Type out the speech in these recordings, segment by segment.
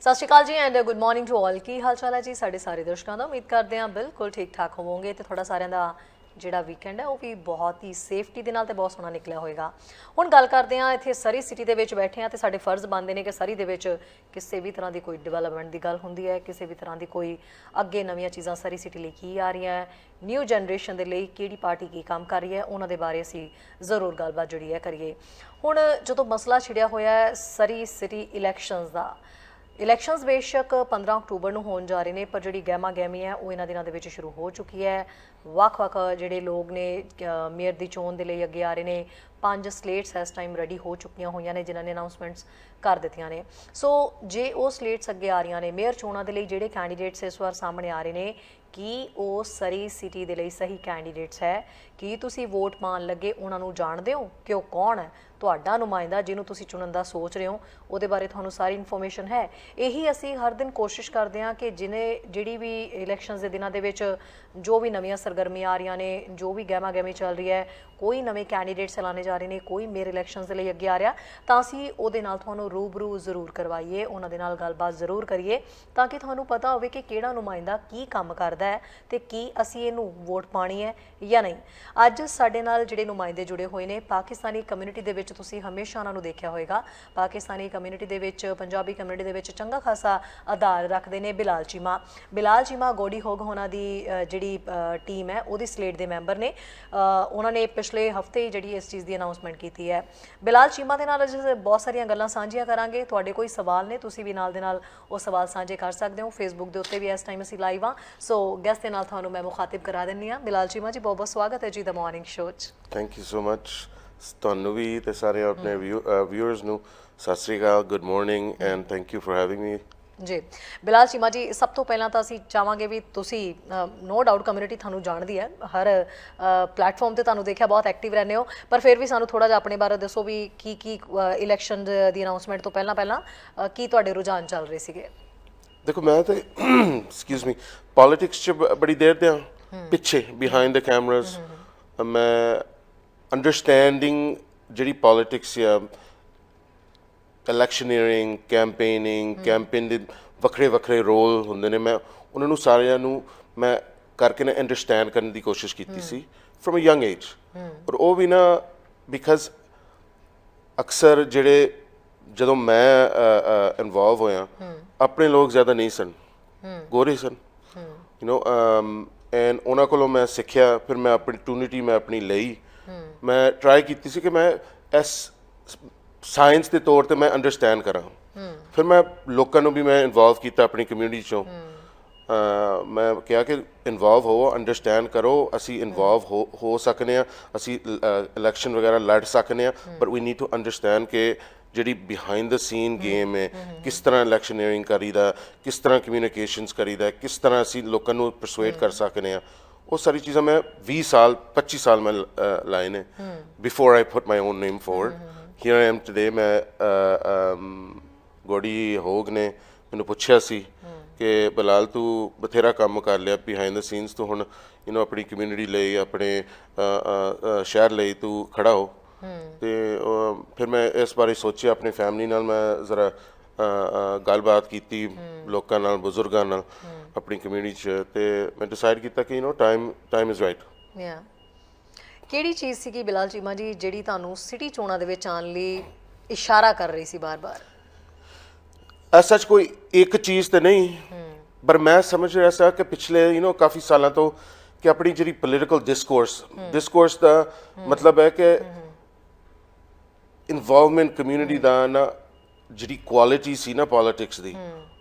ਸਤਿ ਸ਼੍ਰੀ ਅਕਾਲ ਜੀ and good morning to all. ਕੀ ਹਾਲ ਚਾਲ ਹੈ ਜੀ ਸਾਡੇ ਸਾਰੇ ਦਰਸ਼ਕਾਂ ਦਾ? ਉਮੀਦ ਕਰਦੇ ਹਾਂ ਬਿਲਕੁਲ ਠੀਕ ਠਾਕ ਹੋਵੋਗੇ ਤੇ ਤੁਹਾਡਾ ਸਾਰਿਆਂ ਦਾ ਜਿਹੜਾ ਵੀਕਐਂਡ ਹੈ ਉਹ ਵੀ ਬਹੁਤ ਹੀ ਸੇਫਟੀ ਦੇ ਨਾਲ ਤੇ ਬਹੁਤ ਸੋਹਣਾ ਨਿਕਲਿਆ ਹੋਏਗਾ। ਹੁਣ ਗੱਲ ਕਰਦੇ ਹਾਂ, ਇੱਥੇ ਸਰੀ ਸਿਟੀ ਦੇ ਵਿੱਚ ਬੈਠੇ ਹਾਂ ਤੇ ਸਾਡੇ ਫਰਜ਼ ਬਣਦੇ ਨੇ ਕਿ ਸਰੀ ਦੇ ਵਿੱਚ ਕਿਸੇ ਵੀ ਤਰ੍ਹਾਂ ਦੀ ਕੋਈ ਡਿਵੈਲਪਮੈਂਟ ਦੀ ਗੱਲ ਹੁੰਦੀ ਹੈ, ਕਿਸੇ ਵੀ ਤਰ੍ਹਾਂ ਦੀ ਕੋਈ ਅੱਗੇ ਨਵੀਆਂ ਚੀਜ਼ਾਂ ਸਰੀ ਸਿਟੀ ਲਈ ਕੀ ਆ ਰਹੀਆਂ, ਨਿਊ ਜਨਰੇਸ਼ਨ ਦੇ ਲਈ ਕਿਹੜੀ ਪਾਰਟੀ ਕੀ ਕੰਮ ਕਰ ਰਹੀ ਹੈ, ਉਹਨਾਂ ਦੇ ਬਾਰੇ ਅਸੀਂ ਜ਼ਰੂਰ ਗੱਲਬਾਤ ਜਿਹੜੀ ਹੈ ਕਰੀਏ। ਹੁਣ ਜਦੋਂ ਮਸਲਾ ਛਿੜਿਆ ਹੋਇਆ ਹੈ ਸਰੀ ਸਿਟੀ ਇਲੈਕਸ਼ਨਸ ਦਾ, ਇਲੈਕਸ਼ਨਸ ਬੇਸ਼ੱਕ 15 ਅਕਤੂਬਰ ਨੂੰ ਹੋਣ ਜਾ ਰਹੇ ਨੇ, ਪਰ ਜਿਹੜੀ ਗਹਿਮਾ ਗਹਿਮੀ ਹੈ ਉਹ ਇਹਨਾਂ ਦਿਨਾਂ ਦੇ ਵਿੱਚ ਸ਼ੁਰੂ ਹੋ ਚੁੱਕੀ ਹੈ। ਵੱਖ-ਵੱਖ ਜਿਹੜੇ ਲੋਕ ਨੇ ਮੇਅਰ ਦੀ ਚੋਣ ਦੇ ਲਈ ਅੱਗੇ ਆ ਰਹੇ ਨੇ। 5 ਸਲੇਟਸ ਇਸ ਟਾਈਮ ਰੈਡੀ ਹੋ ਚੁੱਕੀਆਂ ਹੋਈਆਂ ਨੇ ਜਿਨ੍ਹਾਂ ਨੇ ਅਨਾਊਂਸਮੈਂਟਸ ਕਰ ਦਿੱਤੀਆਂ ਨੇ। ਸੋ ਜੇ ਉਹ ਸਲੇਟਸ ਅੱਗੇ ਆ ਰਹੀਆਂ ਨੇ ਮੇਅਰ ਚੋਣਾਂ ਦੇ ਲਈ, ਜਿਹੜੇ ਕੈਂਡੀਡੇਟਸ ਇਸ ਵਾਰ ਸਾਹਮਣੇ ਆ ਰਹੇ ਨੇ, ਕੀ ਉਹ ਸਰੀ ਸਿਟੀ ਦੇ ਲਈ ਸਹੀ ਕੈਂਡੀਡੇਟਸ ਹੈ? ਕੀ ਤੁਸੀਂ ਵੋਟ ਪਾਉਣ ਲੱਗੇ ਉਹਨਾਂ ਨੂੰ ਜਾਣਦੇ ਹੋ ਕਿ ਉਹ ਕੌਣ ਹੈ? ਤੁਹਾਡਾ ਨੁਮਾਇੰਦਾ ਜਿਹਨੂੰ ਤੁਸੀਂ ਚੁਣਨ ਦਾ ਸੋਚ ਰਹੇ ਹੋ ਉਹਦੇ ਬਾਰੇ ਤੁਹਾਨੂੰ ਸਾਰੀ ਇਨਫੋਰਮੇਸ਼ਨ ਹੈ? ਇਹੀ ਅਸੀਂ ਹਰ ਦਿਨ ਕੋਸ਼ਿਸ਼ ਕਰਦੇ ਹਾਂ ਕਿ ਜਿਹੜੀ ਵੀ ਇਲੈਕਸ਼ਨਸ ਦੇ ਦਿਨਾਂ ਦੇ ਵਿੱਚ ਜੋ ਵੀ ਨਵੀਆਂ ਸਰਗਰਮੀਆਂ ਆ ਰਹੀਆਂ ਨੇ, ਜੋ ਵੀ ਗਹਿਮਾ ਗਹਿਮੀ ਚੱਲ ਰਹੀ ਹੈ, ਕੋਈ ਨਵੇਂ ਕੈਂਡੀਡੇਟਸ ਐਲਾਨੇ ਜਾ ਰਹੇ ਨੇ, ਕੋਈ ਮੇਅਰ ਇਲੈਕਸ਼ਨਸ ਦੇ ਲਈ ਅੱਗੇ ਆ ਰਿਹਾ, ਤਾਂ ਅਸੀਂ ਉਹਦੇ ਨਾਲ ਤੁਹਾਨੂੰ ਰੂਬਰੂ ਜ਼ਰੂਰ ਕਰਵਾਈਏ, ਉਹਨਾਂ ਦੇ ਨਾਲ ਗੱਲਬਾਤ ਜ਼ਰੂਰ ਕਰੀਏ ਤਾਂ ਕਿ ਤੁਹਾਨੂੰ ਪਤਾ ਹੋਵੇ ਕਿ ਕਿਹੜਾ ਨੁਮਾਇੰਦਾ ਕੀ ਕੰਮ ਕਰਦਾ ਹੈ ਤੇ ਕੀ ਅਸੀਂ ਇਹਨੂੰ ਵੋਟ ਪਾਣੀ ਹੈ ਜਾਂ ਨਹੀਂ। ਅੱਜ ਸਾਡੇ ਨਾਲ ਜਿਹੜੇ ਨੁਮਾਇੰਦੇ ਜੁੜੇ ਹੋਏ ਨੇ, ਪਾਕਿਸਤਾਨੀ ਕਮਿਊਨਿਟੀ ਦੇ ਵਿੱਚ ਤੁਸੀਂ ਹਮੇਸ਼ਾ ਉਹਨਾਂ ਨੂੰ ਦੇਖਿਆ ਹੋਏਗਾ। ਪਾਕਿਸਤਾਨੀ ਕਮਿਊਨਿਟੀ ਦੇ ਵਿੱਚ, ਪੰਜਾਬੀ ਕਮਿਊਨਿਟੀ ਦੇ ਵਿੱਚ ਚੰਗਾ ਖਾਸਾ ਆਧਾਰ ਰੱਖਦੇ ਨੇ ਬਿਲਾਲ ਚੀਮਾ ਗੋਡੀ ਹੋਗ ਹੋਣਾ ਦੀ ਜਿਹੜੀ ਟੀਮ ਹੈ ਉਹਦੀ ਸਲੇਟ ਦੇ ਮੈਂਬਰ ਨੇ। ਉਹਨਾਂ ਨੇ ਪਿਛਲੇ ਹਫਤੇ ਹੀ ਜਿਹੜੀ ਇਸ ਚੀਜ਼ ਦੀ ਅਨਾਊਂਸਮੈਂਟ ਕੀਤੀ ਹੈ। ਬਿਲਾਲ ਚੀਮਾ ਦੇ ਨਾਲ ਅੱਜ ਬਹੁਤ ਸਾਰੀਆਂ ਗੱਲਾਂ ਸਾਂਝੀਆਂ ਕਰਾਂਗੇ। ਤੁਹਾਡੇ ਕੋਈ ਸਵਾਲ ਨੇ, ਤੁਸੀਂ ਵੀ ਨਾਲ ਦੇ ਨਾਲ ਉਹ ਸਵਾਲ ਸਾਂਝੇ ਕਰ ਸਕਦੇ ਹੋ। ਫੇਸਬੁੱਕ ਦੇ ਉੱਤੇ ਵੀ ਇਸ ਟਾਈਮ ਅਸੀਂ ਲਾਈਵ ਹਾਂ, ਸੋ ਗੈਸਟ ਦੇ ਨਾਲ ਤੁਹਾਨੂੰ ਮੈਂ ਮੁਖਾਤਿਬ ਕਰਾ ਦਿੰਦੀ ਹਾਂ। ਬਿਲਾਲ ਚੀਮਾ ਜੀ, ਬਹੁਤ ਬਹੁਤ ਸਵਾਗਤ ਹੈ ਜੀ ਦਾ ਮਾਰਨਿੰਗ ਸ਼ੋਅ 'ਚ। Thank you so much. ਤੁਹਾਨੂੰ ਵੀ ਤੇ ਸਾਰੇ ਆਪਣੇ ਵਿਊਅਰਸ ਨੂੰ ਸਤਿ ਸ਼੍ਰੀ ਅਕਾਲ, good morning and thank you for having me. ਜੀ ਬਿਲਾਲ ਚੀਮਾ ਜੀ, ਸਭ ਤੋਂ ਪਹਿਲਾਂ ਤਾਂ ਅਸੀਂ ਚਾਹਾਂਗੇ ਵੀ ਤੁਸੀਂ ਨੋ ਡਾਊਟ ਕਮਿਊਨਿਟੀ ਤੁਹਾਨੂੰ ਜਾਣਦੀ ਹੈ, ਹਰ ਪਲੇਟਫਾਰਮ ਤੇ ਤੁਹਾਨੂੰ ਦੇਖਿਆ ਬਹੁਤ ਐਕਟਿਵ ਰਹਿੰਦੇ ਹੋ, ਪਰ ਫਿਰ ਵੀ ਸਾਨੂੰ ਥੋੜਾ ਜਿਹਾ ਆਪਣੇ ਬਾਰੇ ਦੱਸੋ ਵੀ ਕੀ ਇਲੈਕਸ਼ਨ ਦੀ ਅਨਾਊਂਸਮੈਂਟ ਤੋਂ ਪਹਿਲਾਂ ਕੀ ਤੁਹਾਡੇ ਰੁਝਾਨ ਚੱਲ ਰਹੇ ਸੀਗੇ? ਦੇਖੋ, ਮੈਂ ਤੇ ਐਕਸਕਿਊਜ਼ ਮੀ ਪੋਲਿਟਿਕਸ 'ਚ ਬੜੀ ਦੇਰ ਦੇ ਪਿੱਛੇ ਬਿਹਾਈਂਡ ਦ ਕੈਮਰਾਜ਼। ਮੈਂ ਅੰਡਰਸਟੈਂਡਿੰਗ ਜਿਹੜੀ ਪੋਲਿਟਿਕਸ ਆ, ਇਲੈਕਸ਼ਨੀਅਰਿੰਗ, ਕੈਂਪੇਨ ਦੇ ਵੱਖਰੇ ਵੱਖਰੇ ਰੋਲ ਹੁੰਦੇ ਨੇ, ਮੈਂ ਉਹਨਾਂ ਨੂੰ ਸਾਰਿਆਂ ਨੂੰ ਮੈਂ ਕਰਕੇ ਨਾ ਅੰਡਰਸਟੈਂਡ ਕਰਨ ਦੀ ਕੋਸ਼ਿਸ਼ ਕੀਤੀ ਸੀ ਫਰੋਮ ਅ ਯੰਗ ਏਜ। ਔਰ ਉਹ ਵੀ ਨਾ ਬਿਕਾਜ਼ ਅਕਸਰ ਜਿਹੜੇ ਜਦੋਂ ਮੈਂ ਇਨਵੋਲਵ ਹੋਇਆ, ਆਪਣੇ ਲੋਕ ਜ਼ਿਆਦਾ ਨਹੀਂ ਸਨ, ਗੋਰੇ ਸਨ, ਯੂ ਨੋ, ਐਂਡ ਉਹਨਾਂ ਕੋਲੋਂ ਮੈਂ ਸਿੱਖਿਆ। ਫਿਰ ਮੈਂ ਆਪਰਚੂਨਿਟੀ ਮੈਂ ਆਪਣੀ ਲਈ, ਮੈਂ ਟਰਾਈ ਕੀਤੀ ਸੀ ਕਿ ਮੈਂ ਇਸ ਸਾਇੰਸ ਦੇ ਤੌਰ 'ਤੇ ਮੈਂ ਅੰਡਰਸਟੈਂਡ ਕਰਾਂ। ਫਿਰ ਮੈਂ ਲੋਕਾਂ ਨੂੰ ਵੀ ਮੈਂ ਇਨਵੋਲਵ ਕੀਤਾ ਆਪਣੀ ਕਮਿਊਨਿਟੀ 'ਚੋਂ। ਮੈਂ ਕਿਹਾ ਕਿ ਇਨਵੋਲਵ ਹੋਵੋ, ਅੰਡਰਸਟੈਂਡ ਕਰੋ, ਅਸੀਂ ਇਨਵੋਲਵ ਹੋ ਸਕਦੇ ਹਾਂ, ਅਸੀਂ ਇਲੈਕਸ਼ਨ ਵਗੈਰਾ ਲੜ ਸਕਦੇ ਹਾਂ, but we need to understand ਕਿ ਜਿਹੜੀ ਬਿਹਾਈਂਡ ਦ ਸੀਨ ਗੇਮ ਹੈ, ਕਿਸ ਤਰ੍ਹਾਂ ਇਲੈਕਸ਼ਨੀਅਰਿੰਗ ਕਰੀਦਾ, ਕਿਸ ਤਰ੍ਹਾਂ ਕਮਿਊਨੀਕੇਸ਼ਨਸ ਕਰੀਦਾ, ਕਿਸ ਤਰ੍ਹਾਂ ਅਸੀਂ ਲੋਕਾਂ ਨੂੰ ਪਰਸੂਏਡ ਕਰ ਸਕਦੇ ਹਾਂ, ਉਹ ਸਾਰੀ ਚੀਜ਼ਾਂ ਮੈਂ 25 ਸਾਲ ਮੈਂ ਲਾਏ ਨੇ before I put my own name forward. Here I am today. ਮੈਂ ਗੋਡੀ ਹੋਗ ਨੇ ਮੈਨੂੰ ਪੁੱਛਿਆ ਸੀ ਕਿ ਬਿਲਾਲ, ਤੂੰ ਬਥੇਰਾ ਕੰਮ ਕਰ ਲਿਆ ਬਿਹਾਈਂਡ ਦ ਸੀਨਸ, ਤੂੰ ਹੁਣ ਆਪਣੀ ਕਮਿਊਨਿਟੀ ਲਈ, ਆਪਣੇ ਸ਼ਹਿਰ ਲਈ ਤੂੰ ਖੜਾ ਹੋ। ਅਤੇ ਫਿਰ ਮੈਂ ਇਸ ਬਾਰੇ ਸੋਚਿਆ, ਆਪਣੀ ਫੈਮਿਲੀ ਨਾਲ ਮੈਂ ਜ਼ਰਾ ਗੱਲਬਾਤ ਕੀਤੀ, ਲੋਕਾਂ ਨਾਲ, ਬਜ਼ੁਰਗਾਂ ਨਾਲ ਆਪਣੀ ਕਮਿਊਨਿਟੀ 'ਚ, ਅਤੇ ਮੈਂ ਡਿਸਾਈਡ ਕੀਤਾ ਕਿ ਟਾਈਮ ਇਜ਼ ਰਾਈਟ। ਕਿਹੜੀ ਚੀਜ਼ ਸੀਗੀ ਬਿਲਾਲ ਚੀਮਾ ਜੀ ਜਿਹੜੀ ਤੁਹਾਨੂੰ ਸਿਟੀ ਚੋਣਾਂ ਦੇ ਵਿੱਚ ਆਉਣ ਲਈ ਇਸ਼ਾਰਾ ਕਰ ਰਹੀ ਸੀ ਬਾਰ-ਬਾਰ? ਐਸਾ ਕੋਈ ਇੱਕ ਚੀਜ਼ ਤਾਂ ਨਹੀਂ, ਪਰ ਮੈਂ ਸਮਝ ਰਿਹਾ ਸੀ ਕਿ ਪਿਛਲੇ ਕਾਫੀ ਸਾਲਾਂ ਤੋਂ ਕਿ ਆਪਣੀ ਜਿਹੜੀ ਪੋਲੀਟੀਕਲ ਡਿਸਕੋਰਸ ਦਾ ਮਤਲਬ ਹੈ ਕਿ ਇਨਵੋਲਵਮੈਂਟ ਕਮਿਊਨਿਟੀ ਦਾ ਨਾ, ਜਿਹੜੀ ਕੁਆਲਿਟੀ ਸੀ ਨਾ ਪੋਲੀਟਿਕਸ ਦੀ,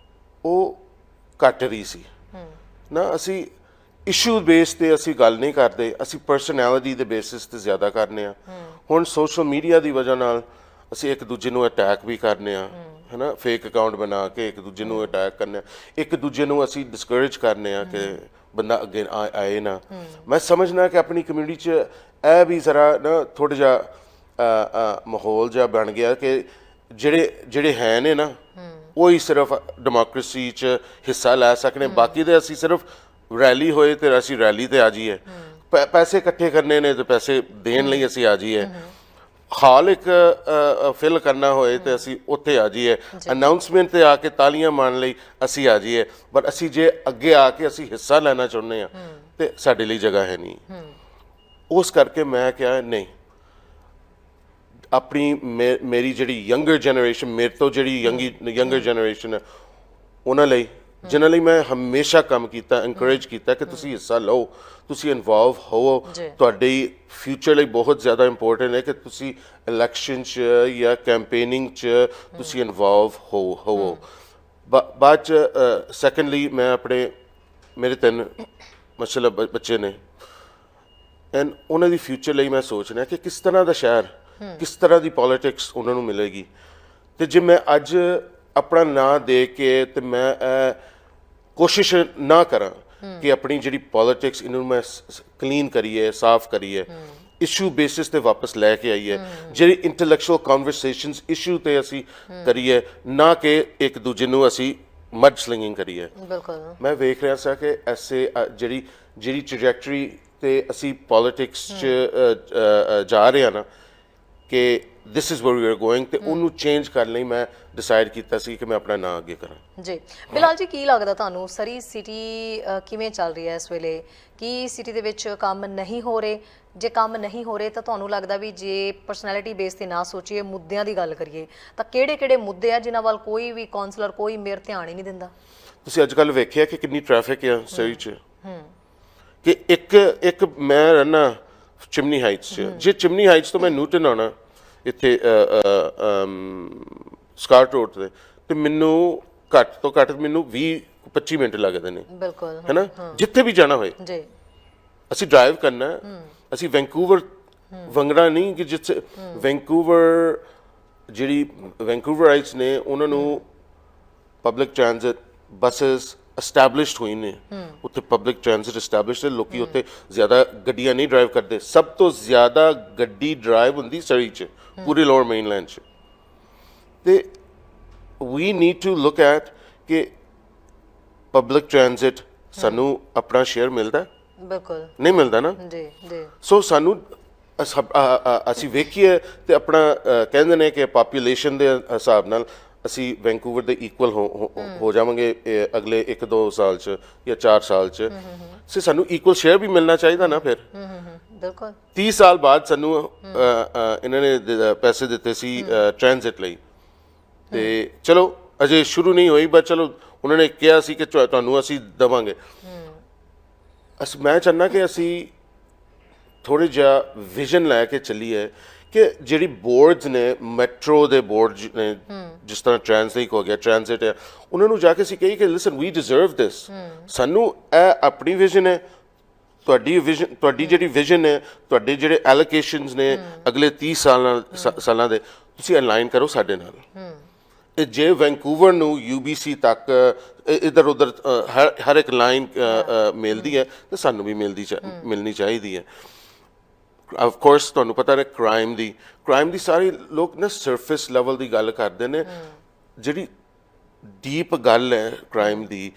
ਉਹ ਘੱਟ ਰਹੀ ਸੀ ਨਾ। ਅਸੀਂ ਇਸ਼ੂ ਬੇਸ 'ਤੇ ਅਸੀਂ ਗੱਲ ਨਹੀਂ ਕਰਦੇ, ਅਸੀਂ ਪਰਸਨੈਲਿਟੀ ਦੇ ਬੇਸਿਸ 'ਤੇ ਜ਼ਿਆਦਾ ਕਰਨੇ ਹਾਂ। ਹੁਣ ਸੋਸ਼ਲ ਮੀਡੀਆ ਦੀ ਵਜ੍ਹਾ ਨਾਲ ਅਸੀਂ ਇੱਕ ਦੂਜੇ ਨੂੰ ਅਟੈਕ ਵੀ ਕਰਨੇ ਹਾਂ, ਹੈ ਨਾ, ਫੇਕ ਅਕਾਊਂਟ ਬਣਾ ਕੇ ਇੱਕ ਦੂਜੇ ਨੂੰ ਅਟੈਕ ਕਰਨੇ, ਇੱਕ ਦੂਜੇ ਨੂੰ ਅਸੀਂ ਡਿਸਕਰੇਜ ਕਰਨੇ ਹਾਂ ਕਿ ਬੰਦਾ ਅੱਗੇ ਆਏ ਨਾ। ਮੈਂ ਸਮਝਣਾ ਕਿ ਆਪਣੀ ਕਮਿਊਨਿਟੀ 'ਚ ਇਹ ਵੀ ਜ਼ਰਾ ਨਾ ਥੋੜ੍ਹਾ ਜਿਹਾ ਮਾਹੌਲ ਜਿਹਾ ਬਣ ਗਿਆ ਕਿ ਜਿਹੜੇ ਹੈ ਨੇ ਨਾ, ਉਹ ਹੀ ਸਿਰਫ ਡੈਮੋਕ੍ਰੇਸੀ 'ਚ ਹਿੱਸਾ ਲੈ ਸਕਦੇ, ਬਾਕੀ ਦੇ ਅਸੀਂ ਸਿਰਫ ਰੈਲੀ ਹੋਏ ਤੇ ਅਸੀਂ ਰੈਲੀ 'ਤੇ ਆ ਜਾਈਏ, ਪੈਸੇ ਇਕੱਠੇ ਕਰਨੇ ਨੇ ਤੇ ਪੈਸੇ ਦੇਣ ਲਈ ਅਸੀਂ ਆ ਜਾਈਏ। ਹਾਲ ਇੱਕ ਫਿਲ ਕਰਨਾ ਹੋਏ ਤੇ ਅਸੀਂ ਉੱਥੇ ਆ ਜਾਈਏ, ਅਨਾਉਂਸਮੈਂਟ ਤੇ ਆ ਕੇ ਤਾਲੀਆਂ ਮਾਰਨ ਲਈ ਅਸੀਂ ਆ ਜਾਈਏ, ਪਰ ਅਸੀਂ ਜੇ ਅੱਗੇ ਆ ਕੇ ਅਸੀਂ ਹਿੱਸਾ ਲੈਣਾ ਚਾਹੁੰਦੇ ਆ ਤੇ ਸਾਡੇ ਲਈ ਜਗ੍ਹਾ ਹੈ ਨਹੀਂ। ਉਸ ਕਰਕੇ ਮੈਂ ਕਿਹਾ ਨਹੀਂ, ਆਪਣੀ ਮੇਰੀ ਜਿਹੜੀ ਯੰਗਰ ਜਨਰੇਸ਼ਨ, ਮੇਰੇ ਤੋਂ ਜਿਹੜੀ ਯੰਗਰ ਜਨਰੇਸ਼ਨ ਹੈ, ਉਹਨਾਂ ਲਈ, ਜਿਨ੍ਹਾਂ ਲਈ ਮੈਂ ਹਮੇਸ਼ਾ ਕੰਮ ਕੀਤਾ, ਐਨਕਰੇਜ ਕੀਤਾ ਕਿ ਤੁਸੀਂ ਹਿੱਸਾ ਲਓ, ਤੁਸੀਂ ਇਨਵੋਲਵ ਹੋਵੋ, ਤੁਹਾਡੇ ਫਿਊਚਰ ਲਈ ਬਹੁਤ ਜ਼ਿਆਦਾ ਇੰਪੋਰਟੈਂਟ ਹੈ ਕਿ ਤੁਸੀਂ ਇਲੈਕਸ਼ਨ 'ਚ ਜਾਂ ਕੈਂਪੇਨਿੰਗ 'ਚ ਤੁਸੀਂ ਇਨਵੋਲਵ ਹੋਵੋ। ਬਾਅਦ 'ਚ ਸੈਕੰਡਲੀ ਮੈਂ ਆਪਣੇ, ਮੇਰੇ 3 ਮਾਸ਼ਾਅੱਲਾ ਬੱਚੇ ਨੇ, ਐਂਡ ਉਹਨਾਂ ਦੀ ਫਿਊਚਰ ਲਈ ਮੈਂ ਸੋਚ ਰਿਹਾ ਕਿ ਕਿਸ ਤਰ੍ਹਾਂ ਦਾ ਸ਼ਹਿਰ, ਕਿਸ ਤਰ੍ਹਾਂ ਦੀ ਪੋਲੀਟਿਕਸ ਉਹਨਾਂ ਨੂੰ ਮਿਲੇਗੀ। ਤੇ ਜੇ ਮੈਂ ਅੱਜ ਆਪਣਾ ਨਾਂ ਦੇ ਕੇ ਤੇ ਮੈਂ ਕੋਸ਼ਿਸ਼ ਨਾ ਕਰਾਂ ਕਿ ਆਪਣੀ ਜਿਹੜੀ ਪੋਲੀਟਿਕਸ ਇਹਨਾਂ ਨੂੰ ਮੈਂ ਕਲੀਨ ਕਰੀਏ, ਸਾਫ਼ ਕਰੀਏ, ਇਸ਼ੂ ਬੇਸਿਸ ਤੇ ਵਾਪਸ ਲੈ ਕੇ ਆਈਏ, ਜਿਹੜੀ ਇੰਟੈਲੈਕਚੁਅਲ ਕਨਵਰਸੇਸ਼ਨਸ ਇਸ਼ੂ ਤੇ ਅਸੀਂ ਕਰੀਏ, ਨਾ ਕਿ ਇੱਕ ਦੂਜੇ ਨੂੰ ਅਸੀਂ ਮਡ ਸਲਿੰਗਿੰਗ ਕਰੀਏ। ਬਿਲਕੁਲ ਮੈਂ ਵੇਖ ਰਿਹਾ ਸਾਂ ਕਿ ਐਸੇ ਜਿਹੜੀ ਟ੍ਰੈਜੈਕਟਰੀ ਤੇ ਅਸੀਂ ਪੋਲੀਟਿਕਸ 'ਚ ਜਾ ਰਹੇ ਹਾਂ ਨਾ, ਕਿ this is where we are going, ਤੇ ਉਹਨੂੰ ਚੇਂਜ ਕਰਨ ਲਈ ਮੈਂ ਡਿਸਾਈਡ ਕੀਤਾ ਸੀ ਕਿ ਮੈਂ ਆਪਣਾ ਨਾਂ ਅੱਗੇ ਕਰਾਂ। ਜੀ ਬਿਲਾਲ ਜੀ, ਕੀ ਲੱਗਦਾ ਤੁਹਾਨੂੰ ਸਰੀ ਸਿਟੀ ਕਿਵੇਂ ਚੱਲ ਰਹੀ ਹੈ ਇਸ ਵੇਲੇ? ਕੀ ਸਿਟੀ ਦੇ ਵਿੱਚ ਕੰਮ ਨਹੀਂ ਹੋ ਰਹੇ? ਜੇ ਕੰਮ ਨਹੀਂ ਹੋ ਰਹੇ ਤਾਂ ਤੁਹਾਨੂੰ ਲੱਗਦਾ ਵੀ ਜੇ ਪਰਸਨੈਲਿਟੀ ਬੇਸ ਤੇ ਨਾ ਸੋਚੀਏ, ਮੁੱਦਿਆਂ ਦੀ ਗੱਲ ਕਰੀਏ ਤਾਂ ਕਿਹੜੇ ਮੁੱਦੇ ਆ ਜਿਨ੍ਹਾਂ ਵੱਲ ਕੋਈ ਵੀ ਕਾਉਂਸਲਰ, ਕੋਈ ਮੇਅਰ ਧਿਆਨ ਹੀ ਨਹੀਂ ਦਿੰਦਾ? ਤੁਸੀਂ ਅੱਜ ਕੱਲ੍ਹ ਵੇਖਿਆ ਕਿ ਕਿੰਨੀ ਟ੍ਰੈਫਿਕ ਆ ਸਰੀ 'ਚ, ਕਿ ਇੱਕ ਮੈਂ ਰਹਿਣਾ ਚਿਮਨੀ ਹਾਈਟਸ 'ਚ, ਜੇ ਚਿਮਨੀ ਹਾਈਟਸ ਤੋਂ ਮੈਂ ਨਿਊਟਨ ਆਉਣਾ ਇੱਥੇ ਸਕਾਟ ਰੋਡ ਤੇ ਮੈਨੂੰ ਘੱਟ ਤੋਂ ਘੱਟ ਮੈਨੂੰ 20-25 ਮਿੰਟ ਲੱਗਦੇ ਨੇ। ਬਿਲਕੁਲ, ਹੈ ਨਾ, ਜਿੱਥੇ ਵੀ ਜਾਣਾ ਹੋਏ ਜੀ ਅਸੀਂ ਡਰਾਈਵ ਕਰਨਾ। ਅਸੀਂ ਵੈਂਕੂਵਰ ਵੰਗੜਾ ਨਹੀਂ ਕਿ ਜਿੱਥੇ ਵੈਂਕੂਵਰ, ਜਿਹੜੀ ਵੈਂਕੂਵਰਾਈਟਸ ਨੇ ਉਹਨਾਂ ਨੂੰ ਪਬਲਿਕ ਟ੍ਰਾਂਜ਼ਿਟ ਬੱਸਸ ਐਸਟੈਬਲਿਸ਼ਡ ਹੋਈ ਨੇ, ਉੱਥੇ ਪਬਲਿਕ ਟ੍ਰਾਂਜ਼ਿਟ ਐਸਟੈਬਲਿਸ਼ਡ ਹੈ, ਲੋਕੀ ਉੱਥੇ ਜ਼ਿਆਦਾ ਗੱਡੀਆਂ ਨਹੀਂ ਡਰਾਈਵ ਕਰਦੇ। ਸਭ ਤੋਂ ਜ਼ਿਆਦਾ ਗੱਡੀ ਡਰਾਈਵ ਹੁੰਦੀ ਸਰੀ 'ਚ, ਪੂਰੇ ਲੋਅਰ ਮੇਨਲੈਂਡ 'ਚ। ਤੇ we need to look at ਕਿ ਪਬਲਿਕ ਟ੍ਰਾਂਜ਼ਿਟ ਸਾਨੂੰ ਆਪਣਾ ਸ਼ੇਅਰ ਮਿਲਦਾ? ਬਿਲਕੁਲ ਨਹੀਂ ਮਿਲਦਾ ਨਾ। ਜੀ ਜੀ। ਸੋ ਸਾਨੂੰ ਅਸੀਂ ਵੇਖੀਏ ਤੇ ਆਪਣਾ ਕਹਿੰਦੇ ਨੇ ਕਿ ਪਾਪੂਲੇਸ਼ਨ ਦੇ ਹਿਸਾਬ ਨਾਲ ਅਸੀਂ ਵੈਂਕੂਵਰ ਦੇ ਇਕੁਅਲ ਹੋ ਜਾਵਾਂਗੇ ਅਗਲੇ 1-2 ਸਾਲ 'ਚ ਜਾਂ 4 ਸਾਲ 'ਚ। ਸੋ ਸਾਨੂੰ ਇਕੁਅਲ ਸ਼ੇਅਰ ਵੀ ਮਿਲਣਾ ਚਾਹੀਦਾ ਨਾ। ਫਿਰ ਬਿਲਕੁਲ 30 ਸਾਲ ਬਾਅਦ ਸਾਨੂੰ ਇਹਨਾਂ ਨੇ ਪੈਸੇ ਦਿੱਤੇ ਸੀ ਟ੍ਰਾਂਜ਼ਿਟ ਲਈ, ਤੇ ਚਲੋ ਅਜੇ ਸ਼ੁਰੂ ਨਹੀਂ ਹੋਈ, ਬਟ ਚਲੋ ਉਹਨਾਂ ਨੇ ਕਿਹਾ ਸੀ ਕਿ ਤੁਹਾਨੂੰ ਅਸੀਂ ਦੇਵਾਂਗੇ। ਮੈਂ ਚਾਹੁੰਦਾ ਕਿ ਅਸੀਂ ਥੋੜ੍ਹਾ ਜਿਹਾ ਵਿਜ਼ਨ ਲੈ ਕੇ ਚੱਲੀਏ ਕਿ ਜਿਹੜੀ ਬੋਰਡਸ ਨੇ, ਮੈਟਰੋ ਦੇ ਬੋਰਡ ਨੇ, ਜਿਸ ਤਰ੍ਹਾਂ ਟ੍ਰਾਂਸਲਿੰਕ ਹੋ ਗਿਆ, ਟ੍ਰਾਂਜ਼ਿਟ ਹੈ, ਉਹਨਾਂ ਨੂੰ ਜਾ ਕੇ ਅਸੀਂ ਕਹੀਏ ਕਿ ਲਿਸਨ, ਵੀ ਡਿਜ਼ਰਵ ਦਿਸ। ਸਾਨੂੰ ਇਹ ਆਪਣੀ ਵਿਜ਼ਨ ਹੈ, ਤੁਹਾਡੀ ਜਿਹੜੀ ਵਿਜ਼ਨ ਹੈ, ਤੁਹਾਡੇ ਜਿਹੜੇ ਐਲੋਕੇਸ਼ਨਸ ਨੇ ਅਗਲੇ 30 ਸਾਲਾਂ ਦੇ, ਤੁਸੀਂ ਅਲਾਈਨ ਕਰੋ ਸਾਡੇ ਨਾਲ। ਜੇ ਵੈਂਕੂਵਰ ਨੂੰ UBC ਤੱਕ ਇੱਧਰ ਉੱਧਰ ਹਰ ਇੱਕ ਲਾਈਨ ਮਿਲਦੀ ਹੈ ਤਾਂ ਸਾਨੂੰ ਵੀ ਮਿਲਣੀ ਚਾਹੀਦੀ ਹੈ। ਆਫ ਕੋਰਸ ਤੁਹਾਨੂੰ ਪਤਾ ਹੈ ਕ੍ਰਾਈਮ ਦੀ ਸਾਰੇ ਲੋਕ ਨਾ ਸਰਫੇਸ ਲੈਵਲ ਦੀ ਗੱਲ ਕਰਦੇ ਨੇ। ਜਿਹੜੀ ਡੀਪ ਗੱਲ ਹੈ ਕ੍ਰਾਈਮ ਦੀ,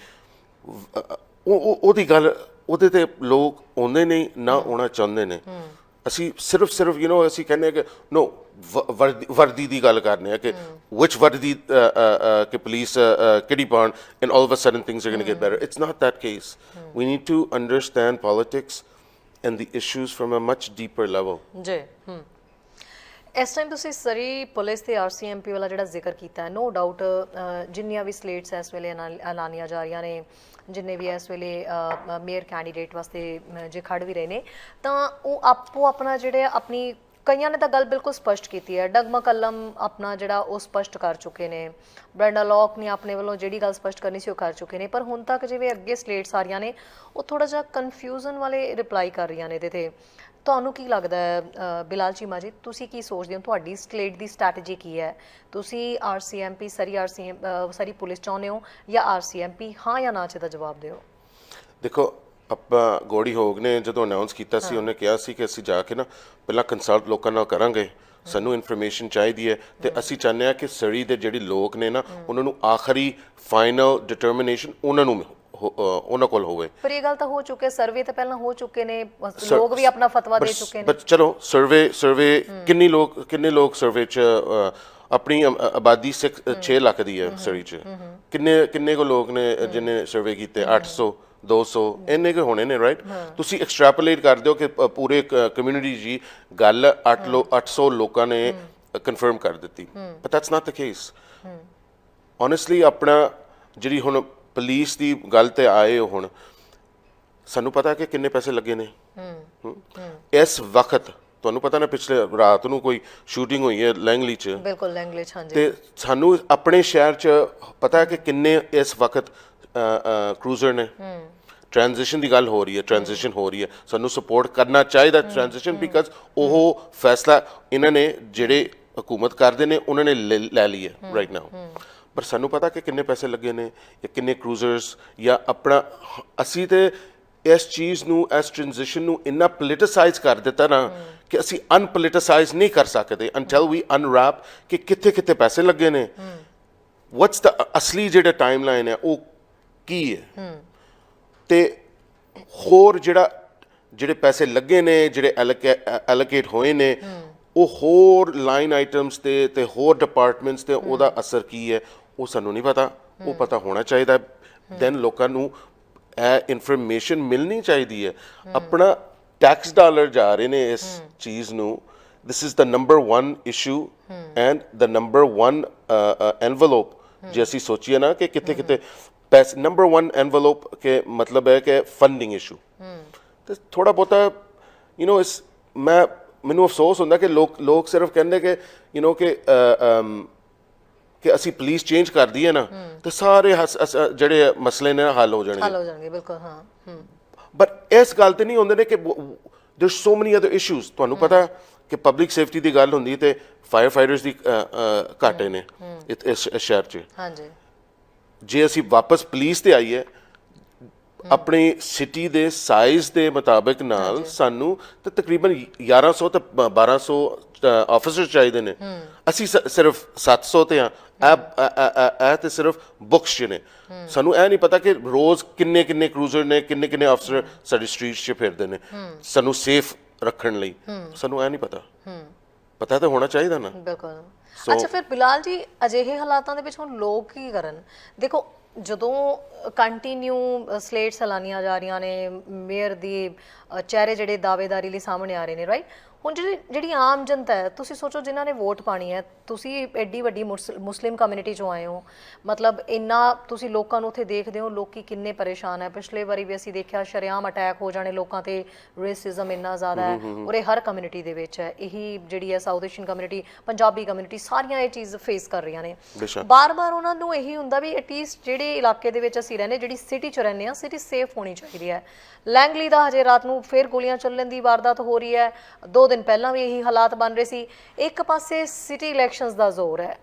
ਉਹਦੀ ਗੱਲ, ਉਹਦੇ ਤੇ ਲੋਕ ਆਉਂਦੇ ਨਹੀਂ ਨਾ ਆਉਣਾ ਚਾਹੁੰਦੇ ਨੇ। ਅਸੀਂ ਸਿਰਫ ਅਸੀਂ ਕਹਿੰਦੇ ਕਿ ਨੋ, ਵਰਦੀ ਦੀ ਗੱਲ ਕਰਨੇ ਆ ਕਿ which ਵਰਦੀ ਕਿ ਪੁਲਿਸ ਕਿਹੜੀ ਪਾਉਣ, and all of a sudden things are going to get better. It's not that case. We need to understand politics and the issues from a much deeper level. ਜੀ ਇਸ ਟਾਈਮ ਤੁਸੀਂ ਸਰੀ police ਤੇ RCMP ਵਾਲਾ ਜਿਹੜਾ ਜ਼ਿਕਰ ਕੀਤਾ ਹੈ, no doubt ਜਿੰਨੀਆਂ ਵੀ ਸਲੇਟਸ ਇਸ ਵੇਲੇ ਐਲਾਨੀਆਂ ਜਾ ਰਹੀਆਂ ਨੇ, ਜਿੰਨੇ ਵੀ ਇਸ ਵੇਲੇ ਮੇਅਰ ਕੈਂਡੀਡੇਟ ਵਾਸਤੇ ਜੇ ਖੜ ਵੀ ਰਹੇ ਨੇ, ਤਾਂ ਉਹ ਆਪੋ ਆਪਣਾ ਜਿਹੜੇ ਆਪਣੀ, ਕਈਆਂ ਨੇ ਤਾਂ ਗੱਲ ਬਿਲਕੁਲ ਸਪਸ਼ਟ ਕੀਤੀ ਹੈ। ਡਗ ਮਕੱਲਮ ਆਪਣਾ ਜਿਹੜਾ ਉਹ ਸਪਸ਼ਟ ਕਰ ਚੁੱਕੇ ਨੇ, ਬ੍ਰੈਂਡਾ ਲੌਕ ਨੇ ਆਪਣੇ ਵੱਲੋਂ ਜਿਹੜੀ ਗੱਲ ਸਪਸ਼ਟ ਕਰਨੀ ਸੀ ਉਹ ਕਰ ਚੁੱਕੇ ਨੇ, ਪਰ ਹੁਣ ਤੱਕ ਜਿਵੇਂ ਅੱਗੇ ਸਲੇਟਸ ਆ ਰਹੀਆਂ ਨੇ ਉਹ ਥੋੜ੍ਹਾ ਜਿਹਾ ਕਨਫਿਊਜ਼ਨ ਵਾਲੇ ਰਿਪਲਾਈ ਕਰ ਰਹੀਆਂ ਨੇ ਇਹਦੇ 'ਤੇ। ਤੁਹਾਨੂੰ ਕੀ ਲੱਗਦਾ ਹੈ ਬਿਲਾਲ ਚੀਮਾ ਜੀ, ਤੁਸੀਂ ਕੀ ਸੋਚਦੇ ਹੋ? ਤੁਹਾਡੀ ਸਟੇਟ ਦੀ ਸਟ੍ਰੈਟਜੀ ਕੀ ਹੈ? ਤੁਸੀਂ RCMP ਸਰੀ ਪੁਲਿਸ ਚਾਹੁੰਦੇ ਹੋ ਜਾਂ RCMP? ਹਾਂ ਜਾਂ ਨਾ 'ਚ ਦਾ ਜਵਾਬ ਦਿਓ। ਦੇਖੋ, ਆਪਾਂ ਗੋੜੀ ਹੋਗ ਨੇ ਜਦੋਂ ਅਨਾਉਂਸ ਕੀਤਾ ਸੀ, ਉਹਨੇ ਕਿਹਾ ਸੀ ਕਿ ਅਸੀਂ ਜਾ ਕੇ ਨਾ ਪਹਿਲਾਂ ਕੰਸਲਟ ਲੋਕਾਂ ਨਾਲ ਕਰਾਂਗੇ, ਸਾਨੂੰ ਇਨਫੋਰਮੇਸ਼ਨ ਚਾਹੀਦੀ ਹੈ, ਤੇ ਅਸੀਂ ਚਾਹੁੰਦੇ ਹਾਂ ਕਿ ਸਰੀ ਦੇ ਜਿਹੜੇ ਲੋਕ ਨੇ ਨਾ, ਉਹਨਾਂ ਨੂੰ ਆਖਰੀ ਫਾਈਨਲ ਡਿਟਰਮੀਨੇਸ਼ਨ ਉਹਨਾਂ ਨੂੰ ਉਹਨਾਂ ਕੋਲ ਹੋਵੇ। ਪਰ ਇਹ ਗੱਲ ਤਾਂ ਹੋ ਚੁੱਕੇ, ਸਰਵੇ ਤਾਂ ਪਹਿਲਾਂ ਹੋ ਚੁੱਕੇ ਨੇ, ਲੋਕ ਵੀ ਆਪਣਾ ਫਤਵਾ ਦੇ ਚੁੱਕੇ ਨੇ। ਬਟ ਚਲੋ ਸਰਵੇ ਕਿੰਨੇ ਲੋਕ ਸਰਵੇ 'ਚ ਆਪਣੀ ਆਬਾਦੀ 6 ਲੱਖ ਦੀ ਹੈ ਸਰੀ 'ਚ, ਕਿੰਨੇ ਕੋ ਲੋਕ ਨੇ ਜਿਹਨੇ ਸਰਵੇ ਕੀਤੇ? 800 200 ਇੰਨੇ ਕੁ ਹੋਣੇ ਨੇ, ਰਾਈਟ? ਤੁਸੀਂ ਐਕਸਟ੍ਰੈਪੋਲੇਟ ਕਰ ਦਿਓ ਕਿ ਪੂਰੇ ਕਮਿਊਨਿਟੀ ਜੀ ਗੱਲ 800 ਲੋਕਾਂ ਨੇ ਕਨਫਰਮ ਕਰ ਦਿੱਤੀ, but that's not the case. Honestly ਆਪਣਾ ਜਿਹੜੀ ਹੁਣ ਪੁਲਿਸ ਦੀ ਗੱਲ ਤੇ ਆਏ ਹੁਣ, ਸਾਨੂੰ ਪਤਾ ਕਿ ਕਿੰਨੇ ਪੈਸੇ ਲੱਗੇ ਨੇ ਇਸ ਵਕਤ। ਤੁਹਾਨੂੰ ਪਤਾ ਨਾ ਪਿਛਲੇ ਰਾਤ ਨੂੰ ਕੋਈ ਸ਼ੂਟਿੰਗ ਹੋਈ ਹੈ ਲੈਂਗਲੀ 'ਚ, ਬਿਲਕੁਲ ਲੈਂਗਲੀ 'ਚ, ਹਾਂਜੀ। ਤੇ ਸਾਨੂੰ ਆਪਣੇ ਸ਼ਹਿਰ 'ਚ ਪਤਾ ਹੈ ਕਿ ਕਿੰਨੇ ਇਸ ਵਕਤ ਕਰੂਜ਼ਰ ਨੇ। ਟ੍ਰਾਂਜੀਸ਼ਨ ਦੀ ਗੱਲ ਹੋ ਰਹੀ ਹੈ, ਟ੍ਰਾਂਜੀਸ਼ਨ ਹੋ ਰਹੀ ਹੈ, ਸਾਨੂੰ ਸਪੋਰਟ ਕਰਨਾ ਚਾਹੀਦਾ ਟ੍ਰਾਂਜੀਸ਼ਨ, ਬਿਕਾਜ਼ ਉਹ ਫੈਸਲਾ ਇਹਨਾਂ ਨੇ ਜਿਹੜੇ ਹਕੂਮਤ ਕਰਦੇ ਨੇ ਉਹਨਾਂ ਨੇ ਲੈ ਲਈ ਹੈ ਰਾਈਟ ਨਾਓ। ਪਰ ਸਾਨੂੰ ਪਤਾ ਕਿ ਕਿੰਨੇ ਪੈਸੇ ਲੱਗੇ ਨੇ ਜਾਂ ਕਿੰਨੇ ਕਰੂਜ਼ਰਸ ਜਾਂ ਆਪਣਾ। ਅਸੀਂ ਤੇ ਇਸ ਚੀਜ਼ ਨੂੰ, ਇਸ ਟ੍ਰਾਂਜੀਸ਼ਨ ਨੂੰ ਇੰਨਾ ਪੋਲੀਟੀਸਾਈਜ਼ ਕਰ ਦਿੱਤਾ ਨਾ ਕਿ ਅਸੀਂ ਅਨਪੋਲੀਟੀਸਾਈਜ਼ ਨਹੀਂ ਕਰ ਸਕਦੇ ਅੰਟਿਲ ਵੀ ਅਨਰੈਪ ਕਿ ਕਿੱਥੇ ਕਿੱਥੇ ਪੈਸੇ ਲੱਗੇ ਨੇ, ਵਾਟਸ ਦਾ ਅਸਲੀ ਜਿਹੜਾ ਟਾਈਮ ਲਾਈਨ ਹੈ ਉਹ ਕੀ ਹੈ। ਤੇ ਹੋਰ ਜਿਹੜੇ ਪੈਸੇ ਲੱਗੇ ਨੇ, ਜਿਹੜੇ ਐਲੋਕੇਟ ਹੋਏ ਨੇ, ਉਹ ਹੋਰ ਲਾਈਨ ਆਈਟਮਸ ਤੇ ਹੋਰ ਡਿਪਾਰਟਮੈਂਟਸ ਤੇ ਉਹਦਾ ਅਸਰ ਕੀ ਹੈ ਉਹ ਸਾਨੂੰ ਨਹੀਂ ਪਤਾ। ਉਹ ਪਤਾ ਹੋਣਾ ਚਾਹੀਦਾ। ਦੈਨ ਲੋਕਾਂ ਨੂੰ ਇਹ ਇਨਫੋਰਮੇਸ਼ਨ ਮਿਲਣੀ ਚਾਹੀਦੀ ਹੈ। ਆਪਣਾ ਟੈਕਸ ਡਾਲਰ ਜਾ ਰਹੇ ਨੇ ਇਸ ਚੀਜ਼ ਨੂੰ। This is the number 1 issue and the number 1 envelope. ਜੇ ਅਸੀਂ ਸੋਚੀਏ ਨਾ ਕਿ ਕਿੱਥੇ ਕਿੱਥੇ ਪੈਸੇ, ਨੰਬਰ 1 ਐਨਵਲਪ ਕੇ ਮਤਲਬ ਹੈ ਕਿ ਫੰਡਿੰਗ ਇਸ਼ੂ। ਤੇ ਥੋੜਾ ਬਹੁਤਾ ਇਸ ਮੈਨੂੰ ਅਫਸੋਸ ਹੁੰਦਾ ਕਿ ਲੋਕ ਸਿਰਫ ਕਹਿੰਦੇ ਕਿ ਕਿ ਅਸੀਂ ਪੁਲਿਸ ਚੇਂਜ ਕਰ ਦਈਏ ਨਾ ਤੇ ਸਾਰੇ ਜਿਹੜੇ ਮਸਲੇ ਨੇ ਹੱਲ ਹੋ ਜਾਣਗੇ। ਬਿਲਕੁਲ, ਹਾਂ। ਬਟ ਇਸ ਗੱਲ ਤੇ ਨਹੀਂ ਹੁੰਦੇ ਨੇ ਕਿ ਦੇयर ਸੋ ਮਨੀ ਅਦਰ ਇਸ਼ੂਜ਼। ਤੁਹਾਨੂੰ ਪਤਾ ਕਿ ਪਬਲਿਕ ਸੇਫਟੀ ਦੀ ਗੱਲ ਹੁੰਦੀ ਤੇ ਫਾਇਰ ਫਾਈਟਰਸ ਦੀ ਘਾਟੇ ਨੇ ਇਸ ਸ਼ਹਿਰ 'ਚ। ਹਾਂਜੀ। ਜੇ ਅਸੀਂ ਵਾਪਸ ਪੁਲਿਸ ਤੇ ਆਈਏ ਆਪਣੀ ਸਿਟੀ ਦੇ ਸਾਈਜ਼ ਦੇ ਮੁਤਾਬਿਕ ਨਾਲ, ਸਾਨੂੰ ਤਾਂ ਤਕਰੀਬਨ 1100 ਤੇ 1200 ਆਫੀਸਰ ਚਾਹੀਦੇ ਨੇ। ਅਸੀਂ ਸਿਰਫ 700 ਤੇ ਆ। ਇਹ ਤੇ ਸਿਰਫ ਬੁੱਕਸ 'ਚ ਨੇ। ਸਾਨੂੰ ਇਹ ਨਹੀਂ ਪਤਾ ਕਿ ਰੋਜ਼ ਕਿੰਨੇ ਕਰੂਜ਼ਰ ਨੇ, ਕਿੰਨੇ ਆਫੀਸਰ ਸਾਡੀ ਸਟਰੀਟਸ 'ਚ ਫਿਰਦੇ ਨੇ ਸਾਨੂੰ ਸੇਫ ਰੱਖਣ ਲਈ। ਸਾਨੂੰ ਇਹ ਨਹੀਂ ਪਤਾ। ਪਤਾ ਤਾਂ ਹੋਣਾ ਚਾਹੀਦਾ ਨਾ। ਬਿਲਕੁਲ। ਅੱਛਾ, ਫਿਰ ਬਿਲਾਲ ਜੀ, ਅਜਿਹੇ ਹਾਲਾਤਾਂ ਦੇ ਵਿੱਚ ਹੁਣ ਲੋਕ ਕੀ ਕਰਨ? ਦੇਖੋ, ਜਦੋਂ ਕੰਟੀਨਿਊ ਸਲੇਟ ਸਲਾਨੀਆਂ ਜਾ ਰਹੀਆਂ ਨੇ, ਮੇਅਰ ਦੀ ਚਿਹਰੇ ਜਿਹੜੇ ਦਾਅਵੇਦਾਰੀ ਲਈ ਸਾਹਮਣੇ ਆ ਰਹੇ ਨੇ, ਰਾਈਟ? ਹੁਣ ਜਿਹੜੀ ਆਮ ਜਨਤਾ ਹੈ, ਤੁਸੀਂ ਸੋਚੋ ਜਿਨ੍ਹਾਂ ਨੇ ਵੋਟ ਪਾਣੀ ਹੈ, ਤੁਸੀਂ ਐਡੀ ਵੱਡੀ ਮੁਸਲਿਮ ਕਮਿਊਨਿਟੀ 'ਚੋਂ ਆਏ ਹੋ, ਮਤਲਬ ਇੰਨਾ ਤੁਸੀਂ ਲੋਕਾਂ ਨੂੰ ਉੱਥੇ ਦੇਖਦੇ ਹੋ, ਲੋਕੀ ਕਿੰਨੇ ਪਰੇਸ਼ਾਨ ਹੈ। ਪਿਛਲੇ ਵਾਰੀ ਵੀ ਅਸੀਂ ਦੇਖਿਆ ਸ਼ਰੇਆਮ ਅਟੈਕ ਹੋ ਜਾਣੇ ਲੋਕਾਂ ਤੇ, ਰੇਸਿਜ਼ਮ ਇੰਨਾ ਜ਼ਿਆਦਾ ਹੈ ਔਰ ਇਹ ਹਰ ਕਮਿਊਨਿਟੀ ਦੇ ਵਿੱਚ ਹੈ। ਇਹੀ ਜਿਹੜੀ ਹੈ south Asian community, Punjabi community, ਸਾਰੀਆਂ ਇਹ ਚੀਜ਼ ਫੇਸ ਕਰ ਰਹੀਆਂ ਨੇ। ਬਾਰ-ਬਾਰ ਉਹਨਾਂ ਨੂੰ ਇਹੀ ਹੁੰਦਾ ਵੀ ਐਟਲੀਸਟ ਜਿਹੜੇ ਇਲਾਕੇ ਦੇ ਵਿੱਚ ਅਸੀਂ ਰਹਿੰਦੇ, ਜਿਹੜੀ ਸਿਟੀ 'ਚ ਰਹਿੰਦੇ ਹਾਂ, ਸਿਟੀ ਸੇਫ ਹੋਣੀ ਚਾਹੀਦੀ ਹੈ। ਲੈਂਗਲੀ ਦਾ ਹਜੇ ਰਾਤ ਨੂੰ ਫਿਰ ਗੋਲੀਆਂ ਚੱਲਣ ਦੀ ਵਾਰਦਾਤ ਹੋ ਰਹੀ ਹੈ। 2 ਦਿਨ ਪਹਿਲਾਂ ਵੀ ਇਹੀ ਹਾਲਾਤ ਬਣ ਰਹੇ ਸੀ। ਇੱਕ ਪਾਸੇ ਸਿਟੀ ਇਲੈਕਸ਼ਨਸ ਦਾ ਜ਼ੋਰ ਹੈ,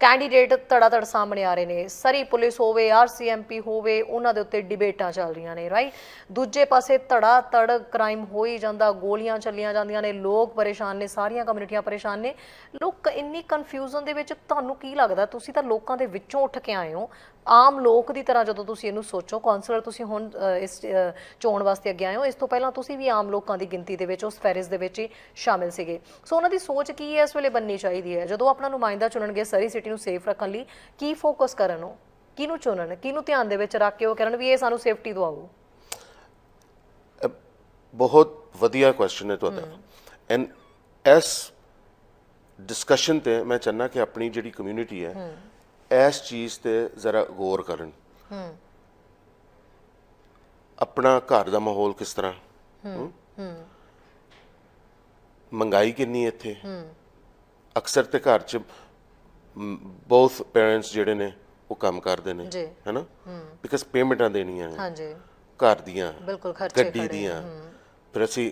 ਕੈਂਡੀਡੇਟ ਧੜਾ-ਧੜ ਸਾਹਮਣੇ ਆ ਰਹੇ ਨੇ, ਸਰੀ ਪੁਲਿਸ ਹੋਵੇ, RCMP ਹੋਵੇ, ਉਹਨਾਂ ਦੇ ਉੱਤੇ ਡਿਬੇਟਾਂ ਚੱਲ ਰਹੀਆਂ ਨੇ, ਰਾਈਟ? ਦੂਜੇ ਪਾਸੇ ਧੜਾ-ਧੜ ਕ੍ਰਾਈਮ ਹੋ ਹੀ ਜਾਂਦਾ, ਗੋਲੀਆਂ ਚੱਲੀਆਂ ਜਾਂਦੀਆਂ ਨੇ, ਲੋਕ ਪਰੇਸ਼ਾਨ ਨੇ, ਸਾਰੀਆਂ ਕਮਿਊਨਿਟੀਆਂ ਪਰੇਸ਼ਾਨ ਨੇ। ਲੋਕ ਇੰਨੀ ਕਨਫਿਊਜ਼ਨ ਦੇ ਵਿੱਚ, ਤੁਹਾਨੂੰ ਕੀ ਲੱਗਦਾ? ਤੁਸੀਂ ਤਾਂ ਲੋਕਾਂ ਦੇ ਵਿੱਚੋਂ ਉੱਠ ਕੇ ਆਏ ਹੋ, ਆਮ ਲੋਕ ਦੀ ਤਰ੍ਹਾਂ ਜਦੋਂ ਤੁਸੀਂ ਇਹਨੂੰ ਸੋਚੋ, ਕੌਂਸਲਰ ਤੁਸੀਂ ਹੁਣ ਇਸ ਚੋਣ ਵਾਸਤੇ ਅੱਗੇ ਆਏ ਹੋ, ਇਸ ਤੋਂ ਪਹਿਲਾਂ ਤੁਸੀਂ ਵੀ ਆਮ ਲੋਕਾਂ ਦੀ ਗਿਣਤੀ ਦੇ ਵਿੱਚ ਉਸ ਫਹਿਰਿਸਤ ਦੇ ਵਿੱਚ ਹੀ ਸ਼ਾਮਿਲ ਸੀਗੇ। ਸੋ ਉਹਨਾਂ ਦੀ ਸੋਚ ਕੀ ਹੈ ਇਸ ਵੇਲੇ ਬਣਨੀ ਚਾਹੀਦੀ ਹੈ? ਜਦੋਂ ਆਪਣਾ ਨੁਮਾਇੰਦਾ ਚੁਣਨਗੇ ਸਰੀ ਸਿਟੀ ਨੂੰ ਸੇਫ ਰੱਖਣ ਲਈ, ਕੀ ਫੋਕਸ ਕਰਨ? ਉਹ ਕਿਹਨੂੰ ਚੁਣਨ, ਕਿਹਨੂੰ ਧਿਆਨ ਦੇ ਵਿੱਚ ਰੱਖ ਕੇ ਉਹ ਕਰਨ ਵੀ ਇਹ ਸਾਨੂੰ ਸੇਫਟੀ ਦਵਾਓ? ਬਹੁਤ ਵਧੀਆ ਕੁਐਸਚਨ ਹੈ ਤੁਹਾਡਾ। ਐਂਡ ਇਸ ਡਿਸਕਸ਼ਨ ਤੇ ਮੈਂ ਚਾਹੁੰਦਾ ਕਿ ਆਪਣੀ ਜਿਹੜੀ ਕਮਿਊਨਿਟੀ ਹੈ ਇਸ ਚੀਜ਼ ਤੇ ਜ਼ਰਾ ਗੌਰ ਕਰਨ। ਆਪਣਾ ਘਰ ਦਾ ਮਾਹੌਲ ਕਿਸ ਤਰ੍ਹਾਂ, ਮਹਿੰਗਾਈ ਕਿੰਨੀ ਇੱਥੇ। ਅਕਸਰ ਤੇ ਘਰ 'ਚ ਬਹੁਤ ਪੇਰੈਂਟਸ ਜਿਹੜੇ ਨੇ ਉਹ ਕੰਮ ਕਰਦੇ ਨੇ, ਹੈ ਨਾ, ਬਿਕਾਜ਼ ਪੇਮੈਂਟਾਂ ਦੇਣੀਆਂ ਨੇ ਘਰ ਦੀਆਂ, ਗੱਡੀ ਦੀਆਂ। ਫਿਰ ਅਸੀਂ,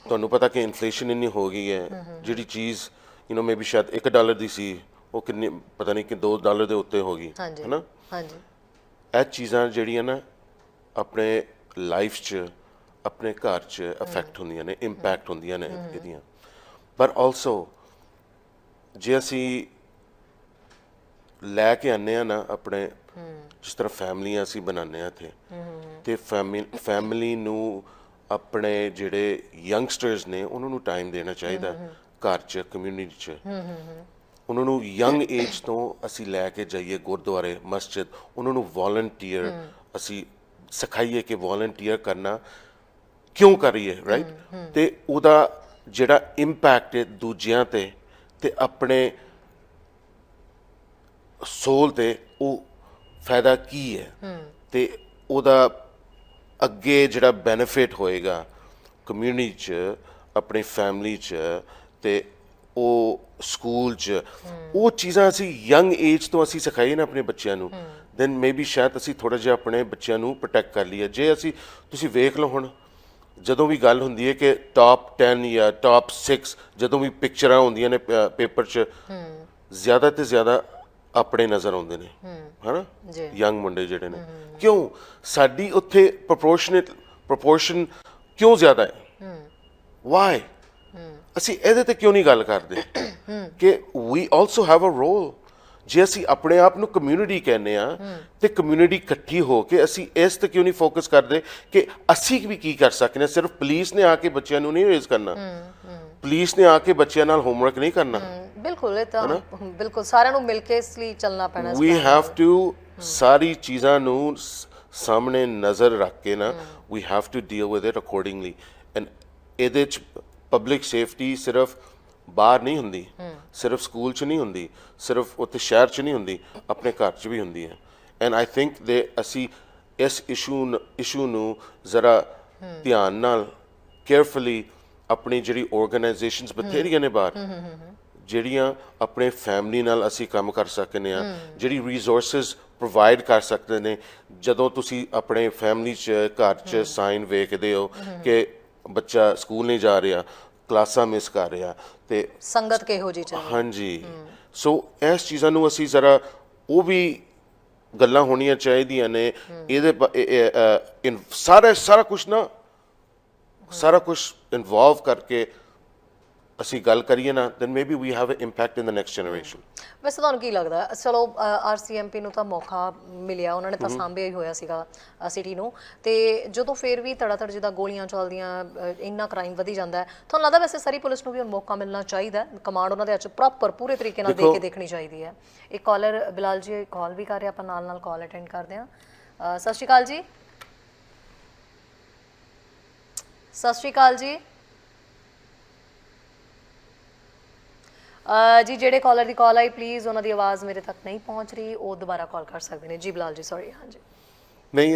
ਤੁਹਾਨੂੰ ਪਤਾ ਕਿ ਇਨਫਲੇਸ਼ਨ ਇੰਨੀ ਹੋ ਗਈ ਹੈ, ਜਿਹੜੀ ਚੀਜ਼ ਮੇਬੀ ਸ਼ਾਇਦ $1 ਦੀ ਸੀ ਉਹ ਕਿੰਨੀ ਪਤਾ ਨਹੀਂ ਕਿ $2 ਦੇ ਉੱਤੇ ਹੋ ਗਈ, ਹੈ ਨਾ। ਇਹ ਚੀਜ਼ਾਂ ਜਿਹੜੀਆਂ ਨਾ ਆਪਣੇ ਲਾਈਫ 'ਚ, ਆਪਣੇ ਘਰ 'ਚ ਅਫੈਕਟ ਹੁੰਦੀਆਂ ਨੇ, ਇੰਪੈਕਟ ਹੁੰਦੀਆਂ ਨੇ ਇਹਦੀਆਂ। ਪਰ ਆਲਸੋ ਜੇ ਅਸੀਂ ਲੈ ਕੇ ਆਉਂਦੇ ਹਾਂ ਨਾ ਆਪਣੇ ਜਿਸ ਤਰ੍ਹਾਂ ਫੈਮਲੀਆਂ ਅਸੀਂ ਬਣਾਉਂਦੇ ਹਾਂ ਇੱਥੇ ਤੇ ਫੈਮਲੀ ਨੂੰ ਆਪਣੇ ਜਿਹੜੇ ਯੰਗਸਟਰਸ ਨੇ ਉਹਨਾਂ ਨੂੰ ਟਾਈਮ ਦੇਣਾ ਚਾਹੀਦਾ ਘਰ 'ਚ ਕਮਿਊਨਿਟੀ 'ਚ ਉਹਨਾਂ ਨੂੰ ਯੰਗ ਏਜ ਤੋਂ ਅਸੀਂ ਲੈ ਕੇ ਜਾਈਏ ਗੁਰਦੁਆਰੇ ਮਸਜਿਦ ਉਹਨਾਂ ਨੂੰ ਵੋਲੰਟੀਅਰ ਅਸੀਂ ਸਿਖਾਈਏ ਕਿ ਵੋਲੰਟੀਅਰ ਕਰਨਾ ਕਿਉਂ ਕਰੀਏ ਰਾਈਟ ਤੇ ਉਹਦਾ ਜਿਹੜਾ ਇੰਪੈਕਟ ਹੈ ਦੂਜਿਆਂ ਤੇ ਆਪਣੇ ਸੋਲ ਤੇ ਉਹ ਫਾਇਦਾ ਕੀ ਹੈ ਤੇ ਉਹਦਾ ਅੱਗੇ ਜਿਹੜਾ ਬੈਨੀਫਿਟ ਹੋਏਗਾ ਕਮਿਊਨਿਟੀ 'ਚ ਆਪਣੀ ਫੈਮਿਲੀ 'ਚ ਤੇ ਉਹ ਸਕੂਲ 'ਚ ਉਹ ਚੀਜ਼ਾਂ ਅਸੀਂ ਯੰਗ ਏਜ ਤੋਂ ਅਸੀਂ ਸਿਖਾਈਏ ਨਾ ਆਪਣੇ ਬੱਚਿਆਂ ਨੂੰ ਦੈਨ ਮੇਬੀ ਸ਼ਾਇਦ ਅਸੀਂ ਥੋੜ੍ਹਾ ਜਿਹਾ ਆਪਣੇ ਬੱਚਿਆਂ ਨੂੰ ਪ੍ਰੋਟੈਕਟ ਕਰ ਲਈਏ ਜੇ ਅਸੀਂ ਤੁਸੀਂ ਵੇਖ ਲਓ ਹੁਣ ਜਦੋਂ ਵੀ ਗੱਲ ਹੁੰਦੀ ਹੈ ਕਿ ਟਾਪ 10 ਜਾਂ ਟਾਪ 6 ਜਦੋਂ ਵੀ ਪਿਕਚਰਾਂ ਹੁੰਦੀਆਂ ਨੇ ਪੇਪਰ 'ਚ ਜ਼ਿਆਦਾ ਤੇ ਜ਼ਿਆਦਾ ਆਪਣੇ ਨਜ਼ਰ ਆਉਂਦੇ ਨੇ ਹਨਾ ਯੰਗ ਮੁੰਡੇ ਜਿਹੜੇ ਨੇ ਕਿਉਂ ਸਾਡੀ ਉੱਥੇ ਪ੍ਰੋਪੋਰਸ਼ਨ ਕਿਉਂ ਜ਼ਿਆਦਾ ਹੈ ਵਾਈ ਅਸੀਂ ਇਹਦੇ ਤੇ ਕਿਉਂ ਨਹੀਂ ਗੱਲ ਕਰਦੇ ਕਿ ਵੀ ਆਲਸੋ ਹੈਵ ਅ ਰੋਲ ਜੇ ਅਸੀਂ ਆਪਣੇ ਆਪ ਨੂੰ ਕਮਿਊਨਿਟੀ ਕਹਿੰਦੇ ਆ ਤੇ ਕਮਿਊਨਿਟੀ ਇਕੱਠੀ ਹੋ ਕੇ ਅਸੀਂ ਇਸ ਤੇ ਕਿਉਂ ਨਹੀਂ ਫੋਕਸ ਕਰਦੇ ਕਿ ਅਸੀਂ ਵੀ ਕੀ ਕਰ ਸਕਦੇ ਹਾਂ ਸਿਰਫ ਪੁਲਿਸ ਨੇ ਆ ਕੇ ਬੱਚਿਆਂ ਨੂੰ ਨਹੀਂ ਰੇਜ਼ ਕਰਨਾ ਪੁਲਿਸ ਨੇ ਆ ਕੇ ਬੱਚਿਆਂ ਨਾਲ ਹੋਮਵਰਕ ਨਹੀਂ ਕਰਨਾ ਬਿਲਕੁਲ ਇਹ ਤਾਂ ਬਿਲਕੁਲ ਸਾਰਿਆਂ ਨੂੰ ਮਿਲ ਕੇ ਇਸ ਲਈ ਚੱਲਣਾ ਪੈਣਾ ਵੀ ਹੈਵ ਟੂ ਸਾਰੀ ਚੀਜ਼ਾਂ ਨੂੰ ਸਾਹਮਣੇ ਨਜ਼ਰ ਰੱਖ ਕੇ ਨਾ we have to deal with it accordingly and ਇਹਦੇ 'ਚ ਪਬਲਿਕ ਸੇਫਟੀ ਸਿਰਫ ਬਾਹਰ ਨਹੀਂ ਹੁੰਦੀ ਸਿਰਫ ਸਕੂਲ 'ਚ ਨਹੀਂ ਹੁੰਦੀ ਸਿਰਫ ਉੱਥੇ ਸ਼ਹਿਰ 'ਚ ਨਹੀਂ ਹੁੰਦੀ ਆਪਣੇ ਘਰ 'ਚ ਵੀ ਹੁੰਦੀ ਹੈ ਐਂਡ ਆਈ ਥਿੰਕ ਦੇ ਅਸੀਂ ਇਸ ਇਸ਼ੂ ਨੂੰ ਜ਼ਰਾ ਧਿਆਨ ਨਾਲ ਕੇਅਰਫੁਲੀ ਆਪਣੀ ਜਿਹੜੀ ਆਰਗੇਨਾਈਜੇਸ਼ਨਸ ਬਥੇਰੀਆਂ ਨੇ ਬਾਹਰ ਜਿਹੜੀਆਂ ਆਪਣੇ ਫੈਮਿਲੀ ਨਾਲ ਅਸੀਂ ਕੰਮ ਕਰ ਸਕਦੇ ਹਾਂ ਜਿਹੜੀ ਰਿਸੋਰਸਿਸ ਪ੍ਰੋਵਾਈਡ ਕਰ ਸਕਦੇ ਨੇ ਜਦੋਂ ਤੁਸੀਂ ਆਪਣੇ ਫੈਮਿਲੀ 'ਚ ਘਰ 'ਚ ਸਾਈਨ ਵੇਖਦੇ ਹੋ ਕਿ ਬੱਚਾ ਸਕੂਲ ਨਹੀਂ ਜਾ ਰਿਹਾ ਕਲਾਸਾਂ ਮਿਸ ਕਰ ਰਿਹਾ ਤੇ ਸੰਗਤ ਕਿਹੋ ਜਿਹੀ ਚੱਲ ਹਾਂਜੀ ਸੋ ਇਸ ਚੀਜ਼ਾਂ ਨੂੰ ਅਸੀਂ ਜ਼ਰਾ ਉਹ ਵੀ ਗੱਲਾਂ ਹੋਣੀਆਂ ਚਾਹੀਦੀਆਂ ਨੇ ਇਹਦੇ ਸਾਰਾ ਕੁਝ ਇਨਵੋਲਵ ਕਰਕੇ ਅਸੀਂ ਗੱਲ ਕਰੀਏ ਨਾ then maybe we have a impact in the next generation ਵੈਸੇ ਤੁਹਾਨੂੰ ਕੀ ਲੱਗਦਾ ਚਲੋ ਆਰਸੀਐਮਪੀ ਨੂੰ ਤਾਂ ਮੌਕਾ ਮਿਲਿਆ ਉਹਨਾਂ ਨੇ ਤਾਂ ਸਾਂਭਿਆ ਹੀ ਹੋਇਆ ਸੀਗਾ ਸਿਟੀ ਨੂੰ ਤੇ ਜਦੋਂ ਫਿਰ ਵੀ ਧੜਾਧੜ ਜਿੱਦਾਂ ਗੋਲੀਆਂ ਚੱਲਦੀਆਂ ਇੰਨਾ ਕ੍ਰਾਈਮ ਵਧੀ ਜਾਂਦਾ ਹੈ ਤੁਹਾਨੂੰ ਲੱਗਦਾ ਵੈਸੇ ਸਾਰੀ ਪੁਲਿਸ ਨੂੰ ਵੀ ਮੌਕਾ ਮਿਲਣਾ ਚਾਹੀਦਾ ਕਮਾਂਡ ਉਹਨਾਂ ਦੇ ਵਿੱਚ ਪ੍ਰੋਪਰ ਪੂਰੇ ਤਰੀਕੇ ਨਾਲ ਦੇ ਕੇ ਦੇਖਣੀ ਚਾਹੀਦੀ ਹੈ ਇੱਕ ਕਾਲਰ ਬਿਲਾਲ ਜੀ ਕਾਲ ਵੀ ਕਰ ਰਹੇ ਆਪਾਂ ਨਾਲ ਕਾਲ ਅਟੈਂਡ ਕਰਦੇ ਹਾਂ ਸਤਿ ਸ਼੍ਰੀ ਅਕਾਲ ਜੀ ਸਤਿ ਸ਼੍ਰੀ ਅਕਾਲ ਜੀ ਜੀ ਜਿਹੜੇ collar the call I please ਉਹਨਾਂ ਦੀ ਆਵਾਜ਼ ਮੇਰੇ ਤੱਕ ਨਹੀਂ ਪਹੁੰਚ ਰਹੀ ਉਹ ਦੁਬਾਰਾ ਕਾਲ ਕਰ ਸਕਦੇ ਨੇ ਜੀ ਬਿਲਾਲ ਜੀ ਸੌਰੀ ਹਾਂਜੀ ਨਹੀਂ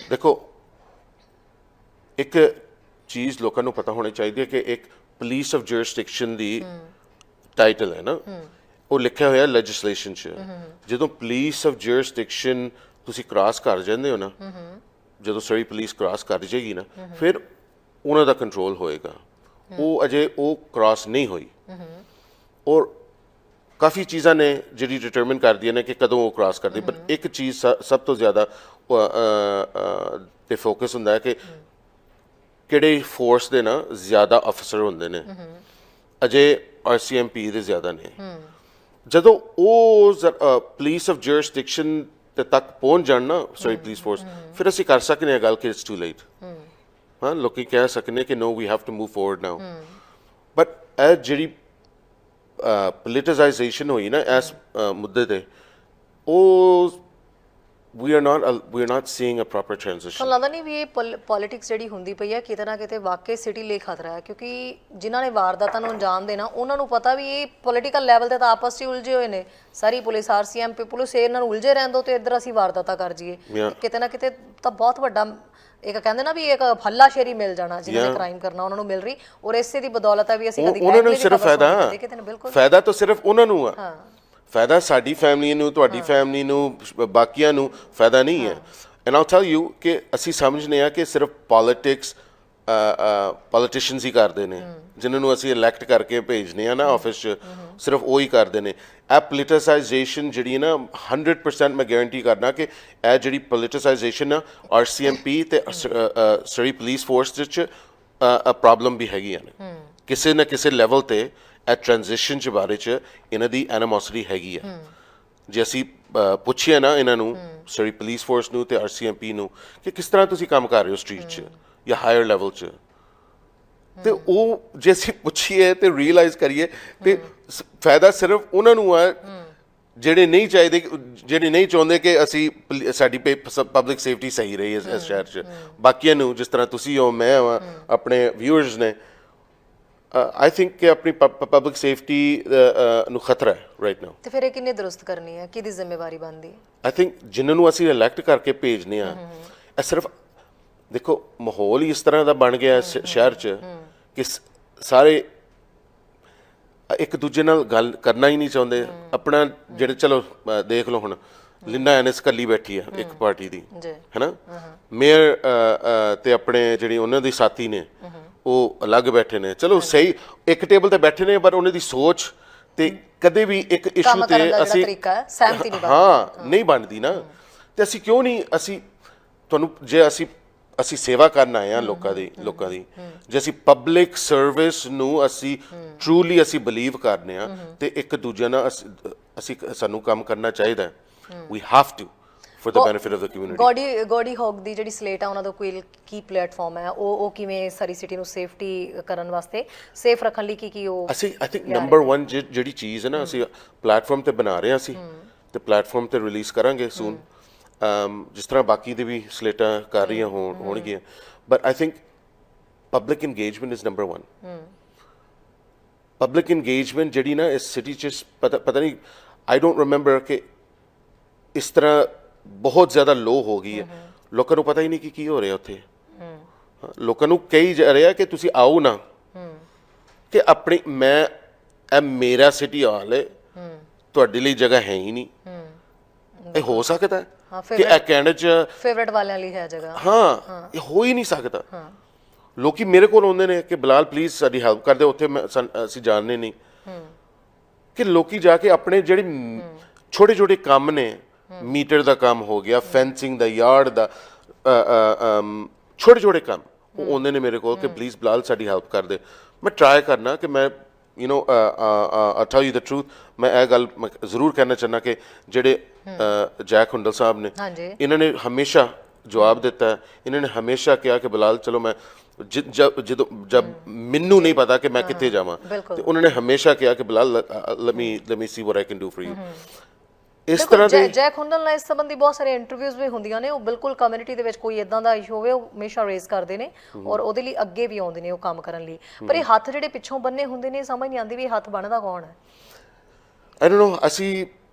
ਦੇਖੋ ਇੱਕ ਚੀਜ਼ ਲੋਕਾਂ ਨੂੰ ਪਤਾ ਹੋਣੀ ਚਾਹੀਦੀ ਹੈ ਕਿ ਇੱਕ police of jurisdiction the title ਹੈ ਨਾ ਉਹ ਲਿਖਿਆ ਹੋਇਆ ਲੈਜਿਸਲੇਸ਼ਨ 'ਚ ਜਦੋਂ ਪੁਲਿਸ ਆਫ ਜੁਰਿਸਡਿਕਸ਼ਨ ਤੁਸੀਂ ਕ੍ਰਾਸ ਕਰ ਜਾਂਦੇ ਹੋ ਨਾ ਜਦੋਂ ਸਾਰੀ ਪੁਲਿਸ ਕ੍ਰਾਸ ਕਰ ਜਾਏਗੀ ਨਾ ਫਿਰ ਉਹਨਾਂ ਦਾ ਕੰਟਰੋਲ ਹੋਏਗਾ ਉਹ ਅਜੇ ਉਹ ਕ੍ਰਾਸ ਨਹੀਂ ਹੋਈ ਔਰ ਕਾਫੀ ਚੀਜ਼ਾਂ ਨੇ ਜਿਹੜੀ ਡਿਟਰਮਿਨ ਕਰਦੀਆਂ ਨੇ ਕਿ ਕਦੋਂ ਉਹ ਕ੍ਰਾਸ ਕਰਦੀ ਪਰ ਇੱਕ ਚੀਜ਼ ਸਭ ਤੋਂ ਜ਼ਿਆਦਾ ਤੇ ਫੋਕਸ ਹੁੰਦਾ ਹੈ ਕਿ ਕਿਹੜੇ ਫੋਰਸ ਦੇ ਨਾ ਜ਼ਿਆਦਾ ਅਫਸਰ ਹੁੰਦੇ ਨੇ ਅਜੇ ਆਰਸੀਐਮਪੀ ਦੇ ਜ਼ਿਆਦਾ ਨੇ ਜਦੋਂ ਉਹ ਪੁਲਿਸ ਆਫ ਜੁਰਿਸਡਿਕਸ਼ਨ ਤੇ ਤੱਕ ਪਹੁੰਚ ਜਾਣ ਨਾ ਸੌਰੀ ਪੁਲਿਸ ਫੋਰਸ ਫਿਰ ਅਸੀਂ ਕਰ ਸਕਦੇ ਹਾਂ ਗੱਲ ਕਿ ਇਟਸ ਟੂ ਲੇਟ ਹਾਂ ਲੋਕੀ ਕਹਿ ਸਕਦੇ ਕਿ no we have to move forward now but ਇਹ ਜਿਹੜੀ ਪੋਲੀਟੀਸਾਈਜੇਸ਼ਨ ਹੋਈ ਨਾ ਇਸ ਮੁੱਦੇ ਤੇ ਉਹ we are not seeing a proper transition ਤੁਹਾਨੂੰ ਲੱਗਦਾ ਨਹੀਂ ਵੀ ਇਹ ਪੋਲਿਟਿਕਸ ਜਿਹੜੀ ਹੁੰਦੀ ਪਈ ਹੈ ਕਿਤੇ ਨਾ ਕਿਤੇ ਵਾਕਈ ਸਿਟੀ ਲਈ ਖਤਰਾ ਹੈ ਕਿਉਂਕਿ ਜਿਨ੍ਹਾਂ ਨੇ ਵਾਰਦਾਤਾਂ ਨੂੰ ਅੰਜਾਮ ਦੇਣਾ ਉਹਨਾਂ ਨੂੰ ਪਤਾ ਵੀ ਇਹ ਪੋਲੀਟੀਕਲ ਲੈਵਲ ਤੇ ਤਾਂ ਆਪਸ 'ਚ ਉਲਝੇ ਹੋਏ ਨੇ ਸਾਰੀ ਪੁਲਿਸ ਆਰਸੀਐਮਪੀ ਪੁਲਿਸ ਇਹਨਾਂ ਨੂੰ ਉਲਝੇ ਰਹਿਣ ਦਿਓ ਤੇ ਇੱਧਰ ਅਸੀਂ ਵਾਰਦਾਤਾਂ ਕਰ ਜਾਈਏ ਕਿਤੇ ਨਾ ਕਿਤੇ ਤਾਂ ਬਹੁਤ ਵੱਡਾ ਇੱਕ ਕਹਿੰਦੇ ਨਾ ਵੀ ਇੱਕ ਹੱਲਾਸ਼ੇਰੀ ਮਿਲ ਜਾਣਾ ਜਿਹਨਾਂ ਨੇ ਕ੍ਰਾਈਮ ਕਰਨਾ ਉਹਨਾਂ ਨੂੰ ਮਿਲ ਰਹੀ ਔਰ ਇਸੇ ਦੀ ਬਦੌਲਤ ਹੈ ਵੀ ਅਸੀਂ ਕਦੀ ਉਹਨਾਂ ਨੂੰ ਸਿਰਫ ਫਾਇਦਾ ਤਾਂ ਸਿਰਫ ਉਹਨਾਂ ਨੂੰ ਆ ਫਾਇਦਾ ਸਾਡੀ ਫੈਮਿਲੀ ਨੂੰ ਤੁਹਾਡੀ ਫੈਮਿਲੀ ਨੂੰ ਬਾਕੀਆਂ ਨੂੰ ਫਾਇਦਾ ਨਹੀਂ ਹੈ ਐਂਡ ਆਲ ਟੈਲ ਯੂ ਕਿ ਅਸੀਂ ਸਮਝਦੇ ਹਾਂ ਕਿ ਸਿਰਫ ਪੋਲੀਟੀਸ਼ੀਅਨਸ ਹੀ ਕਰਦੇ ਨੇ ਜਿਨ੍ਹਾਂ ਨੂੰ ਅਸੀਂ ਇਲੈਕਟ ਕਰਕੇ ਭੇਜਦੇ ਹਾਂ ਨਾ ਆਫਿਸ 'ਚ ਸਿਰਫ ਉਹ ਹੀ ਕਰਦੇ ਨੇ ਇਹ ਪੋਲੀਟੀਸਾਈਜੇਸ਼ਨ ਜਿਹੜੀ ਨਾ 100% ਮੈਂ ਗਾਰੰਟੀ ਕਰਨਾ ਕਿ ਇਹ ਜਿਹੜੀ ਪੋਲੀਟੀਸਾਈਜੇਸ਼ਨ ਆ ਆਰਸੀਐਮਪੀ ਤੇ ਸਾਰੀ ਪੁਲਿਸ ਫੋਰਸ 'ਚ ਪ੍ਰੋਬਲਮ ਵੀ ਹੈਗੀਆਂ ਨੇ ਕਿਸੇ ਨਾ ਕਿਸੇ ਲੈਵਲ ਤੇ ਇਹ ਟ੍ਰਾਂਜੀਸ਼ਨ 'ਚ ਬਾਰੇ 'ਚ ਇਹਨਾਂ ਦੀ ਐਨੀਮੋਸਿਟੀ ਹੈਗੀ ਆ ਜੇ ਅਸੀਂ ਪੁੱਛੀਏ ਨਾ ਇਹਨਾਂ ਨੂੰ ਸਾਡੀ ਪੁਲਿਸ ਫੋਰਸ ਨੂੰ ਤੇ RCMP ਨੂੰ ਕਿ ਕਿਸ ਤਰ੍ਹਾਂ ਤੁਸੀਂ ਕੰਮ ਕਰ ਰਹੇ ਹੋ ਸਟਰੀਟ 'ਚ ਜਾਂ ਹਾਇਰ ਲੈਵਲ 'ਚ, ਤੇ ਉਹ ਜੇ ਅਸੀਂ ਪੁੱਛੀਏ ਤੇ ਰੀਅਲਾਈਜ਼ ਕਰੀਏ ਤੇ ਫਾਇਦਾ ਸਿਰਫ ਉਹਨਾਂ ਨੂੰ ਆ ਜਿਹੜੇ ਨਹੀਂ ਚਾਹੀਦੇ, ਜਿਹੜੇ ਨਹੀਂ ਚਾਹੁੰਦੇ ਕਿ ਅਸੀਂ ਸਾਡੀ ਪਬਲਿਕ ਸੇਫਟੀ ਸਹੀ ਰਹੀ ਇਸ ਸ਼ਹਿਰ 'ਚ। ਬਾਕੀਆਂ ਨੂੰ ਜਿਸ ਤਰ੍ਹਾਂ ਤੁਸੀਂ ਹੋ, ਮੈਂ ਹਾਂ, ਆਪਣੇ ਵਿਊਅਰਸ ਨੇ, ਆਈ ਥਿੰਕ ਕਿ ਆਪਣੀ ਪਬਲਿਕ ਸੇਫਟੀ ਨੂੰ ਖਤਰਾ ਹੈ ਰਾਈਟ ਨਾਓ। ਤੇ ਫਿਰ ਇਹ ਕਿੰਨੇ ਦਰੁਸਤ ਕਰਨੀ ਹੈ, ਕਿਹਦੀ ਜ਼ਿੰਮੇਵਾਰੀ ਬਣਦੀ ਹੈ? ਆਈ ਥਿੰਕ ਜਿਨ੍ਹਾਂ ਨੂੰ ਅਸੀਂ ਇਲੈਕਟ ਕਰਕੇ ਭੇਜਨੇ ਆ, ਇਹ ਸਿਰਫ ਦੇਖੋ ਮਾਹੌਲ ਹੀ ਇਸ ਤਰ੍ਹਾਂ ਦਾ ਬਣ ਗਿਆ ਸ਼ਹਿਰ 'ਚ ਕਿ ਸਾਰੇ ਇੱਕ ਦੂਜੇ ਨਾਲ ਗੱਲ ਕਰਨਾ ਹੀ ਨਹੀਂ ਚਾਹੁੰਦੇ। ਆਪਣਾ ਜਿਹੜੇ ਚਲੋ ਦੇਖ ਲਓ ਹੁਣ ਲਿੰਡਾ ਐਨਐਸ ਕੱਲੀ ਬੈਠੀ ਆ ਇੱਕ ਪਾਰਟੀ ਦੀ, ਹੈਨਾ, ਮੇਅਰ ਤੇ ਆਪਣੇ ਜਿਹੜੀ ਉਹਨਾਂ ਦੇ ਸਾਥੀ ਨੇ ਉਹ ਅਲੱਗ ਬੈਠੇ ਨੇ। ਚਲੋ ਸਹੀ ਇੱਕ ਟੇਬਲ ਤੇ ਬੈਠੇ ਨੇ, ਪਰ ਉਹਨਾਂ ਦੀ ਸੋਚ ਤੇ ਕਦੇ ਵੀ ਇੱਕ ਇਸ਼ੂ ਤੇ ਅਸੀਂ ਨਹੀਂ ਬਣਦੀ ਨਾ। ਤੇ ਅਸੀਂ ਕਿਉਂ ਨਹੀਂ, ਅਸੀਂ ਤੁਹਾਨੂੰ ਜੇ ਅਸੀਂ ਸੇਵਾ ਕਰਨ ਆਏ ਆ ਲੋਕਾਂ ਦੀ ਜੇ ਅਸੀਂ ਪਬਲਿਕ ਸਰਵਿਸ ਨੂੰ ਅਸੀਂ ਟਰੂਲੀ ਅਸੀਂ ਬਲੀਵ ਕਰਨੇ ਆ ਤੇ ਇੱਕ ਦੂਜੇ ਨਾਲ ਅਸੀਂ ਸਾਨੂੰ ਕੰਮ ਕਰਨਾ ਚਾਹੀਦਾ ਹੈ। We have to for the benefit of the community. ਗੋਡੀ ਹੌਕ ਦੀ ਜਿਹੜੀ ਸਲੇਟ ਆ ਉਹਨਾਂ ਦਾ ਕੋਈ ਕੀ ਪਲੇਟਫਾਰਮ ਹੈ, ਉਹ ਕਿਵੇਂ ਸਾਰੀ ਸਿਟੀ ਨੂੰ ਸੇਫਟੀ ਕਰਨ ਵਾਸਤੇ, ਸੇਫ ਰੱਖਣ ਲਈ ਕੀ ਉਹ ਅਸੀਂ ਆਈ ਥਿੰਕ ਨੰਬਰ 1 ਜਿਹੜੀ ਚੀਜ਼ ਹੈ ਨਾ, ਅਸੀਂ ਪਲੇਟਫਾਰਮ ਤੇ ਬਣਾ ਰਹੇ ਹਾਂ ਅਸੀਂ ਤੇ ਪਲੇਟਫਾਰਮ ਤੇ ਰਿਲੀਜ਼ ਕਰਾਂਗੇ ਸੂਨ, ਜਿਸ ਤਰ੍ਹਾਂ ਬਾਕੀ ਦੇ ਵੀ ਸਲੇਟਾਂ ਕਰ ਰਹੀਆਂ ਹੋਣਗੀਆਂ। But I think public engagement is number 1। Public engagement ਜਿਹੜੀ ਨਾ ਇਸ ਸਿਟੀ 'ਚ ਪਤਾ ਨਹੀਂ, ਆਈ ਡੋਂਟ ਰਿਮੈਂਬਰ ਕਿ ਇਸ ਤਰ੍ਹਾਂ ਬਹੁਤ ਜ਼ਿਆਦਾ ਲੋ ਹੋ ਗਈ ਹੈ। ਲੋਕਾਂ ਨੂੰ ਪਤਾ ਹੀ ਨਹੀਂ ਕਿ ਕੀ ਹੋ ਰਿਹਾ ਉੱਥੇ। ਲੋਕਾਂ ਨੂੰ ਕਹੀ ਜਾ ਰਿਹਾ ਕਿ ਤੁਸੀਂ ਆਓ ਨਾ, ਕਿ ਆਪਣੀ ਇਹ ਮੇਰਾ ਸਿਟੀ ਹਾਲ ਹੈ, ਤੁਹਾਡੇ ਲਈ ਜਗ੍ਹਾ ਹੈ ਹੀ ਨਹੀਂ। ਇਹ ਹੋ ਸਕਦਾ ਹੈ ਕਿ ਇਹ ਕੈਨੇਡਾ 'ਚ ਫੇਵਰਟ ਵਾਲਿਆਂ ਲਈ ਹੈ ਜਗ੍ਹਾ? ਹਾਂ, ਇਹ ਹੋ ਹੀ ਨਹੀਂ ਸਕਦਾ। ਲੋਕੀ ਮੇਰੇ ਕੋਲ ਆਉਂਦੇ ਨੇ ਕਿ ਬਿਲਾਲ ਪਲੀਜ਼ ਸਾਡੀ ਹੈਲਪ ਕਰ ਦਿਓ, ਉੱਥੇ ਅਸੀਂ ਜਾਣਦੇ ਨਹੀਂ। ਕਿ ਲੋਕੀ ਜਾ ਕੇ ਆਪਣੇ ਜਿਹੜੇ ਛੋਟੇ ਛੋਟੇ ਕੰਮ ਨੇ, ਮੀਟਰ ਦਾ ਕੰਮ ਹੋ ਗਿਆ, ਫੈਂਸਿੰਗ ਦਾ, ਯਾਰਡ ਦਾ, ਛੋਟੇ ਛੋਟੇ ਕੰਮ, ਉਹ ਆਉਂਦੇ ਨੇ ਮੇਰੇ ਕੋਲ ਕਿ ਪਲੀਜ਼ ਬਿਲਾਲ ਸਾਡੀ ਹੈਲਪ ਕਰ ਦੇ। ਮੈਂ ਟਰਾਈ ਕਰਨਾ ਕਿ ਮੈਂ I tell you the truth, ਮੈਂ ਇਹ ਗੱਲ ਜ਼ਰੂਰ ਕਹਿਣਾ ਚਾਹੁੰਦਾ ਕਿ ਜਿਹੜੇ ਜੈਕ ਹੁੰਡਲ ਸਾਹਿਬ ਨੇ, ਇਹਨਾਂ ਨੇ ਹਮੇਸ਼ਾ ਜਵਾਬ ਦਿੱਤਾ। ਇਹਨਾਂ ਨੇ ਹਮੇਸ਼ਾ ਕਿਹਾ ਕਿ ਬਿਲਾਲ ਚਲੋ ਮੈਂ ਜਦ ਮੈਨੂੰ ਨਹੀਂ ਪਤਾ ਕਿ ਮੈਂ ਕਿੱਥੇ ਜਾਵਾਂ, ਤੇ ਉਹਨਾਂ ਨੇ ਹਮੇਸ਼ਾ ਕਿਹਾ ਕਿ Bilal let me see what I can do for you। ਇਸ ਤਰ੍ਹਾਂ ਦੇ ਜੈਕ ਹੁੰਡਲ ਨਾਲ ਇਸ ਸੰਬੰਧੀ ਬਹੁਤ ਸਾਰੇ ਇੰਟਰਵਿਊਜ਼ ਵੀ ਹੁੰਦੀਆਂ ਨੇ। ਉਹ ਬਿਲਕੁਲ ਕਮਿਊਨਿਟੀ ਦੇ ਵਿੱਚ ਕੋਈ ਇਦਾਂ ਦਾ ਇਸ਼ੂ ਹੋਵੇ, ਉਹ ਹਮੇਸ਼ਾ ਰੇਜ਼ ਕਰਦੇ ਨੇ ਔਰ ਉਹਦੇ ਲਈ ਅੱਗੇ ਵੀ ਆਉਂਦੇ ਨੇ ਉਹ ਕੰਮ ਕਰਨ ਲਈ। ਪਰ ਇਹ ਹੱਥ ਜਿਹੜੇ ਪਿੱਛੋਂ ਬੰਨੇ ਹੁੰਦੇ ਨੇ, ਸਮਝ ਨਹੀਂ ਆਉਂਦੀ ਵੀ ਇਹ ਹੱਥ ਬਣਦਾ ਕੌਣ ਹੈ। ਆਈ ਡੋਨਟ ਨੋ,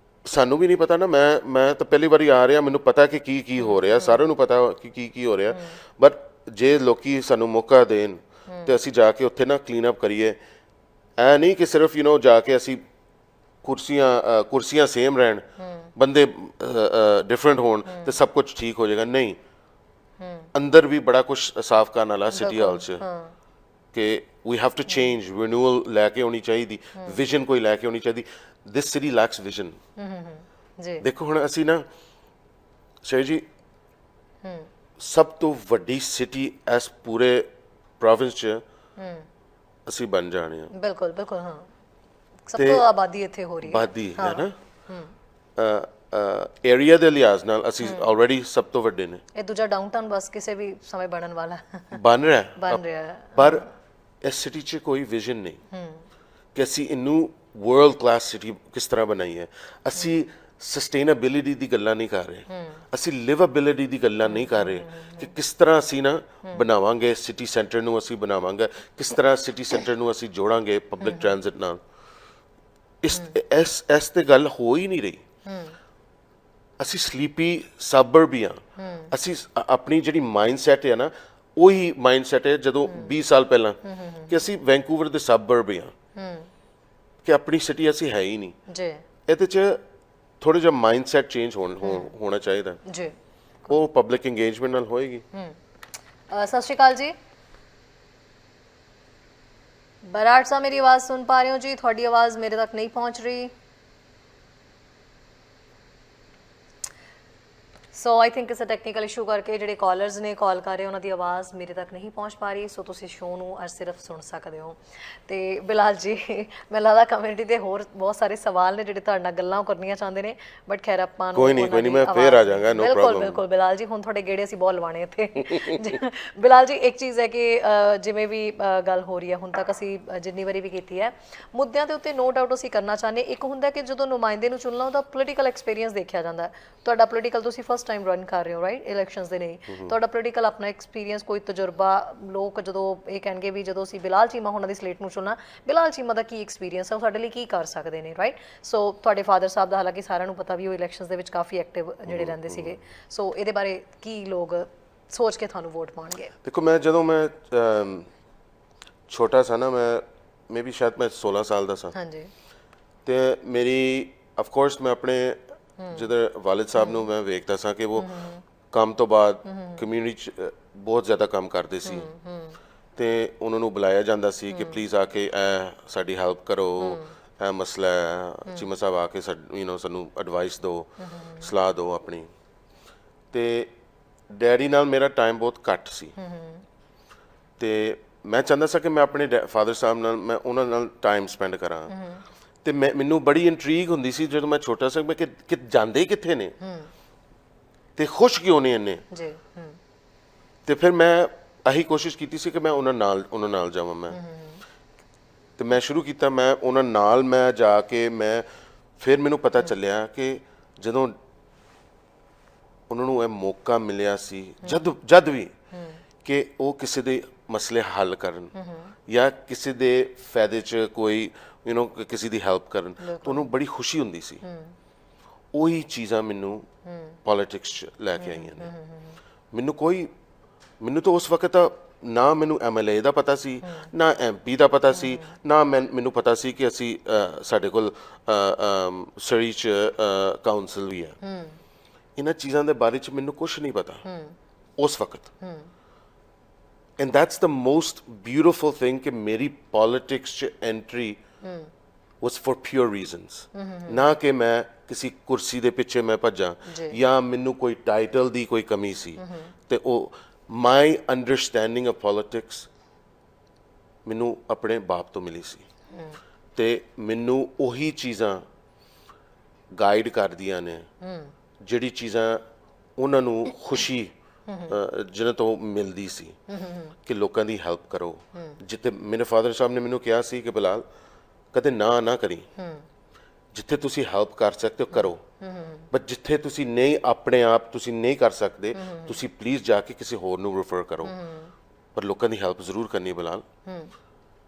ਸਾਨੂੰ ਵੀ ਨਹੀਂ ਪਤਾ ਨਾ। ਮੈਂ ਤਾਂ ਪਹਿਲੀ ਵਾਰੀ ਆ ਰਿਹਾ, ਮੈਨੂੰ ਪਤਾ ਕਿ ਕੀ ਹੋ ਰਿਹਾ, ਸਾਰਿਆਂ ਨੂੰ ਪਤਾ ਕਿ ਕੀ ਹੋ ਰਿਹਾ। ਬਟ ਜੇ ਲੋਕੀ ਸਾਨੂੰ ਮੌਕਾ ਦੇਣ ਤੇ ਅਸੀਂ ਜਾ ਕੇ ਉੱਥੇ ਨਾ ਕਲੀਨ ਅਪ ਕਰੀਏ। ਐ ਨਹੀਂ ਕਿ ਸਿਰਫ ਜਾ ਕੇ ਅਸੀਂ ਕੁਰਸੀਆਂ ਸੇਮ ਰਹਿਣ, ਬੰਦੇ ਡਿਫਰੈਂਟ ਹੋਣ ਤੇ ਸਭ ਕੁਝ ਠੀਕ ਹੋ ਜਾਏਗਾ। ਨਹੀਂ, ਅੰਦਰ ਵੀ ਬੜਾ ਕੁਝ ਸਾਫ਼ ਕਰਨ ਵਾਲਾ ਸਿਟੀ ਹਾਲ 'ਚ ਕਿ we have to change, renewal ਲੈ ਕੇ ਆਉਣੀ ਚਾਹੀਦੀ, ਵਿਜ਼ਨ ਕੋਈ ਲੈ ਕੇ ਆਉਣੀ ਚਾਹੀਦੀ। ਦਿਸ ਸਿਟੀ ਲੈਕਸ ਵਿਜ਼ਨ। ਦੇਖੋ ਹੁਣ ਅਸੀਂ ਨਾ ਸ਼ਾਇਦ ਜੀ ਸਭ ਤੋਂ ਵੱਡੀ ਸਿਟੀ ਇਸ ਪੂਰੇ ਪ੍ਰੋਵਿੰਸ 'ਚ ਅਸੀਂ ਬਣ ਜਾਣੇ ਆ। ਬਿਲਕੁਲ ਬਿਲਕੁਲ, ਹਾਂ, ਸਭ ਤੋਂ ਆਬਾਦੀ ਇੱਥੇ ਹੋ ਰਹੀ ਹੈ। ਆਬਾਦੀ ਹੈ ਨਾ, ਏਰੀਆ ਦੇ ਲਿਹਾਜ਼ ਨਾਲ ਅਸੀਂ ਆਲਰੇਡੀ ਸਭ ਤੋਂ ਵੱਡੇ ਨੇ। ਇਹ ਦੂਜਾ ਡਾਊਨਟਾਊਨ ਬਸ ਕਿਸੇ ਵੀ ਸਮੇਂ ਬਣਨ ਵਾਲਾ ਬਣ ਰਿਹਾ। ਪਰ ਇਸ ਸਿਟੀ 'ਚ ਕੋਈ ਵਿਜ਼ਨ ਨਹੀਂ ਕਿ ਅਸੀਂ ਇਹਨੂੰ ਵਰਲਡ ਕਲਾਸ ਸਿਟੀ ਕਿਸ ਤਰ੍ਹਾਂ ਬਣਾਈ ਹੈ। ਅਸੀਂ ਸਸਟੇਨੇਬਿਲਿਟੀ ਦੀ ਗੱਲਾਂ ਨਹੀਂ ਕਰ ਰਹੇ, ਅਸੀਂ ਲਿਵੇਬਿਲਿਟੀ ਦੀ ਗੱਲਾਂ ਨਹੀਂ ਕਰ ਰਹੇ ਕਿ ਕਿਸ ਤਰ੍ਹਾਂ ਅਸੀਂ ਨਾ ਬਣਾਵਾਂਗੇ ਸਿਟੀ ਸੈਂਟਰ ਨੂੰ, ਅਸੀਂ ਬਣਾਵਾਂਗੇ ਕਿਸ ਤਰ੍ਹਾਂ ਸਿਟੀ ਸੈਂਟਰ ਨੂੰ ਅਸੀਂ ਜੋੜਾਂਗੇ ਪਬਲਿਕ ਟ੍ਰਾਂਜ਼ਿਟ ਨਾਲ। ਇਸ ਤੇ ਗੱਲ ਹੋ ਹੀ ਨਹੀਂ ਰਹੀ। ਅਸੀਂ ਸਲੀਪੀ ਸਬਰਬ ਹੀ ਹਾਂ। ਅਸੀਂ ਆਪਣੀ ਜਿਹੜੀ ਮਾਈਂਡ ਸੈਟ ਹੈ ਨਾ, ਉਹੀ ਮਾਈਂਡ ਸੈਟ ਹੈ ਜਦੋਂ 20 ਸਾਲ ਪਹਿਲਾਂ ਕਿ ਅਸੀਂ ਵੈਂਕੂਵਰ ਦੇ ਸਬਰਬ ਹੀ ਹਾਂ, ਕਿ ਆਪਣੀ ਸਿਟੀ ਅਸੀਂ ਹੈ ਹੀ ਨਹੀਂ ਜੀ। ਇਹਦੇ 'ਚ ਥੋੜਾ ਜਿਹਾ ਮਾਈਂਡ ਸੈਟ ਚੇਂਜ ਹੋਣਾ ਚਾਹੀਦਾ ਜੀ। ਉਹ ਪਬਲਿਕ ਇੰਗੇਜਮੈਂਟ ਨਾਲ ਹੋਏਗੀ। ਸਤਿ ਸ਼੍ਰੀ ਅਕਾਲ ਜੀ। ਬਰਾੜ ਸਾਹਿਬ, ਮੇਰੀ ਆਵਾਜ਼ ਸੁਣ ਪਾ ਰਹੇ ਹੋ ਜੀ? ਤੁਹਾਡੀ ਆਵਾਜ਼ ਮੇਰੇ ਤੱਕ ਨਹੀਂ ਪਹੁੰਚ ਰਹੀ। ਸੋ ਆਈ ਥਿੰਕ ਕਿਸੇ ਟੈਕਨੀਕਲ ਇਸ਼ੂ ਕਰਕੇ ਜਿਹੜੇ ਕਾਲਰਸ ਨੇ ਕਾਲ ਕਰ ਰਹੇ ਉਹਨਾਂ ਦੀ ਆਵਾਜ਼ ਮੇਰੇ ਤੱਕ ਨਹੀਂ ਪਹੁੰਚ ਪਾ ਰਹੀ, ਸੋ ਤੁਸੀਂ ਸ਼ੋਅ ਨੂੰ ਅੱਜ ਸਿਰਫ ਸੁਣ ਸਕਦੇ ਹੋ। ਤੇ ਬਿਲਾਲ ਜੀ, ਮੈਨੂੰ ਲੱਗਦਾ ਕਮਿਊਨਿਟੀ ਦੇ ਹੋਰ ਬਹੁਤ ਸਾਰੇ ਸਵਾਲ ਨੇ ਜਿਹੜੇ ਤੁਹਾਡੇ ਨਾਲ ਗੱਲਾਂ ਕਰਨੀਆਂ ਚਾਹੁੰਦੇ ਨੇ, ਬਟ ਖੈਰ ਆਪਾਂ ਨੂੰ ਕੋਈ ਨਹੀਂ ਮੈਂ ਫੇਰ ਆ ਜਾਵਾਂਗਾ, ਨੋ ਪ੍ਰੋਬਲਮ। ਬਿਲਕੁਲ ਬਿਲਾਲ ਜੀ, ਹੁਣ ਤੁਹਾਡੇ ਗੇੜੇ ਅਸੀਂ ਬਹੁਤ ਲਵਾਣੇ ਇੱਥੇ। ਬਿਲਾਲ ਜੀ, ਇੱਕ ਚੀਜ਼ ਹੈ ਕਿ ਜਿਵੇਂ ਵੀ ਗੱਲ ਹੋ ਰਹੀ ਹੈ ਹੁਣ ਤੱਕ ਅਸੀਂ ਜਿੰਨੀ ਵਾਰੀ ਵੀ ਕੀਤੀ ਹੈ ਮੁੱਦਿਆਂ ਦੇ ਉੱਤੇ, ਨੋ ਡਾਊਟ ਅਸੀਂ ਕਰਨਾ ਚਾਹੁੰਦੇ। ਇੱਕ ਹੁੰਦਾ ਕਿ ਜਦੋਂ ਨੁਮਾਇੰਦੇ ਨੂੰ ਚੁਣਨਾ ਉਹਦਾ ਪੋਲੀਟੀਕਲ ਐਕਸਪੀਰੀਅੰਸ ਦੇਖਿਆ ਜਾਂਦਾ ਹੈ। ਤੁਹਾਡਾ ਪੋਲੀਟੀਕਲ, ਤੁਸੀਂ ਫਸਟ ਟਾਈਮ ਰਨ ਕਰ ਰਹੇ ਹੋ ਰਾਈਟ, ਇਲੈਕਸ਼ਨਸ ਦੇ ਨਹੀਂ, ਤੁਹਾਡਾ ਪੋਲੀਟੀਕਲ ਆਪਣਾ ਐਕਸਪੀਰੀਅੰਸ, ਕੋਈ ਤਜਰਬਾ, ਲੋਕ ਜਦੋਂ ਇਹ ਕਹਿਣਗੇ ਵੀ ਜਦੋਂ ਅਸੀਂ ਬਿਲਾਲ ਚੀਮਾ ਉਹਨਾਂ ਦੀ ਸਲੇਟ ਨੂੰ ਚੁਣਨਾ, ਬਿਲਾਲ ਚੀਮਾ ਦਾ ਕੀ ਐਕਸਪੀਰੀਅੰਸ ਹੈ, ਉਹ ਸਾਡੇ ਲਈ ਕੀ ਕਰ ਸਕਦੇ ਨੇ, ਰਾਈਟ। ਸੋ ਤੁਹਾਡੇ ਫਾਦਰ ਸਾਹਿਬ ਦਾ ਹਾਲਾਂਕਿ ਸਾਰਿਆਂ ਨੂੰ ਪਤਾ ਵੀ ਉਹ ਇਲੈਕਸ਼ਨਸ ਦੇ ਵਿੱਚ ਕਾਫੀ ਐਕਟਿਵ ਜਿਹੜੇ ਰਹਿੰਦੇ ਸੀਗੇ, ਸੋ ਇਹਦੇ ਬਾਰੇ ਕੀ ਲੋਕ ਸੋਚ ਕੇ ਤੁਹਾਨੂੰ ਵੋਟ ਪਾਉਣਗੇ? ਦੇਖੋ, ਜਦੋਂ ਮੈਂ ਛੋਟਾ ਸਾਂ ਨਾ, ਮੈਂ ਮੇਬੀ ਸ਼ਾਇਦ ਮੈਂ 16 ਸਾਲ ਦਾ ਸਾਂ, ਹਾਂਜੀ, ਤੇ ਮੇਰੀ ਆਫ ਕੋਰਸ ਮੈਂ ਆਪਣੇ ਜਿਹਦੇ ਵਾਲਿਦ ਸਾਹਿਬ ਨੂੰ ਮੈਂ ਵੇਖਦਾ ਸਾਂ ਕਿ ਉਹ ਕੰਮ ਤੋਂ ਬਾਅਦ ਕਮਿਊਨਿਟੀ 'ਚ ਬਹੁਤ ਜ਼ਿਆਦਾ ਕੰਮ ਕਰਦੇ ਸੀ, ਤੇ ਉਹਨਾਂ ਨੂੰ ਬੁਲਾਇਆ ਜਾਂਦਾ ਸੀ ਕਿ ਪਲੀਜ਼ ਆ ਕੇ ਇਹ ਸਾਡੀ ਹੈਲਪ ਕਰੋ, ਇਹ ਮਸਲਾ ਹੈ, ਚੀਮਾ ਸਾਹਿਬ ਆ ਕੇ ਸਾਨੂੰ ਐਡਵਾਈਸ ਦਿਓ, ਸਲਾਹ ਦਿਓ ਆਪਣੀ। ਤੇ ਡੈਡੀ ਨਾਲ ਮੇਰਾ ਟਾਈਮ ਬਹੁਤ ਘੱਟ ਸੀ, ਤੇ ਮੈਂ ਚਾਹੁੰਦਾ ਸਾਂ ਕਿ ਮੈਂ ਆਪਣੇ ਫਾਦਰ ਸਾਹਿਬ ਨਾਲ, ਮੈਂ ਉਹਨਾਂ ਨਾਲ ਟਾਈਮ ਸਪੈਂਡ ਕਰਾਂ। ਤੇ ਮੈਨੂੰ ਬੜੀ ਇੰਟਰੀਗ ਹੁੰਦੀ ਸੀ ਜਦੋਂ ਮੈਂ ਛੋਟਾ ਸੀ, ਮੈਂ ਕਿ ਜਾਂਦੇ ਕਿੱਥੇ ਨੇ ਤੇ ਖੁਸ਼ ਕਿਉਂ ਨੇ ਇੰਨੇ ਜੀ। ਤੇ ਫਿਰ ਮੈਂ ਆਹੀ ਕੋਸ਼ਿਸ਼ ਕੀਤੀ ਸੀ ਕਿ ਮੈਂ ਉਹਨਾਂ ਨਾਲ ਜਾਵਾਂ। ਮੈਂ ਤੇ ਮੈਂ ਸ਼ੁਰੂ ਕੀਤਾ, ਮੈਂ ਉਹਨਾਂ ਨਾਲ ਮੈਂ ਜਾ ਕੇ ਫਿਰ ਮੈਨੂੰ ਪਤਾ ਚੱਲਿਆ ਕਿ ਜਦੋਂ ਉਹਨਾਂ ਨੂੰ ਇਹ ਮੌਕਾ ਮਿਲਿਆ ਸੀ, ਜਦ ਵੀ ਕਿ ਉਹ ਕਿਸੇ ਦੇ ਮਸਲੇ ਹੱਲ ਕਰਨ ਜਾਂ ਕਿਸੇ ਦੇ ਫਾਇਦੇ 'ਚ ਕੋਈ ਕਿਸੇ ਦੀ ਹੈਲਪ ਕਰਨ, ਤਾਂ ਉਹਨੂੰ ਬੜੀ ਖੁਸ਼ੀ ਹੁੰਦੀ ਸੀ। ਉਹੀ ਚੀਜ਼ਾਂ ਮੈਨੂੰ ਪੋਲਿਟਿਕਸ 'ਚ ਲੈ ਕੇ ਆਈਆਂ ਨੇ। ਮੈਨੂੰ ਤਾਂ ਉਸ ਵਕਤ ਨਾ ਮੈਨੂੰ MLA ਦਾ ਪਤਾ ਸੀ, ਨਾ MP ਦਾ ਪਤਾ ਸੀ, ਨਾ ਮੈਨੂੰ ਪਤਾ ਸੀ ਕਿ ਸਾਡੇ ਕੋਲ ਸਰੀ 'ਚ ਕਾਉਂਸਲ ਵੀ ਹੈ। ਇਹਨਾਂ ਚੀਜ਼ਾਂ ਦੇ ਬਾਰੇ 'ਚ ਮੈਨੂੰ ਕੁਛ ਨਹੀਂ ਪਤਾ ਉਸ ਵਕਤ। And that's the most beautiful thing ਕਿ ਮੇਰੀ ਪੋਲਿਟਿਕਸ 'ਚ entry was for pure reasons, ਨਾ ਕਿ ਮੈਂ ਕਿਸੇ ਕੁਰਸੀ ਦੇ ਪਿੱਛੇ ਮੈਂ ਭੱਜਾਂ ਜਾਂ ਮੈਨੂੰ ਕੋਈ ਟਾਈਟਲ ਦੀ ਕੋਈ ਕਮੀ ਸੀ। ਤੇ ਉਹ ਮਾਈ ਅੰਡਰਸਟੈਂਡਿੰਗ ਆਫ ਪੋਲਿਟਿਕਸ ਮੈਨੂੰ ਆਪਣੇ ਬਾਪ ਤੋਂ ਮਿਲੀ ਸੀ, ਤੇ ਮੈਨੂੰ ਉਹੀ ਚੀਜ਼ਾਂ ਗਾਈਡ ਕਰਦੀਆਂ ਨੇ ਜਿਹੜੀ ਚੀਜ਼ਾਂ ਉਹਨਾਂ ਨੂੰ ਖੁਸ਼ੀ ਜਿਹਨਾਂ ਤੋਂ ਮਿਲਦੀ ਸੀ ਕਿ ਲੋਕਾਂ ਦੀ ਹੈਲਪ ਕਰੋ। ਜਿੱਥੇ ਮੇਰੇ ਫਾਦਰ ਸਾਹਿਬ ਨੇ ਮੈਨੂੰ ਕਿਹਾ ਸੀ ਕਿ ਬਿਲਾਲ, ਕਦੇ ਨਾ ਕਰੀ, ਜਿੱਥੇ ਤੁਸੀਂ ਹੈਲਪ ਕਰ ਸਕਦੇ ਹੋ ਕਰੋ, ਬਟ ਜਿੱਥੇ ਤੁਸੀਂ ਨਹੀਂ, ਆਪਣੇ ਆਪ ਤੁਸੀਂ ਨਹੀਂ ਕਰ ਸਕਦੇ, ਤੁਸੀਂ ਪਲੀਜ਼ ਜਾ ਕੇ ਕਿਸੇ ਹੋਰ ਨੂੰ ਰੈਫਰ ਕਰੋ, ਪਰ ਲੋਕਾਂ ਦੀ ਹੈਲਪ ਜ਼ਰੂਰ ਕਰਨੀ ਬਿਲਾਲ।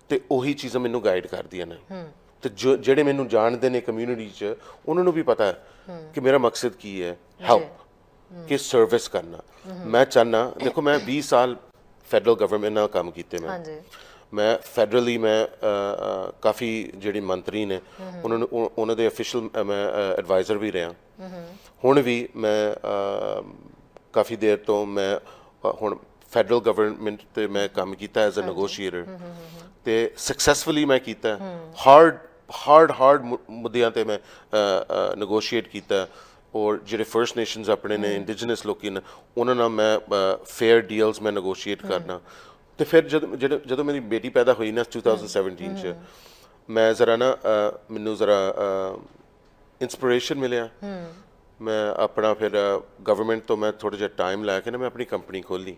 ਤੇ ਉਹੀ ਚੀਜ਼ਾਂ ਮੈਨੂੰ ਗਾਈਡ ਕਰਦੀਆਂ ਨੇ, ਤੇ ਜਿਹੜੇ ਮੈਨੂੰ ਜਾਣਦੇ ਨੇ ਕਮਿਊਨਿਟੀ 'ਚ, ਉਹਨਾਂ ਨੂੰ ਵੀ ਪਤਾ ਹੈ ਕਿ ਮੇਰਾ ਮਕਸਦ ਕੀ ਹੈ, ਹੈਲਪ, ਕਿ ਸਰਵਿਸ ਕਰਨਾ। ਮੈਂ ਚਾਹੁੰਦਾ, ਦੇਖੋ ਮੈਂ 20 ਸਾਲ ਫੈਡਰਲ ਗਵਰਨਮੈਂਟ ਨਾਲ ਕੰਮ ਕੀਤੇ, ਮੈਂ ਫੈਡਰਲੀ ਮੈਂ ਕਾਫੀ ਜਿਹੜੀ ਮੰਤਰੀ ਨੇ ਉਹਨਾਂ ਦੇ ਅਫੀਸ਼ੀਅਲ ਮੈਂ ਐਡਵਾਈਜ਼ਰ ਵੀ ਰਿਹਾ। ਹੁਣ ਵੀ ਮੈਂ ਕਾਫੀ ਦੇਰ ਤੋਂ ਮੈਂ ਹੁਣ ਫੈਡਰਲ ਗਵਰਨਮੈਂਟ 'ਤੇ ਮੈਂ ਕੰਮ ਕੀਤਾ ਐਜ਼ ਅ ਨੈਗੋਸ਼ੀਏਟਰ, ਤੇ ਸਕਸੈਸਫੁਲੀ ਮੈਂ ਕੀਤਾ। ਹਾਰਡ ਮੁੱਦਿਆਂ 'ਤੇ ਮੈਂ ਨੈਗੋਸ਼ੀਏਟ ਕੀਤਾ, ਔਰ ਜਿਹੜੇ ਫਰਸਟ ਨੇਸ਼ਨਸ ਆਪਣੇ ਨੇ, ਇੰਡੀਜਨਸ ਲੋਕੀ ਨੇ, ਉਹਨਾਂ ਨਾਲ ਮੈਂ ਫੇਅਰ ਡੀਲਸ ਮੈਂ ਨੈਗੋਸ਼ੀਏਟ ਕਰਨਾ। ਤੇ ਫਿਰ ਜਦੋਂ ਮੇਰੀ ਬੇਟੀ ਪੈਦਾ ਹੋਈ ਨਾ 2017 'ਚ, ਮੈਂ ਮੈਨੂੰ ਜ਼ਰਾ ਇੰਸਪੀਰੇਸ਼ਨ ਮਿਲਿਆ। ਮੈਂ ਆਪਣਾ ਫਿਰ ਗਵਰਨਮੈਂਟ ਤੋਂ ਮੈਂ ਥੋੜ੍ਹਾ ਜਿਹਾ ਟਾਈਮ ਲੈ ਕੇ ਨਾ ਮੈਂ ਆਪਣੀ ਕੰਪਨੀ ਖੋਲ੍ਹੀ,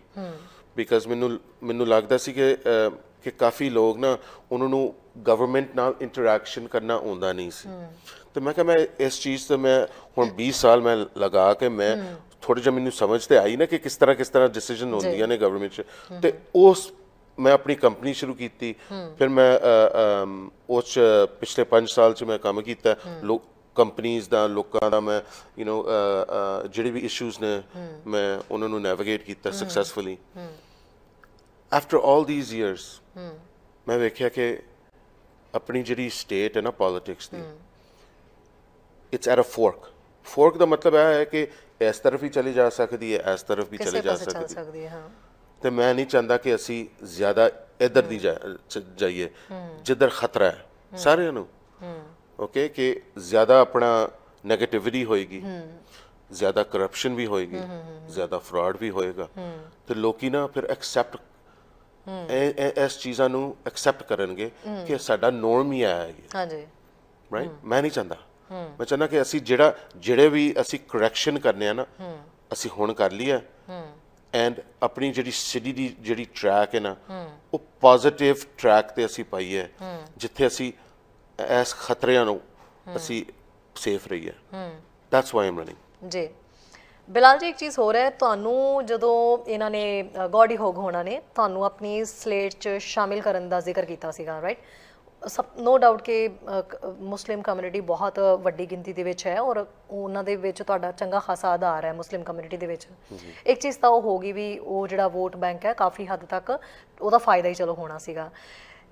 ਬਿਕਾਜ਼ ਮੈਨੂੰ ਲੱਗਦਾ ਸੀ ਕਿ ਕਾਫੀ ਲੋਕ ਨਾ, ਉਹਨਾਂ ਨੂੰ ਗਵਰਨਮੈਂਟ ਨਾਲ ਇੰਟਰੈਕਸ਼ਨ ਕਰਨਾ ਆਉਂਦਾ ਨਹੀਂ ਸੀ। ਤੇ ਮੈਂ ਕਿਹਾ ਮੈਂ ਇਸ ਚੀਜ਼ 'ਤੇ ਮੈਂ ਹੁਣ 20 ਸਾਲ ਮੈਂ ਲਗਾ ਕੇ ਮੈਂ ਥੋੜ੍ਹਾ ਜਿਹਾ ਮੈਨੂੰ ਸਮਝ ਤੇ ਆਈ ਨਾ ਕਿ ਕਿਸ ਤਰ੍ਹਾਂ ਡਿਸੀਜਨ ਹੁੰਦੀਆਂ ਨੇ ਗਵਰਨਮੈਂਟ 'ਚ, ਤੇ ਮੈਂ ਆਪਣੀ ਕੰਪਨੀ ਸ਼ੁਰੂ ਕੀਤੀ। ਫਿਰ ਮੈਂ ਉਸ 'ਚ ਪਿਛਲੇ 5 ਸਾਲ 'ਚ ਮੈਂ ਕੰਮ ਕੀਤਾ, ਕੰਪਨੀਜ਼ ਦਾ, ਲੋਕਾਂ ਦਾ, ਮੈਂ ਜਿਹੜੇ ਵੀ ਇਸ਼ੂਜ਼ ਨੇ ਮੈਂ ਉਹਨਾਂ ਨੂੰ ਨੈਵੀਗੇਟ ਕੀਤਾ ਸਕਸੈਸਫੁਲੀ। ਆਫਟਰ ਆਲ ਥੀਜ਼ ਈਅਰਸ ਮੈਂ ਵੇਖਿਆ ਕਿ ਆਪਣੀ ਜਿਹੜੀ ਸਟੇਟ ਹੈ ਨਾ politics the, it's at a fork ਦਾ ਮਤਲਬ ਇਹ ਹੈ ਕਿ ਇਸ ਤਰਫ ਵੀ ਚਲੀ ਜਾ ਸਕਦੀ ਹੈ, ਇਸ ਤਰਫ ਵੀ ਚਲੀ ਜਾ ਸਕਦੀ ਹੈ। ਤੇ ਮੈਂ ਨਹੀਂ ਚਾਹੁੰਦਾ ਕਿ ਅਸੀਂ ਜ਼ਿਆਦਾ ਇੱਧਰ ਦੀ ਜਾਈਏ ਜਿੱਧਰ ਖਤਰਾ ਹੈ ਸਾਰਿਆਂ ਨੂੰ, ਓਕੇ, ਕਿ ਜ਼ਿਆਦਾ ਆਪਣਾ ਨੈਗੇਟਿਵਿਟੀ ਹੋਏਗੀ ਜ਼ਿਆਦਾ ਕਰਪਸ਼ਨ ਵੀ ਹੋਏਗੀ, ਜ਼ਿਆਦਾ ਫਰਾਡ ਵੀ ਹੋਏਗਾ, ਤੇ ਲੋਕੀ ਨਾ ਫਿਰ ਐਕਸੈਪਟ ਇਸ ਚੀਜ਼ਾਂ ਨੂੰ ਐਕਸੈਪਟ ਕਰਨਗੇ ਕਿ ਸਾਡਾ ਨੋਰਮ ਹੀ ਆਇਆ ਹੈ, ਹਾਂਜੀ ਰਾਈਟ। ਮੈਂ ਨਹੀਂ ਚਾਹੁੰਦਾ, ਮੈਂ ਚਾਹੁੰਦਾ ਕਿ ਅਸੀਂ ਜਿਹੜੇ ਵੀ ਅਸੀਂ ਕਰੈਕਸ਼ਨ ਕਰਨੇ ਆ ਨਾ, ਅਸੀਂ ਹੁਣ ਕਰ ਲਿਆ, ਐਂਡ ਆਪਣੀ ਜਿਹੜੀ ਸਿਟੀ ਦੀ ਜਿਹੜੀ ਟਰੈਕ ਹੈ ਨਾ, ਉਹ ਪੋਜ਼ਿਟਿਵ ਟਰੈਕ ਤੇ ਅਸੀਂ ਪਾਈਏ, ਜਿੱਥੇ ਅਸੀਂ ਇਸ ਖਤਰਿਆਂ ਨੂੰ ਅਸੀਂ ਸੇਫ ਰਹੀਏ। That's why Aam running. ਜੀ ਬਿਲਾਲ ਜੀ, ਇੱਕ ਚੀਜ਼ ਹੋਰ ਹੈ, ਤੁਹਾਨੂੰ ਜਦੋਂ ਇਹਨਾਂ ਨੇ ਗੋਡੀ ਹੋਗ ਹੋਣਾ ਨੇ ਤੁਹਾਨੂੰ ਆਪਣੀ ਸਲੇਟ 'ਚ ਸ਼ਾਮਿਲ ਕਰਨ ਦਾ ਜ਼ਿਕਰ ਕੀਤਾ ਸੀਗਾ, ਰਾਈਟ। ਸਭ ਨੋ ਡਾਊਟ ਕਿ ਮੁਸਲਿਮ ਕਮਿਊਨਿਟੀ ਬਹੁਤ ਵੱਡੀ ਗਿਣਤੀ ਦੇ ਵਿੱਚ ਹੈ ਔਰ ਉਹਨਾਂ ਦੇ ਵਿੱਚ ਤੁਹਾਡਾ ਚੰਗਾ ਖਾਸਾ ਆਧਾਰ ਹੈ ਮੁਸਲਿਮ ਕਮਿਊਨਿਟੀ ਦੇ ਵਿੱਚ। ਇੱਕ ਚੀਜ਼ ਤਾਂ ਉਹ ਹੋ ਗਈ ਵੀ ਉਹ ਜਿਹੜਾ ਵੋਟ ਬੈਂਕ ਹੈ ਕਾਫੀ ਹੱਦ ਤੱਕ ਉਹਦਾ ਫਾਇਦਾ ਹੀ ਚਲੋ ਹੋਣਾ ਸੀਗਾ।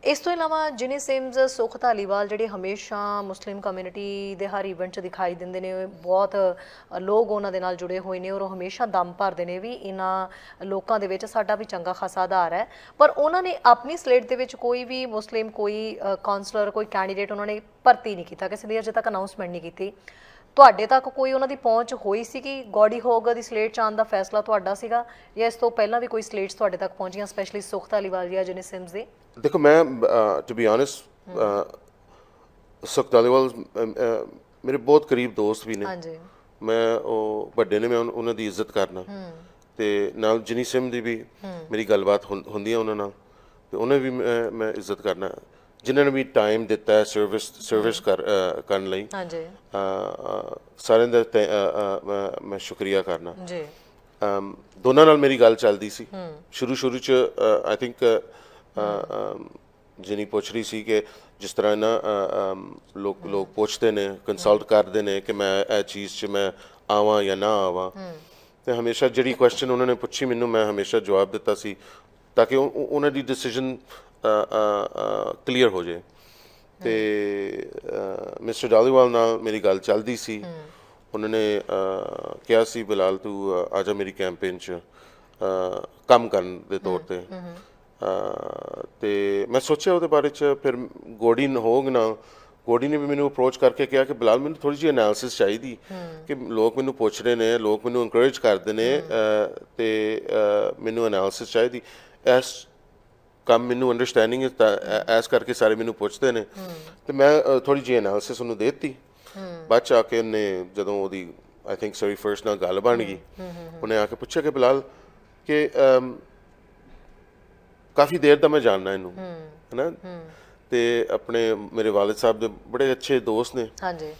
ਇਸ ਤੋਂ ਇਲਾਵਾ ਜਿਨੀ ਸਿਮਜ਼, ਸੁਖ ਧਾਲੀਵਾਲ ਜਿਹੜੇ ਹਮੇਸ਼ਾ ਮੁਸਲਿਮ ਕਮਿਊਨਿਟੀ ਦੇ ਹਰ ਇਵੈਂਟ 'ਚ ਦਿਖਾਈ ਦਿੰਦੇ ਨੇ, ਬਹੁਤ ਲੋਕ ਉਹਨਾਂ ਦੇ ਨਾਲ ਜੁੜੇ ਹੋਏ ਨੇ ਔਰ ਉਹ ਹਮੇਸ਼ਾ ਦਮ ਭਰਦੇ ਨੇ ਵੀ ਇਹਨਾਂ ਲੋਕਾਂ ਦੇ ਵਿੱਚ ਸਾਡਾ ਵੀ ਚੰਗਾ ਖਾਸਾ ਆਧਾਰ ਹੈ, ਪਰ ਉਹਨਾਂ ਨੇ ਆਪਣੀ ਸਲੇਟ ਦੇ ਵਿੱਚ ਕੋਈ ਵੀ ਮੁਸਲਿਮ ਕੋਈ ਕਾਉਂਸਲਰ ਕੋਈ ਕੈਂਡੀਡੇਟ ਉਹਨਾਂ ਨੇ ਭਰਤੀ ਨਹੀਂ ਕੀਤਾ, ਕਿਸੇ ਦੀ ਅਜੇ ਤੱਕ ਅਨਾਊਂਸਮੈਂਟ ਨਹੀਂ ਕੀਤੀ। ਤੁਹਾਡੇ ਤੱਕ ਕੋਈ ਉਹਨਾਂ ਦੀ ਪਹੁੰਚ ਹੋਈ ਸੀ ਕਿ ਗੋਡੀ ਹੋਗ ਦੀ ਸਲੇਟ 'ਚ ਆਉਣ ਦਾ ਫੈਸਲਾ ਤੁਹਾਡਾ ਸੀਗਾ, ਜਾਂ ਇਸ ਤੋਂ ਪਹਿਲਾਂ ਵੀ ਕੋਈ ਸਲੇਟਸ ਤੁਹਾਡੇ ਤੱਕ ਪਹੁੰਚੀਆਂ, ਸਪੈਸ਼ਲੀ ਸੁਖ ਧਾਲੀਵਾਲ ਜਾਂ ਜਿਨੀ ਸਿਮਜ਼ ਦੀ? ਦੇਖੋ, ਮੈਂ ਟੂ ਬੀ ਆਨੈਸਟ, ਸੁਖ ਧਾਲੀਵਾਲ ਮੇਰੇ ਬਹੁਤ ਕਰੀਬ ਦੋਸਤ ਵੀ ਨੇ। ਹਾਂਜੀ, ਮੈਂ ਉਹ ਵੱਡੇ ਨੇ, ਮੈਂ ਉਹਨਾਂ ਦੀ ਇੱਜ਼ਤ ਕਰਨਾ, ਤੇ ਨਾਲ ਜਿਨੀ ਸਿਮ ਦੀ ਵੀ ਮੇਰੀ ਗੱਲਬਾਤ ਹੁੰਦੀ ਹੈ ਉਹਨਾਂ ਨਾਲ, ਤੇ ਉਹਨੇ ਵੀ ਮੈਂ ਇੱਜ਼ਤ ਕਰਨਾ, ਜਿਨ੍ਹਾਂ ਨੇ ਵੀ ਟਾਈਮ ਦਿੱਤਾ ਹੈ ਸਰਵਿਸ ਕਰਨ ਲਈ। ਹਾਂਜੀ, ਸਾਰਿਆਂ ਦਾ ਮੈਂ ਸ਼ੁਕਰੀਆ ਕਰਨਾ ਜੀ। ਦੋਨਾਂ ਨਾਲ ਮੇਰੀ ਗੱਲ ਚੱਲਦੀ ਸੀ ਸ਼ੁਰੂ 'ਚ। ਆਈ ਥਿੰਕ ਜਿਨੀ ਪੁੱਛ ਰਹੀ ਸੀ ਕਿ ਜਿਸ ਤਰ੍ਹਾਂ ਨਾ ਲੋਕ ਪੁੱਛਦੇ ਨੇ, ਕੰਸਲਟ ਕਰਦੇ ਨੇ ਕਿ ਮੈਂ ਇਹ ਚੀਜ਼ 'ਚ ਮੈਂ ਆਵਾਂ ਜਾਂ ਨਾ ਆਵਾਂ, ਤੇ ਹਮੇਸ਼ਾ ਜਿਹੜੀ ਕੁਐਸਚਨ ਉਹਨਾਂ ਨੇ ਪੁੱਛੀ ਮੈਨੂੰ, ਮੈਂ ਹਮੇਸ਼ਾ ਜਵਾਬ ਦਿੱਤਾ ਸੀ ਤਾਂ ਕਿ ਉਹਨਾਂ ਦੀ ਡਿਸੀਜਨ ਕਲੀਅਰ ਹੋ ਜਾਏ। ਤੇ ਮਿਸਟਰ ਧਾਲੀਵਾਲ ਨਾਲ ਮੇਰੀ ਗੱਲ ਚੱਲਦੀ ਸੀ। ਉਹਨਾਂ ਨੇ ਕਿਹਾ ਸੀ, ਬਿਲਾਲ ਤੂੰ ਆ ਜਾ ਮੇਰੀ ਕੈਂਪੇਨ 'ਚ ਕੰਮ ਕਰਨ ਦੇ ਤੌਰ 'ਤੇ। ਤੇ ਮੈਂ ਸੋਚਿਆ ਉਹਦੇ ਬਾਰੇ 'ਚ, ਫਿਰ ਗੋਡੀ ਨੇ ਵੀ ਮੈਨੂੰ ਅਪਰੋਚ ਕਰਕੇ ਕਿਹਾ ਕਿ ਬਿਲਾਲ ਮੈਨੂੰ ਥੋੜ੍ਹੀ ਜਿਹੀ ਐਨਾਲਿਸਿਸ ਚਾਹੀਦੀ, ਕਿ ਲੋਕ ਮੈਨੂੰ ਪੁੱਛ ਰਹੇ ਨੇ, ਲੋਕ ਮੈਨੂੰ ਇਨਕਰੇਜ ਕਰਦੇ ਨੇ, ਤੇ ਮੈਨੂੰ ਐਨਾਲਿਸਿਸ ਚਾਹੀਦੀ। ਇਸ ਕੰਮ ਮੈਨੂੰ ਅੰਡਰਸਟੈਂਡਿੰਗ ਐਸ ਕਰਕੇ ਸਾਰੇ ਮੈਨੂੰ ਪੁੱਛਦੇ ਨੇ, ਤੇ ਮੈਂ ਥੋੜ੍ਹੀ ਜਿਹੀ ਐਨਾਲਿਸਿਸ ਉਹਨੂੰ ਦੇ ਦਿੱਤੀ। ਬਾਅਦ 'ਚ ਆ ਕੇ ਉਹਨੇ, ਜਦੋਂ ਉਹਦੀ ਆਈ ਥਿੰਕ 31st ਨਾਲ ਗੱਲ ਬਣ ਗਈ, ਉਹਨੇ ਆ ਕੇ ਪੁੱਛਿਆ ਕਿ ਬਿਲਾਲ ਕਿ ਕਾਫੀ ਦੇਰ ਦਾ ਮੈਂ ਜਾਣਦਾ ਇਹਨੂੰ, ਹੈ ਨਾ, ਤੇ ਆਪਣੇ ਮੇਰੇ ਵਾਲਿਦ ਸਾਹਿਬ ਦੇ ਬੜੇ ਅੱਛੇ ਦੋਸਤ ਨੇ। ਹਾਂਜੀ।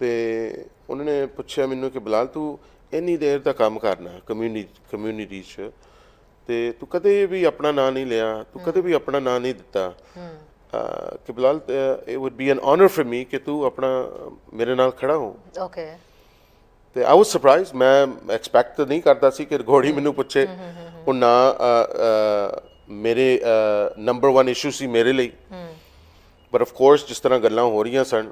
ਤੇ ਉਹਨਾਂ ਨੇ ਪੁੱਛਿਆ ਮੈਨੂੰ ਕਿ ਬਿਲਾਲ ਤੂੰ ਇੰਨੀ ਦੇਰ ਦਾ ਕੰਮ ਕਰਨਾ ਕਮਿਊਨਿਟੀ 'ਚ, ਤੇ ਤੂੰ ਕਦੇ ਵੀ ਆਪਣਾ ਨਾਂ ਨਹੀਂ ਲਿਆ, ਤੂੰ ਕਦੇ ਵੀ ਆਪਣਾ ਨਾਂ ਨਹੀਂ ਦਿੱਤਾ, ਕਿ Bilal it would be an honour for me ਕਿ ਤੂੰ ਆਪਣਾ ਮੇਰੇ ਨਾਲ ਖੜਾ ਹੋ। ਓਕੇ। ਤੇ ਆਈ ਵਾਸ ਸਰਪ੍ਰਾਈਜ਼, ਮੈਂ ਐਕਸਪੈਕਟ ਨਹੀਂ ਕਰਦਾ ਸੀ ਕਿ ਗੋਡੀ ਮੈਨੂੰ ਪੁੱਛੇ। ਉਹ ਨਾ ਮੇਰੇ ਨੰਬਰ 1 ਇਸ਼ੂ ਸੀ ਮੇਰੇ ਲਈ, ਬਟ ਆਫ ਕੋਰਸ ਜਿਸ ਤਰ੍ਹਾਂ ਗੱਲਾਂ ਹੋ ਰਹੀਆਂ ਸਨ,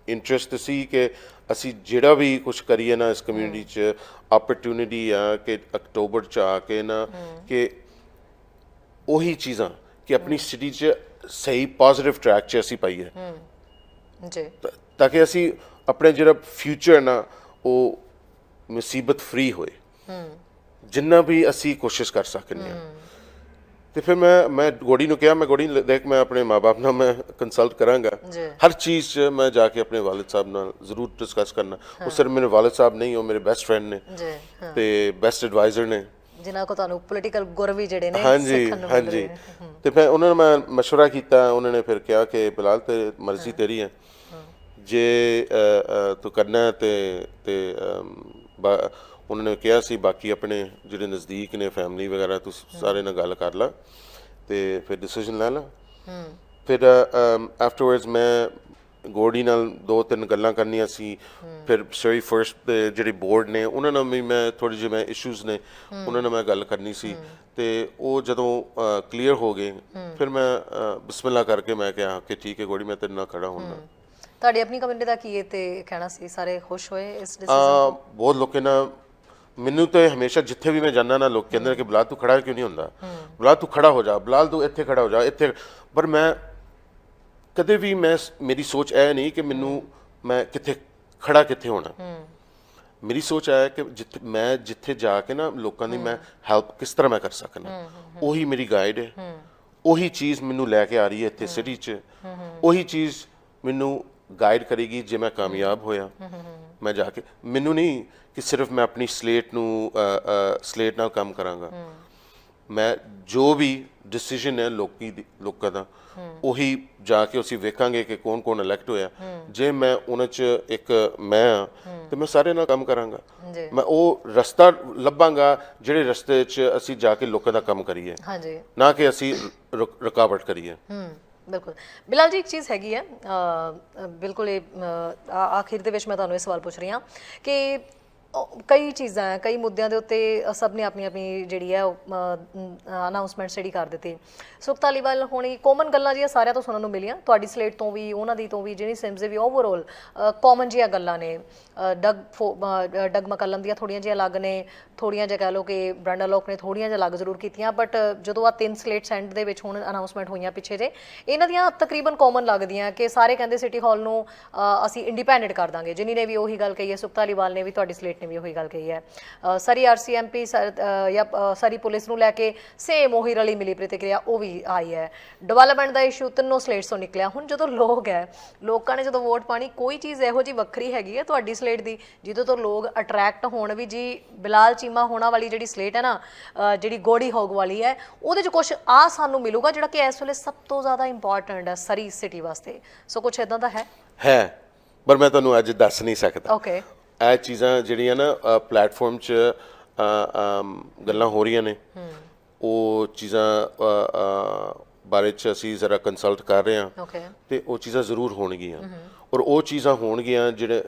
ਇੰਟਰਸਟ ਸੀ ਕਿ ਅਸੀਂ ਜਿਹੜਾ ਵੀ ਕੁਝ ਕਰੀਏ ਨਾ ਇਸ ਕਮਿਊਨਿਟੀ 'ਚ, ਓਪਰਚੁਨਿਟੀ ਆ ਕਿ ਅਕਤੂਬਰ 'ਚ ਆ ਕੇ ਨਾ, ਕਿ ਉਹੀ ਚੀਜ਼ਾਂ ਕਿ ਆਪਣੀ ਸਿਟੀ 'ਚ ਸਹੀ ਪੋਜ਼ਿਟਿਵ ਟਰੈਕ 'ਚ ਅਸੀਂ ਪਾਈਏ, ਜੀ, ਤਾਂ ਕਿ ਅਸੀਂ ਆਪਣੇ ਜਿਹੜਾ ਫਿਊਚਰ ਨਾ ਉਹ ਮੁਸੀਬਤ ਫ੍ਰੀ ਹੋਏ, ਜਿੰਨਾ ਵੀ ਅਸੀਂ ਕੋਸ਼ਿਸ਼ ਕਰ ਸਕਦੇ ਹਾਂ। ਤੇ ਫਿਰ ਮੈਂ ਗੋਡੀ ਨੂੰ ਕਿਹਾ, ਮੈਂ ਗੋਡੀ ਦੇਖ, ਮੈਂ ਆਪਣੇ ਮਾਂ-ਬਾਪ ਨਾਲ ਮੈਂ ਕੰਸਲਟ ਕਰਾਂਗਾ, ਹਰ ਚੀਜ਼ 'ਚ ਮੈਂ ਜਾ ਕੇ ਆਪਣੇ ਵਾਲਿਦ ਸਾਹਿਬ ਨਾਲ ਜ਼ਰੂਰ ਡਿਸਕਸ ਕਰਨਾ। ਉਹ ਸਿਰਫ ਮੇਰੇ ਵਾਲਿਦ ਸਾਹਿਬ ਨਹੀਂ, ਉਹ ਮੇਰੇ ਬੈਸਟ ਫਰੈਂਡ ਨੇ ਤੇ ਬੈਸਟ ਐਡਵਾਈਜ਼ਰ ਨੇ, ਜਿਨ੍ਹਾਂ ਕੋਲ ਤੁਹਾਨੂੰ ਪੋਲੀਟੀਕਲ ਗੁਰ ਵੀ ਜਿਹੜੇ ਨੇ ਸਿੱਖਣ ਨੂੰ ਮਿਲ ਰਹੇ ਨੇ। ਤੇ ਫਿਰ ਉਹਨਾਂ ਨੂੰ ਮੈਂ ਮਸ਼ਵਰਾ ਕੀਤਾ, ਉਹਨਾਂ ਨੇ ਫਿਰ ਕਿਹਾ ਕਿ ਬਿਲਾਲ ਤੇ ਮਰਜ਼ੀ ਤੇਰੀ ਹੈ, ਜੇ ਤੂੰ ਕਰਨਾ ਤੇ ਉਹਨਾਂ ਨੇ ਕਿਹਾ ਸੀ ਬਾਕੀ ਆਪਣੇ ਜਿਹੜੇ ਨਜ਼ਦੀਕ ਨੇ ਫੈਮਿਲੀ ਵਗੈਰਾ, ਤੂੰ ਸਾਰੇ ਨਾਲ ਗੱਲ ਕਰ ਲਾ ਤੇ ਫਿਰ ਡਿਸੀਜਨ ਲੈ ਲਾ। ਫਿਰ ਆਫਟਰਵਰਡਸ ਮੈਂ ਗੋਡੀ ਨਾਲ 2-3 ਗੱਲਾਂ ਕਰਨੀਆਂ ਸੀ। ਫਿਰ 31st ਦੇ ਜਿਹੜੇ ਬੋਰਡ ਨੇ ਉਹਨਾਂ ਨਾਲ ਵੀ ਮੈਂ ਥੋੜ੍ਹੇ ਜਿਹੇ ਮੈਂ ਇਸ਼ੂਜ਼ ਨੇ ਉਹਨਾਂ ਨਾਲ ਮੈਂ ਗੱਲ ਕਰਨੀ ਸੀ, ਤੇ ਉਹ ਜਦੋਂ ਕਲੀਅਰ ਹੋ ਗਏ ਫਿਰ ਮੈਂ ਬਿਸਮਿਲ੍ਲਾ ਕਰਕੇ ਮੈਂ ਕਿਹਾ ਕਿ ਠੀਕ ਹੈ ਗੋਡੀ, ਮੈਂ ਤੇਰੇ ਨਾਲ ਖੜਾ ਹੁੰਦਾ। ਤੁਹਾਡੀ ਆਪਣੀ ਕਮਿਊਨਿਟੀ ਦਾ ਕੀ ਤੇ ਕਹਿਣਾ ਸੀ? ਸਾਰੇ ਖੁਸ਼ ਹੋਏ ਇਸ ਡਿਸੀਜਨ ਤੋਂ? ਬਹੁਤ ਲੋਕਾਂ ਨਾਲ ਮੈਨੂੰ ਤੇ ਹਮੇਸ਼ਾ ਜਿੱਥੇ ਵੀ ਮੈਂ ਜਾਂਦਾ ਨਾ, ਲੋਕ ਕਹਿੰਦੇ ਨੇ ਕਿ ਬਿਲਾਲ ਤੂੰ ਖੜਾ ਕਿਉਂ ਨਹੀਂ ਹੁੰਦਾ, ਬਿਲਾਲ ਤੂੰ ਖੜਾ ਹੋ ਜਾ, ਬਿਲਾਲ ਤੂੰ ਇੱਥੇ ਖੜਾ ਹੋ ਜਾ, ਇੱਥੇ। ਪਰ ਮੈਂ ਕਦੇ ਵੀ ਮੇਰੀ ਸੋਚ ਇਹ ਨਹੀਂ ਕਿ ਮੈਂ ਕਿੱਥੇ ਖੜਾ ਕਿੱਥੇ ਹੋਣਾ, ਮੇਰੀ ਸੋਚ ਹੈ ਕਿ ਜਿੱਥੇ ਜਾ ਕੇ ਨਾ ਲੋਕਾਂ ਦੀ ਮੈਂ ਹੈਲਪ ਕਿਸ ਤਰ੍ਹਾਂ ਮੈਂ ਕਰ ਸਕਦਾ, ਉਹੀ ਮੇਰੀ ਗਾਈਡ ਹੈ। ਉਹੀ ਚੀਜ਼ ਮੈਨੂੰ ਲੈ ਕੇ ਆ ਰਹੀ ਹੈ ਇੱਥੇ ਸਿਟੀ 'ਚ, ਉਹੀ ਚੀਜ਼ ਮੈਨੂੰ ਗਾਈਡ ਕਰੇਗੀ ਜੇ ਮੈਂ ਕਾਮਯਾਬ ਹੋਇਆ। ਮੈਂ ਜਾ ਕੇ, ਮੈਨੂੰ ਨਹੀਂ ਕਿ ਸਿਰਫ ਮੈਂ ਆਪਣੀ ਸਲੇਟ ਨਾਲ ਕੰਮ ਕਰਾਂਗਾ। ਮੈਂ ਜੋ ਵੀ ਡਿਸੀਜਨ ਹੈ ਲੋਕਾਂ ਦਾ, ਉਹੀ ਜਾ ਕੇ ਅਸੀਂ ਵੇਖਾਂਗੇ ਕਿ ਕੌਣ ਇਲੈਕਟ ਹੋਇਆ। ਜੇ ਮੈਂ ਉਹਨਾਂ 'ਚ ਇੱਕ ਮੈਂ ਤੇ ਮੈਂ ਸਾਰਿਆਂ ਨਾਲ ਕੰਮ ਕਰਾਂਗਾ। ਮੈਂ ਉਹ ਰਸਤਾ ਲੱਭਾਂਗਾ ਜਿਹੜੇ ਰਸਤੇ 'ਚ ਅਸੀਂ ਜਾ ਕੇ ਲੋਕਾਂ ਦਾ ਕੰਮ ਕਰੀਏ, ਨਾ ਕਿ ਅਸੀਂ ਰੁਕਾਵਟ ਕਰੀਏ। ਬਿਲਕੁਲ। ਬਿਲਾਲ ਜੀ, ਇੱਕ ਚੀਜ਼ ਹੈਗੀ ਹੈ, ਬਿਲਕੁਲ ਇਹ ਆਖਿਰ ਦੇ ਵਿੱਚ ਮੈਂ ਤੁਹਾਨੂੰ ਇਹ ਸਵਾਲ ਪੁੱਛ ਰਹੀ ਹਾਂ ਕਿ ਕਈ ਚੀਜ਼ਾਂ ਹੈ, ਕਈ ਮੁੱਦਿਆਂ ਦੇ ਉੱਤੇ ਸਭ ਨੇ ਆਪਣੀ ਆਪਣੀ ਜਿਹੜੀ ਹੈ ਅਨਾਊਂਸਮੈਂਟ ਜਿਹੜੀ ਕਰ ਦਿੱਤੀ। ਸੁਖ ਧਾਲੀਵਾਲ ਹੋਣੀ ਕਾਮਨ ਗੱਲਾਂ ਜਿਹੀਆਂ ਸਾਰਿਆਂ ਤੋਂ ਸੁਣਨ ਨੂੰ ਮਿਲੀਆਂ, ਤੁਹਾਡੀ ਸਲੇਟ ਤੋਂ ਵੀ, ਉਹਨਾਂ ਦੀ ਤੋਂ ਵੀ, ਜਿਹੜੀ ਸਿਮਸ ਦੇ ਵੀ, ਓਵਰਆਲ ਕਾਮਨ ਜਿਹੀਆਂ ਗੱਲਾਂ ਨੇ। ਡਗ ਮਕਲਮ ਦੀਆਂ ਥੋੜ੍ਹੀਆਂ ਜਿਹੀਆਂ ਅਲੱਗ ਨੇ, ਥੋੜ੍ਹੀਆਂ ਜਿਹਾ ਕਹਿ ਲਓ ਕਿ ਬ੍ਰਾਂਡਾ ਲੋਕ ਨੇ ਥੋੜ੍ਹੀਆਂ ਜਿਹਾ ਅਲੱਗ ਜ਼ਰੂਰ ਕੀਤੀਆਂ, ਬਟ ਜਦੋਂ ਆ 3 ਸਲੇਟਸ ਐਂਡ ਦੇ ਵਿੱਚ ਹੁਣ ਅਨਾਊਂਸਮੈਂਟ ਹੋਈਆਂ ਪਿੱਛੇ ਜੇ, ਇਹਨਾਂ ਦੀਆਂ ਤਕਰੀਬਨ ਕਾਮਨ ਲੱਗਦੀਆਂ ਕਿ ਸਾਰੇ ਕਹਿੰਦੇ ਸਿਟੀ ਹਾਲ ਨੂੰ ਅਸੀਂ ਇੰਡੀਪੈਂਡੈਂਟ ਕਰ ਦਾਂਗੇ। ਜਿਨੀ ਨੇ ਵੀ ਉਹੀ ਗੱਲ ਕਹੀ ਹੈ, ਸੁਖ ਧਾਲੀਵਾਲ ਨੇ ਵੀ, ਤੁਹਾਡੀ ਸਲੇਟ ਨੇ ਵੀ ਉਹੀ ਗੱਲ ਕਹੀ ਹੈ। ਸਾਰੀ RCMP ਜਾਂ ਸਾਰੀ ਪੁਲਿਸ ਨੂੰ ਲੈ ਕੇ ਸੇਮ ਉਹੀ ਰਲੀ ਮਿਲੀ ਪ੍ਰਤੀਕਿਰਿਆ ਉਹ ਵੀ ਆਈ ਹੈ। ਡਿਵੈਲਪਮੈਂਟ ਦਾ ਇਸ਼ੂ ਤਿੰਨੋਂ ਸਲੇਟਸ ਤੋਂ ਨਿਕਲਿਆ। ਹੁਣ ਜਦੋਂ ਲੋਕਾਂ ਨੇ ਜਦੋਂ ਵੋਟ ਪਾਣੀ, ਕੋਈ ਚੀਜ਼ ਇਹੋ ਜਿਹੀ ਵੱਖਰੀ ਹੈਗੀ ਹੈ ਤੁਹਾਡੀ ਸਲੇਟ ਦੀ ਜਿਹਦੇ ਤੋਂ ਲੋਕ ਅਟਰੈਕਟ ਹੋਣ ਵੀ? ਜੀ ਬਿਲਾਲ ਚੀਮਾ ਹੋਣਾ ਵਾਲੀ ਜਿਹੜੀ ਸਲੇਟ ਹੈ ਨਾ, ਜਿਹੜੀ ਗੋੜੀ ਹੋਗ ਵਾਲੀ ਹੈ, ਉਹਦੇ 'ਚ ਕੁਛ ਆ ਸਾਨੂੰ ਮਿਲੂਗਾ ਜਿਹੜਾ ਕਿ ਇਸ ਵੇਲੇ ਸਭ ਤੋਂ ਜ਼ਿਆਦਾ ਇੰਪੋਰਟੈਂਟ ਹੈ ਸਰੀ ਸਿਟੀ ਵਾਸਤੇ। ਸੋ ਕੁਛ ਇੱਦਾਂ ਦਾ ਹੈ, ਪਰ ਮੈਂ ਤੁਹਾਨੂੰ ਅੱਜ ਦੱਸ ਨਹੀਂ ਸਕਦਾ। ਓਕੇ। ਇਹ ਚੀਜ਼ਾਂ ਜਿਹੜੀਆਂ ਨਾ ਪਲੇਟਫਾਰਮ 'ਚ ਗੱਲਾਂ ਹੋ ਰਹੀਆਂ ਨੇ, ਉਹ ਚੀਜ਼ਾਂ ਬਾਰੇ 'ਚ ਅਸੀਂ ਜ਼ਰਾ ਕੰਸਲਟ ਕਰ ਰਹੇ ਹਾਂ, ਅਤੇ ਉਹ ਚੀਜ਼ਾਂ ਜ਼ਰੂਰ ਹੋਣਗੀਆਂ। ਔਰ ਉਹ ਚੀਜ਼ਾਂ ਹੋਣਗੀਆਂ ਜਿਹੜੇ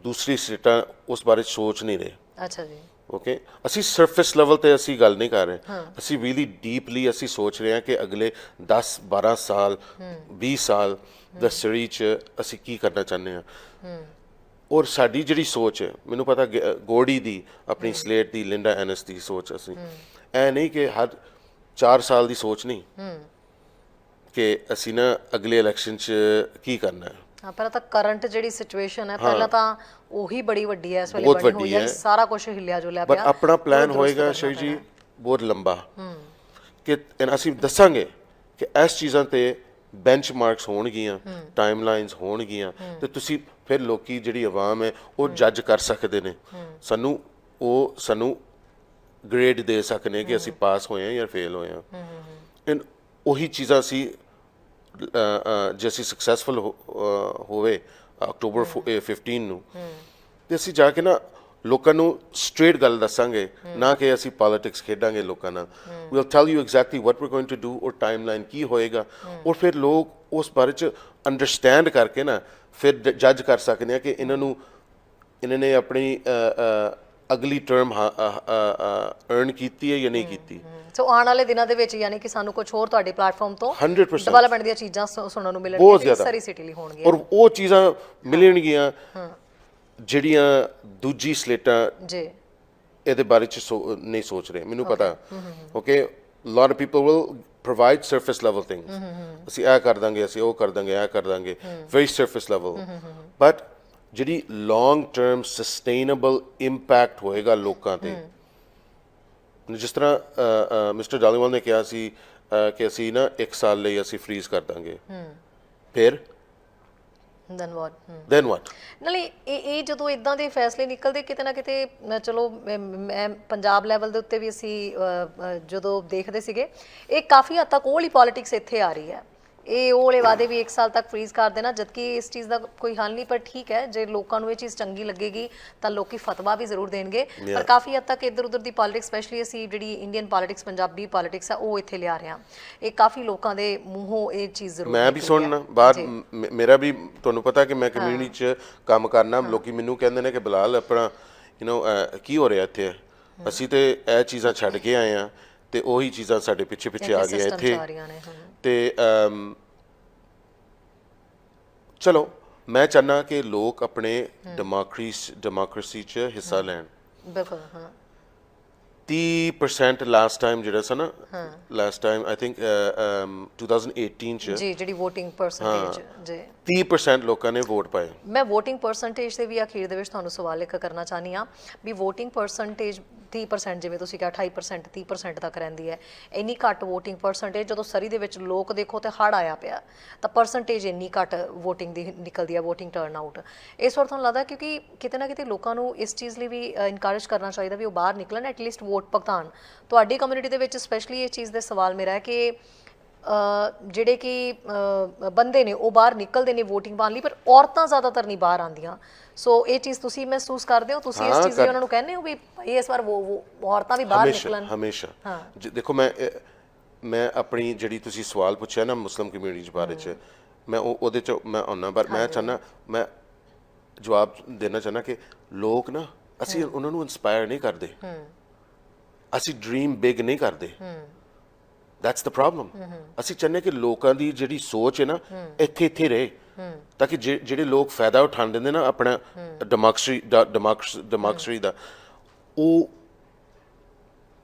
ਦੂਸਰੀ ਸਟੇਟਾਂ ਉਸ ਬਾਰੇ ਸੋਚ ਨਹੀਂ ਰਹੇ। ਅੱਛਾ ਜੀ। ਓਕੇ, ਅਸੀਂ ਸਰਫੇਸ ਲੈਵਲ 'ਤੇ ਅਸੀਂ ਗੱਲ ਨਹੀਂ ਕਰ ਰਹੇ, ਅਸੀਂ ਰੀਅਲੀ ਡੀਪਲੀ ਅਸੀਂ ਸੋਚ ਰਹੇ ਹਾਂ ਕਿ ਅਗਲੇ 10-12 ਸਾਲ 20 ਸਾਲ ਦਾ ਸਿਟੀ 'ਚ ਅਸੀਂ ਕੀ ਕਰਨਾ ਚਾਹੁੰਦੇ ਹਾਂ। ਔਰ ਸਾਡੀ ਜਿਹੜੀ ਸੋਚ ਹੈ, ਮੈਨੂੰ ਪਤਾ ਗੋੜੀ ਦੀ, ਆਪਣੀ ਸਲੇਟ ਦੀ, ਲਿੰਡਾ ਐਨਸ ਦੀ ਸੋਚ, ਅਸੀਂ ਇਹ ਨਹੀਂ ਕਿ ਹਰ 4 ਸਾਲ ਦੀ ਸੋਚ ਨਹੀਂ ਕਿ ਅਸੀਂ ਨਾ ਅਗਲੇ ਇਲੈਕਸ਼ਨ 'ਚ ਕੀ ਕਰਨਾ ਹੈ। ਪਹਿਲਾਂ ਤਾਂ ਕਰੰਟ ਜਿਹੜੀ ਸਿਚੁਏਸ਼ਨ ਹੈ, ਪਹਿਲਾਂ ਤਾਂ ਉਹੀ ਬੜੀ ਵੱਡੀ ਹੈ, ਇਸ ਵੇਲੇ ਬਣੀ ਹੋਈ ਹੈ, ਸਾਰਾ ਕੁਝ ਹਿੱਲਿਆ ਜੁਲਿਆ ਪਿਆ। ਬਟ ਆਪਣਾ ਪਲਾਨ ਹੋਏਗਾ ਸ਼ਰੀ ਜੀ ਬਹੁਤ ਲੰਬਾ, ਕਿ ਅਸੀਂ ਦੱਸਾਂਗੇ ਕਿ ਇਸ ਚੀਜ਼ਾਂ ਤੇ ਬੈਂਚਮਾਰਕਸ ਹੋਣਗੀਆਂ, ਟਾਈਮਲਾਈਨਸ ਹੋਣਗੀਆਂ, ਤੇ ਤੁਸੀਂ ਫਿਰ ਲੋਕੀ ਜਿਹੜੀ ਆਵਾਮ ਹੈ ਉਹ ਜੱਜ ਕਰ ਸਕਦੇ ਨੇ, ਸਾਨੂੰ ਗ੍ਰੇਡ ਦੇ ਸਕਦੇ ਕਿ ਅਸੀਂ ਪਾਸ ਹੋਏ ਹਾਂ ਜਾਂ ਫੇਲ ਹੋਏ ਹਾਂ। ਉਹੀ ਚੀਜ਼ਾਂ ਅਸੀਂ ਜੇ ਅਸੀਂ ਸਕਸੈਸਫੁਲ ਹੋਵੇ ਅਕਤੂਬਰ 15 ਨੂੰ, ਤੇ ਅਸੀਂ ਜਾ ਕੇ ਨਾ ਲੋਕਾਂ ਨੂੰ ਸਟ੍ਰੇਟ ਗੱਲ ਦੱਸਾਂਗੇ, ਨਾ ਕਿ ਅਸੀਂ ਪੋਲੀਟਿਕਸ ਖੇਡਾਂਗੇ ਲੋਕਾਂ ਨਾਲ। We'll tell you exactly what we going to do, ਔਰ ਟਾਈਮਲਾਈਨ ਕੀ ਹੋਏਗਾ, ਔਰ ਫਿਰ ਲੋਕ ਉਸ ਬਾਰੇ 'ਚ ਅੰਡਰਸਟੈਂਡ ਕਰਕੇ ਨਾ ਫਿਰ ਜੱਜ ਕਰ ਸਕਦੇ ਆ ਕਿ ਇਹਨਾਂ ਨੇ ਆਪਣੀ ਅਗਲੀ ਟਰਮ ਅਰਨ ਕੀਤੀ ਹੈ ਜਾਂ ਨਹੀਂ ਕੀਤੀ। ਸੋ ਆਉਣ ਵਾਲੇ ਦਿਨਾਂ ਦੇ ਵਿੱਚ ਯਾਨੀ ਕਿ ਸਾਨੂੰ ਕੁਝ ਹੋਰ ਤੁਹਾਡੇ ਪਲੇਟਫਾਰਮ ਤੋਂ 100% ਡਿਵੈਲਪਮੈਂਟ ਦੀਆਂ ਚੀਜ਼ਾਂ ਸੁਣਨ ਨੂੰ ਮਿਲਣਗੀਆਂ ਸਾਰੀ ਸਿਟੀ ਲਈ ਹੋਣਗੀਆਂ, ਔਰ ਉਹ ਚੀਜ਼ਾਂ ਮਿਲਣਗੀਆਂ ਜਿਹੜੀਆਂ ਦੂਜੀ ਸਲੇਟਾਂ ਜੀ ਇਹਦੇ ਬਾਰੇ 'ਚ ਨਹੀਂ ਸੋਚ ਰਹੇ। ਮੈਨੂੰ ਪਤਾ, okay, lot of people will provide surface level things, ਅਸੀਂ ਇਹ ਕਰ ਦਾਂਗੇ, ਅਸੀਂ ਉਹ ਕਰ ਦਾਂਗੇ, ਇਹ ਕਰ ਦਾਂਗੇ, ਵੈਰੀ ਸਰਫੇਸ ਲੈਵਲ। ਬਟ ਜਿਹੜੀ ਲੌਂਗ ਟਰਮ ਸਸਟੇਨੇਬਲ ਇੰਪੈਕਟ ਹੋਏਗਾ ਲੋਕਾਂ 'ਤੇ, ਜਿਸ ਤਰ੍ਹਾਂ ਮਿਸਟਰ ਧਾਲੀਵਾਲ ਨੇ ਕਿਹਾ ਸੀ ਕਿ ਅਸੀਂ ਨਾ 1 ਸਾਲ ਲਈ ਅਸੀਂ ਫਰੀਜ਼ ਕਰ ਦਾਂਗੇ, ਫਿਰ ਦੈਨ ਵਾਟ। ਨਾਲੇ ਇਹ ਜਦੋਂ ਇਦਾਂ ਦੇ ਫੈਸਲੇ ਨਿਕਲਦੇ, ਕਿਤੇ ਨਾ ਕਿਤੇ ਚਲੋ ਮੈਂ ਪੰਜਾਬ ਲੈਵਲ ਦੇ ਉੱਤੇ ਵੀ ਅਸੀਂ ਜਦੋਂ ਦੇਖਦੇ ਸੀਗੇ, ਇਹ ਕਾਫੀ ਹੱਦ ਤੱਕ ਉਹ ਵਾਲੀ ਪੋਲੀਟਿਕਸ ਇੱਥੇ ਆ ਰਹੀ ਹੈ। ਇਹ ਉਹ ਵਾਲੇ ਵਾਅਦੇ ਵੀ 1 ਸਾਲ ਤੱਕ ਫਰੀਜ਼ ਕਰ ਦੇਣਾ, ਜਦਕਿ ਇਸ ਚੀਜ਼ ਦਾ ਕੋਈ ਹੱਲ ਨਹੀਂ। ਪਰ ਠੀਕ ਹੈ, ਜੇ ਲੋਕਾਂ ਨੂੰ ਇਹ ਚੀਜ਼ ਚੰਗੀ ਲੱਗੇਗੀ ਤਾਂ ਲੋਕੀ ਫਤਵਾ ਵੀ ਜ਼ਰੂਰ ਦੇਣਗੇ। ਪਰ ਕਾਫੀ ਹੱਦ ਤੱਕ ਇੱਧਰ ਉੱਧਰ ਦੀ ਪੋਲੀਟਿਕਸ, ਸਪੈਸ਼ਲੀ ਅਸੀਂ ਜਿਹੜੀ ਇੰਡੀਅਨ ਪੋਲੀਟਿਕਸ, ਪੰਜਾਬੀ ਪੋਲੀਟਿਕਸ ਆ, ਉਹ ਇੱਥੇ ਲਿਆ ਰਹੇ ਹਾਂ। ਇਹ ਕਾਫੀ ਲੋਕਾਂ ਦੇ ਮੂੰਹੋਂ ਇਹ ਚੀਜ਼ ਜ਼ਰੂਰ ਮੈਂ ਵੀ ਸੁਣਨਾ ਬਾਹਰ, ਮੇਰਾ ਵੀ ਤੁਹਾਨੂੰ ਪਤਾ ਕਿ ਮੈਂ ਕਮਿਊਨਿਟੀ 'ਚ ਕੰਮ ਕਰਨਾ, ਲੋਕੀ ਮੈਨੂੰ ਕਹਿੰਦੇ ਨੇ ਕਿ ਬਿਲਾਲ ਆਪਣਾ ਕੀ ਹੋ ਰਿਹਾ ਇੱਥੇ, ਅਸੀਂ ਤੇ ਇਹ ਚੀਜ਼ਾਂ ਛੱਡ ਕੇ ਆਏ ਹਾਂ ਤੇ ਉਹੀ ਚੀਜ਼ਾਂ ਸਾਡੇ ਪਿੱਛੇ ਆ ਗਈਆਂ ਇੱਥੇ। ਤੇ ਚਲੋ, ਮੈਂ ਚਾਹੁੰਦਾ ਕਿ ਲੋਕ ਆਪਣੇ ਡੈਮੋਕ੍ਰੇਸੀ 'ਚ ਹਿੱਸਾ ਲੈਣ। ਬਿਲਕੁਲ, ਹਾਂ। 30% ਲਾਸਟ ਟਾਈਮ ਜਿਹੜਾ ਸੀ ਨਾ, ਲਾਸਟ ਟਾਈਮ ਆਈ ਥਿੰਕ 2018 ਚ ਜੀ ਜਿਹੜੀ VOTING ਪਰਸੈਂਟੇਜ ਜੀ 30% ਲੋਕਾਂ ਨੇ ਵੋਟ ਪਾਏ। ਮੈਂ VOTING ਪਰਸੈਂਟੇਜ ਦੇ ਵੀ ਅਖੀਰ ਦੇ ਵਿੱਚ ਤੁਹਾਨੂੰ ਸਵਾਲ ਇੱਕ ਕਰਨਾ ਚਾਹਨੀ ਆ ਵੀ VOTING ਪਰਸੈਂਟੇਜ 30% ਜਿਵੇਂ ਤੁਸੀਂ ਕਿਹਾ 28% 30% ਤੱਕ ਰਹਿੰਦੀ ਹੈ, ਇੰਨੀ ਘੱਟ VOTING ਪਰਸੈਂਟੇਜ ਜਦੋਂ ਸਰੀ ਦੇ ਵਿੱਚ ਲੋਕ ਦੇਖੋ ਤੇ ਹੜ ਆਇਆ ਪਿਆ ਤਾਂ ਪਰਸੈਂਟੇਜ ਇੰਨੀ ਘੱਟ VOTING ਦੀ ਨਿਕਲਦੀ ਹੈ, VOTING ਟਰਨ ਆਊਟ। ਇਸ ਵਾਰ ਤੁਹਾਨੂੰ ਲੱਗਦਾ ਕਿਉਂਕਿ ਕਿਤੇ ਨਾ ਕਿਤੇ ਲੋਕਾਂ ਨੂੰ ਇਸ ਚੀਜ਼ ਲਈ ਵੀ ਇਨਕਰੇਜ ਕਰਨਾ ਚਾਹੀਦਾ ਵੀ ਉਹ ਬਾਹਰ ਨਿਕਲਣ, ਐਟਲੀਸਟ ਵੋਟ ਭੁਗਤਾਨ। ਤੁਹਾਡੀ ਕਮਿਊਨਿਟੀ ਦੇ ਵਿੱਚ ਸਪੈਸ਼ਲੀ ਇਹ ਚੀਜ਼ ਦੇ ਸਵਾਲ ਮੇਰਾ ਹੈ ਕਿ ਜਿਹੜੇ ਕਿ ਬੰਦੇ ਨੇ ਉਹ ਬਾਹਰ ਨਿਕਲਦੇ ਨੇ VOTING ਪਾਉਣ ਲਈ, ਪਰ ਔਰਤਾਂ ਜ਼ਿਆਦਾਤਰ ਨਹੀਂ ਬਾਹਰ ਆਉਂਦੀਆਂ। ਸੋ ਇਹ ਚੀਜ਼ ਤੁਸੀਂ ਮਹਿਸੂਸ ਕਰਦੇ ਹੋ, ਤੁਸੀਂ ਇਸ ਚੀਜ਼ ਲਈ ਉਹਨਾਂ ਨੂੰ ਕਹਿੰਦੇ ਹੋ ਵੀ ਭਾਈ ਇਸ ਵਾਰ ਔਰਤਾਂ ਵੀ ਬਾਹਰ ਨਿਕਲਣ? ਹਮੇਸ਼ਾ ਦੇਖੋ ਮੈਂ ਆਪਣੀ ਜਿਹੜੀ ਤੁਸੀਂ ਸਵਾਲ ਪੁੱਛਿਆ ਨਾ ਮੁਸਲਿਮ ਕਮਿਊਨਿਟੀ ਬਾਰੇ ਚ, ਮੈਂ ਉਹਦੇ ਚ ਮੈਂ ਆਉਣਾ, ਪਰ ਮੈਂ ਚਾਹੁੰਦਾ ਮੈਂ ਜਵਾਬ ਦੇਣਾ ਚਾਹੁੰਦਾ ਕਿ ਲੋਕ ਨਾ ਅਸੀਂ ਉਹਨਾਂ ਨੂੰ ਇੰਸਪਾਇਰ ਨਹੀਂ ਕਰਦੇ, ਅਸੀਂ ਡ੍ਰੀਮ ਬਿਗ ਨਹੀਂ ਕਰਦੇ। That's the problem. ਅਸੀਂ ਚਾਹੁੰਦੇ ਕਿ ਲੋਕਾਂ ਦੀ ਜਿਹੜੀ ਸੋਚ ਹੈ ਨਾ ਇੱਥੇ ਰਹੇ, ਤਾਂ ਕਿ ਜਿਹੜੇ ਲੋਕ ਫਾਇਦਾ ਉਠਾਉਂਦੇ ਨੇ ਨਾ ਆਪਣਾ ਡੈਮੋਕ੍ਰੇਸੀ ਦਾ, ਉਹ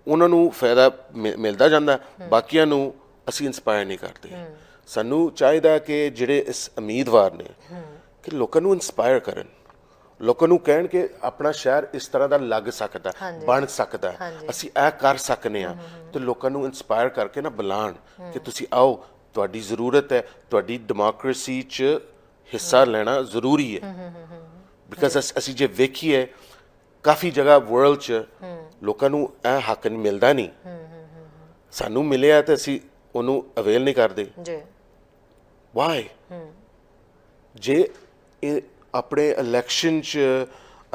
ਉਹਨਾਂ ਨੂੰ ਫਾਇਦਾ ਮਿਲਦਾ ਜਾਂਦਾ, ਬਾਕੀਆਂ ਨੂੰ ਅਸੀਂ ਇੰਸਪਾਇਰ ਨਹੀਂ ਕਰਦੇ। ਸਾਨੂੰ ਚਾਹੀਦਾ ਕਿ ਜਿਹੜੇ ਇਸ ਉਮੀਦਵਾਰ ਨੇ ਕਿ ਲੋਕਾਂ ਨੂੰ ਇੰਸਪਾਇਰ ਕਰਨ, ਲੋਕਾਂ ਨੂੰ ਕਹਿਣ ਕਿ ਆਪਣਾ ਸ਼ਹਿਰ ਇਸ ਤਰ੍ਹਾਂ ਦਾ ਲੱਗ ਸਕਦਾ, ਬਣ ਸਕਦਾ, ਅਸੀਂ ਇਹ ਕਰ ਸਕਦੇ ਹਾਂ, ਤੇ ਲੋਕਾਂ ਨੂੰ ਇੰਸਪਾਇਰ ਕਰਕੇ ਨਾ ਬੁਲਾਉਣ ਕਿ ਤੁਸੀਂ ਆਓ, ਤੁਹਾਡੀ ਜ਼ਰੂਰਤ ਹੈ, ਤੁਹਾਡੀ ਡੈਮੋਕ੍ਰੇਸੀ 'ਚ ਹਿੱਸਾ ਲੈਣਾ ਜ਼ਰੂਰੀ ਹੈ। ਬਿਕਾਜ਼ ਅਸੀਂ ਜੇ ਵੇਖੀਏ ਕਾਫੀ ਜਗ੍ਹਾ ਵਰਲਡ 'ਚ ਲੋਕਾਂ ਨੂੰ ਇਹ ਹੱਕ ਮਿਲਦਾ ਨਹੀਂ, ਸਾਨੂੰ ਮਿਲਿਆ ਤੇ ਅਸੀਂ ਉਹਨੂੰ ਅਵੇਲ ਨਹੀਂ ਕਰਦੇ। ਵਾਈ? ਜੇ ਇਹ ਆਪਣੇ ਇਲੈਕਸ਼ਨ 'ਚ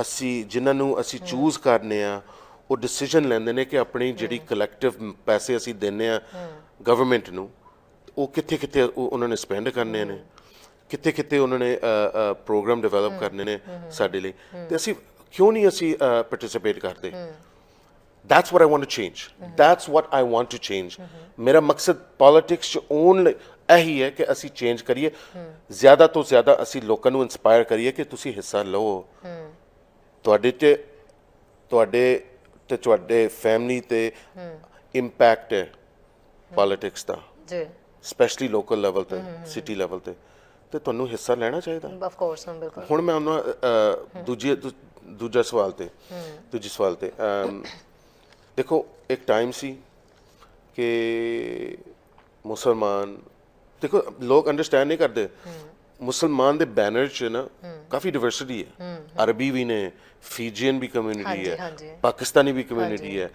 ਅਸੀਂ ਜਿਨ੍ਹਾਂ ਨੂੰ ਅਸੀਂ ਚੂਜ਼ ਕਰਨੇ ਆ, ਉਹ ਡਿਸੀਜਨ ਲੈਂਦੇ ਨੇ ਕਿ ਆਪਣੀ ਜਿਹੜੀ ਕਲੈਕਟਿਵ ਪੈਸੇ ਅਸੀਂ ਦਿੰਦੇ ਆ ਗਵਰਨਮੈਂਟ ਨੂੰ, ਉਹ ਕਿੱਥੇ ਕਿੱਥੇ ਉਹਨਾਂ ਨੇ ਸਪੈਂਡ ਕਰਨੇ ਨੇ, ਕਿੱਥੇ ਕਿੱਥੇ ਉਹਨਾਂ ਨੇ ਪ੍ਰੋਗਰਾਮ ਡਿਵੈਲਪ ਕਰਨੇ ਨੇ ਸਾਡੇ ਲਈ, ਤੇ ਅਸੀਂ ਕਿਉਂ ਨਹੀਂ ਅਸੀਂ ਪਾਰਟਿਸਿਪੇਟ ਕਰਦੇ? That's what I want to change. That's what I want to change. ਮੇਰਾ ਮਕਸਦ ਪੋਲਿਟਿਕਸ 'ਚ ਓਨਲੀ ਇਹੀ ਹੈ ਕਿ ਅਸੀਂ ਚੇਂਜ ਕਰੀਏ, ਜ਼ਿਆਦਾ ਤੋਂ ਜ਼ਿਆਦਾ ਅਸੀਂ ਲੋਕਾਂ ਨੂੰ ਇੰਸਪਾਇਰ ਕਰੀਏ ਕਿ ਤੁਸੀਂ ਹਿੱਸਾ ਲਓ। ਤੁਹਾਡੇ ਫੈਮਿਲੀ ਤੇ ਇੰਪੈਕਟ ਹੈ ਪੋਲਿਟਿਕਸ ਦਾ, ਸਪੈਸ਼ਲੀ ਲੋਕਲ ਲੈਵਲ ਤੇ, ਸਿਟੀ ਲੈਵਲ ਤੇ ਤੁਹਾਨੂੰ ਹਿੱਸਾ ਲੈਣਾ ਚਾਹੀਦਾ। ਆਫ ਕੋਰਸ, ਬਿਲਕੁਲ। ਹੁਣ ਮੈਂ ਉਹਨਾਂ ਦੂਜੇ ਸਵਾਲ ਤੇ ਦੇਖੋ, ਇੱਕ ਟਾਈਮ ਸੀ ਕਿ ਮੁਸਲਮਾਨ, ਦੇਖੋ ਲੋਕ ਅੰਡਰਸਟੈਂਡ ਨਹੀਂ ਕਰਦੇ, ਮੁਸਲਮਾਨ ਦੇ ਬੈਨਰ 'ਚ ਨਾ ਕਾਫੀ ਡਿਵਰਸਿਟੀ ਹੈ, ਅਰਬੀ ਵੀ ਨੇ, ਫੀਜੀਅਨ ਵੀ ਕਮਿਊਨਿਟੀ ਹੈ, ਪਾਕਿਸਤਾਨੀ ਵੀ ਕਮਿਊਨਿਟੀ ਹੈ,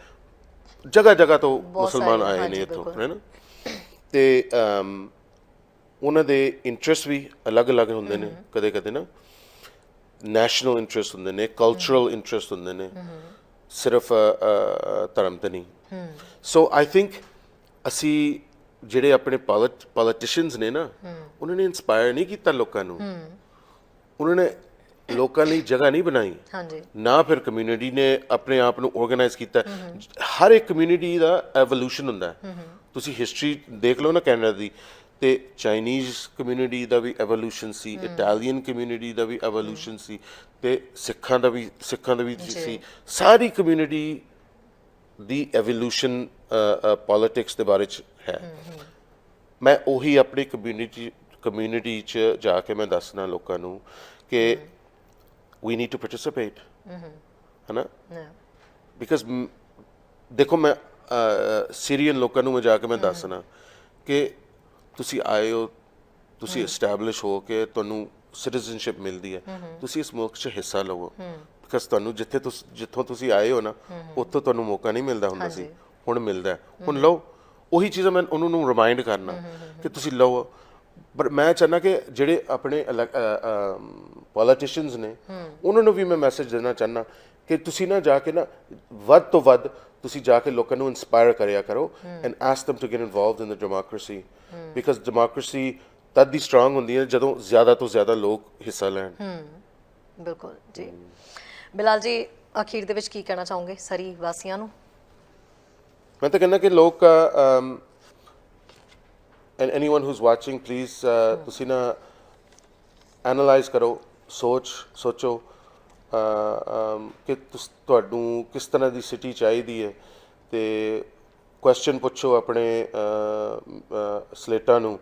ਜਗ੍ਹਾ ਜਗ੍ਹਾ ਤੋਂ ਮੁਸਲਮਾਨ ਆਏ ਨੇ ਇੱਥੋਂ, ਹੈ ਨਾ, ਤੇ ਉਹਨਾਂ ਦੇ ਇੰਟਰਸਟ ਵੀ ਅਲੱਗ-ਅਲੱਗ ਹੁੰਦੇ ਨੇ, ਕਦੇ ਕਦੇ ਨਾ ਨੈਸ਼ਨਲ ਇੰਟਰਸਟ ਹੁੰਦੇ ਨੇ, ਕਲਚਰਲ ਇੰਟਰਸਟ ਹੁੰਦੇ ਨੇ, ਸਿਰਫ ਧਰਮ ਤੇ ਨਹੀਂ। ਸੋ ਆਈ ਥਿੰਕ ਅਸੀਂ ਜਿਹੜੇ ਆਪਣੇ ਪੋਲੀਟੀਸ਼ੀਅਨਸ ਨੇ ਨਾ, ਉਹਨਾਂ ਨੇ ਇੰਸਪਾਇਰ ਨਹੀਂ ਕੀਤਾ ਲੋਕਾਂ ਨੂੰ, ਉਹਨਾਂ ਨੇ ਲੋਕਾਂ ਲਈ ਜਗ੍ਹਾ ਨਹੀਂ ਬਣਾਈ, ਨਾ ਫਿਰ ਕਮਿਊਨਿਟੀ ਨੇ ਆਪਣੇ ਆਪ ਨੂੰ ਆਰਗੇਨਾਈਜ਼ ਕੀਤਾ। ਹਰ ਇੱਕ ਕਮਿਊਨਿਟੀ ਦਾ ਐਵੋਲੂਸ਼ਨ ਹੁੰਦਾ। ਤੁਸੀਂ ਹਿਸਟਰੀ ਦੇਖ ਲਓ ਨਾ ਕੈਨੇਡਾ ਦੀ, ਤੇ ਚਾਈਨੀਜ਼ ਕਮਿਊਨਿਟੀ ਦਾ ਵੀ ਐਵੋਲੂਸ਼ਨ ਸੀ, ਇਟਾਲੀਅਨ ਕਮਿਊਨਿਟੀ ਦਾ ਵੀ ਐਵੋਲੂਸ਼ਨ ਸੀ, ਤੇ ਸਿੱਖਾਂ ਦਾ ਵੀ ਸੀ। ਸਾਰੀ ਕਮਿਊਨਿਟੀ ਦੀ ਐਵੋਲੂਸ਼ਨ ਪੋਲਿਟਿਕਸ ਦੇ ਬਾਰੇ 'ਚ ਹੈ। ਮੈਂ ਉਹੀ ਆਪਣੀ ਕਮਿਊਨਿਟੀ 'ਚ ਜਾ ਕੇ ਮੈਂ ਦੱਸਣਾ ਲੋਕਾਂ ਨੂੰ ਕਿ we need to participate, ਹੈ ਨਾ। ਬਿਕਾਜ਼ ਦੇਖੋ, ਮੈਂ ਸੀਰੀਅਨ ਲੋਕਾਂ ਨੂੰ ਮੈਂ ਜਾ ਕੇ ਮੈਂ ਦੱਸਣਾ ਕਿ ਤੁਸੀਂ ਆਏ ਹੋ, ਤੁਸੀਂ ਐਸਟੈਬਲਿਸ਼ ਹੋ ਕੇ ਤੁਹਾਨੂੰ ਸਿਟੀਜ਼ਨਸ਼ਿਪ ਮਿਲਦੀ ਹੈ, ਤੁਸੀਂ ਇਸ ਮੁਲਕ 'ਚ ਹਿੱਸਾ ਲਵੋ। ਬਿਕਾਜ਼ ਤੁਹਾਨੂੰ ਜਿੱਥੋਂ ਤੁਸੀਂ ਆਏ ਹੋ ਨਾ, ਉੱਥੋਂ ਤੁਹਾਨੂੰ ਮੌਕਾ ਨਹੀਂ ਮਿਲਦਾ ਹੁੰਦਾ ਸੀ, ਹੁਣ ਮਿਲਦਾ, ਹੁਣ ਲਓ। ਉਹੀ ਚੀਜ਼ਾਂ ਮੈਂ ਉਹਨਾਂ ਨੂੰ ਰਿਮਾਈਂਡ ਕਰਨਾ ਕਿ ਤੁਸੀਂ ਲਓ। ਪਰ ਮੈਂ ਚਾਹੁੰਦਾ ਕਿ ਜਿਹੜੇ ਆਪਣੇ ਪੋਲੀਟੀਸ਼ੀਅਨਸ ਨੇ, ਉਹਨਾਂ ਨੂੰ ਵੀ ਮੈਂ ਮੈਸੇਜ ਦੇਣਾ ਚਾਹੁੰਦਾ ਕਿ ਤੁਸੀਂ ਨਾ ਜਾ ਕੇ ਨਾ ਵੱਧ ਤੋਂ ਵੱਧ ਤੁਸੀਂ ਜਾ ਕੇ ਲੋਕਾਂ ਨੂੰ ਇੰਸਪਾਇਰ ਕਰਿਆ ਕਰੋ, and ask them to get involved in the democracy, because democracy ਤਦ ਹੀ ਸਟਰੋਂਗ ਹੁੰਦੀ ਹੈ ਜਦੋਂ ਜ਼ਿਆਦਾ ਤੋਂ ਜ਼ਿਆਦਾ ਲੋਕ ਹਿੱਸਾ ਲੈਣ। ਬਿਲਕੁਲ ਜੀ। ਬਿਲਾਲ ਜੀ, ਅਖੀਰ ਦੇ ਵਿੱਚ ਕੀ ਕਹਿਣਾ ਚਾਹੋਗੇ ਸਰੀ ਵਾਸੀਆਂ ਨੂੰ? ਮੈਂ ਤਾਂ ਕਹਿੰਦਾ ਕਿ ਲੋਕ and anyone who's watching, please ਤੁਸੀਂ ਨਾ ਐਨਾਲਾਈਜ਼ ਕਰੋ, ਸੋਚੋ ਕਿ ਤੁਹਾਨੂੰ ਕਿਸ ਤਰ੍ਹਾਂ ਦੀ ਸਿਟੀ ਚਾਹੀਦੀ ਹੈ, ਤੇ ਕੁਐਸਚਨ ਪੁੱਛੋ ਆਪਣੇ ਸਲੇਟਾਂ ਨੂੰ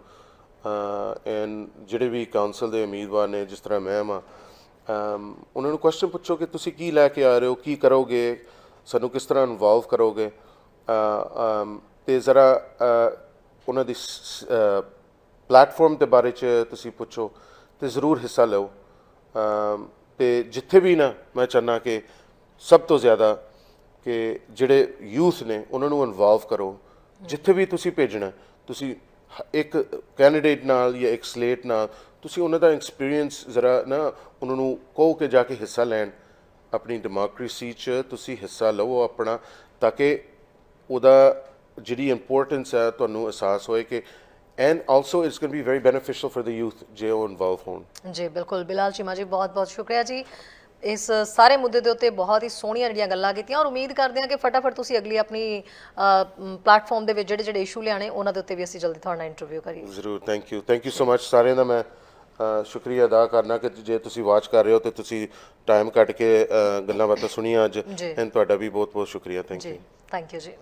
ਐਂਡ ਜਿਹੜੇ ਵੀ ਕਾਉਂਸਲ ਦੇ ਉਮੀਦਵਾਰ ਨੇ ਜਿਸ ਤਰ੍ਹਾਂ ਮੈਂ ਹਾਂ ਉਹਨਾਂ ਨੂੰ ਕੁਐਸਚਨ ਪੁੱਛੋ ਕਿ ਤੁਸੀਂ ਕੀ ਲੈ ਕੇ ਆ ਰਹੇ ਹੋ, ਕੀ ਕਰੋਗੇ, ਸਾਨੂੰ ਕਿਸ ਤਰ੍ਹਾਂ ਇਨਵੋਲਵ ਕਰੋਗੇ, ਤੇ ਜ਼ਰਾ ਉਹਨਾਂ ਦੀ ਪਲੈਟਫਾਰਮ ਦੇ ਬਾਰੇ 'ਚ ਤੁਸੀਂ ਪੁੱਛੋ ਤੇ ਜ਼ਰੂਰ ਹਿੱਸਾ ਲਓ। ਤੇ ਜਿੱਥੇ ਵੀ ਨਾ ਮੈਂ ਚਾਹੁੰਦਾ ਕਿ ਸਭ ਤੋਂ ਜ਼ਿਆਦਾ ਕਿ ਜਿਹੜੇ ਯੂਥ ਨੇ ਉਹਨਾਂ ਨੂੰ ਇਨਵੋਲਵ ਕਰੋ। ਜਿੱਥੇ ਵੀ ਤੁਸੀਂ ਭੇਜਣਾ, ਤੁਸੀਂ ਇੱਕ ਕੈਂਡੀਡੇਟ ਨਾਲ ਜਾਂ ਇੱਕ ਸਲੇਟ ਨਾਲ ਤੁਸੀਂ ਉਹਨਾਂ ਦਾ ਐਕਸਪੀਰੀਅੰਸ ਜ਼ਰਾ ਨਾ ਉਹਨਾਂ ਨੂੰ ਕਹੋ ਕਿ ਜਾ ਕੇ ਹਿੱਸਾ ਲੈਣ। ਆਪਣੀ ਡੈਮੋਕ੍ਰੇਸੀ 'ਚ ਤੁਸੀਂ ਹਿੱਸਾ ਲਵੋ ਆਪਣਾ, ਤਾਂ ਕਿ ਉਹਦਾ ਜਿਹੜੀ ਇੰਪੋਰਟੈਂਸ ਹੈ ਤੁਹਾਨੂੰ ਅਹਿਸਾਸ ਹੋਏ ਕਿ and also it's can be very beneficial for the youth ਜੇ ਉਹ ਇਨਵੋਲਵ ਹੋਣ। ਜੀ ਬਿਲਕੁਲ ਬਿਲਾਲ ਚੀਮਾ ਜੀ, ਬਹੁਤ ਬਹੁਤ ਸ਼ੁਕਰੀਆ ਜੀ ਇਸ ਸਾਰੇ ਮੁੱਦੇ ਦੇ ਉੱਤੇ ਬਹੁਤ ਹੀ ਸੋਹਣੀਆਂ ਜਿਹੜੀਆਂ ਗੱਲਾਂ ਕੀਤੀਆਂ, ਔਰ ਉਮੀਦ ਕਰਦੇ ਹਾਂ ਕਿ ਫਟਾਫਟ ਤੁਸੀਂ ਅਗਲੀ ਆਪਣੀ ਪਲੇਟਫਾਰਮ ਦੇ ਵਿੱਚ ਜਿਹੜੇ ਜਿਹੜੇ ਇਸ਼ੂ ਲਿਆਣੇ ਉਹਨਾਂ ਦੇ ਉੱਤੇ ਵੀ ਅਸੀਂ ਜਲਦੀ ਤੁਹਾਡੇ ਨਾਲ ਇੰਟਰਵਿਊ ਕਰੀਏ। ਜ਼ਰੂਰ, ਥੈਂਕ ਯੂ ਸੋ ਮਚ ਸਾਰਿਆਂ ਦਾ। ਮੈਂ ਸ਼ੁਕਰੀਆ ਅਦਾ ਕਰਨਾ ਕਿ ਜੇ ਤੁਸੀਂ ਵਾਚ ਕਰ ਰਹੇ ਹੋ ਤੇ ਤੁਸੀਂ ਟਾਈਮ ਕੱਢ ਕੇ ਗੱਲਾਂ ਬਾਤਾਂ ਸੁਣੀਆਂ ਅੱਜ, ਐਂਡ ਤੁਹਾਡਾ ਵੀ ਬਹੁਤ ਬਹੁਤ ਸ਼ੁਕਰੀਆ। ਥੈਂਕ ਯੂ ਜੀ।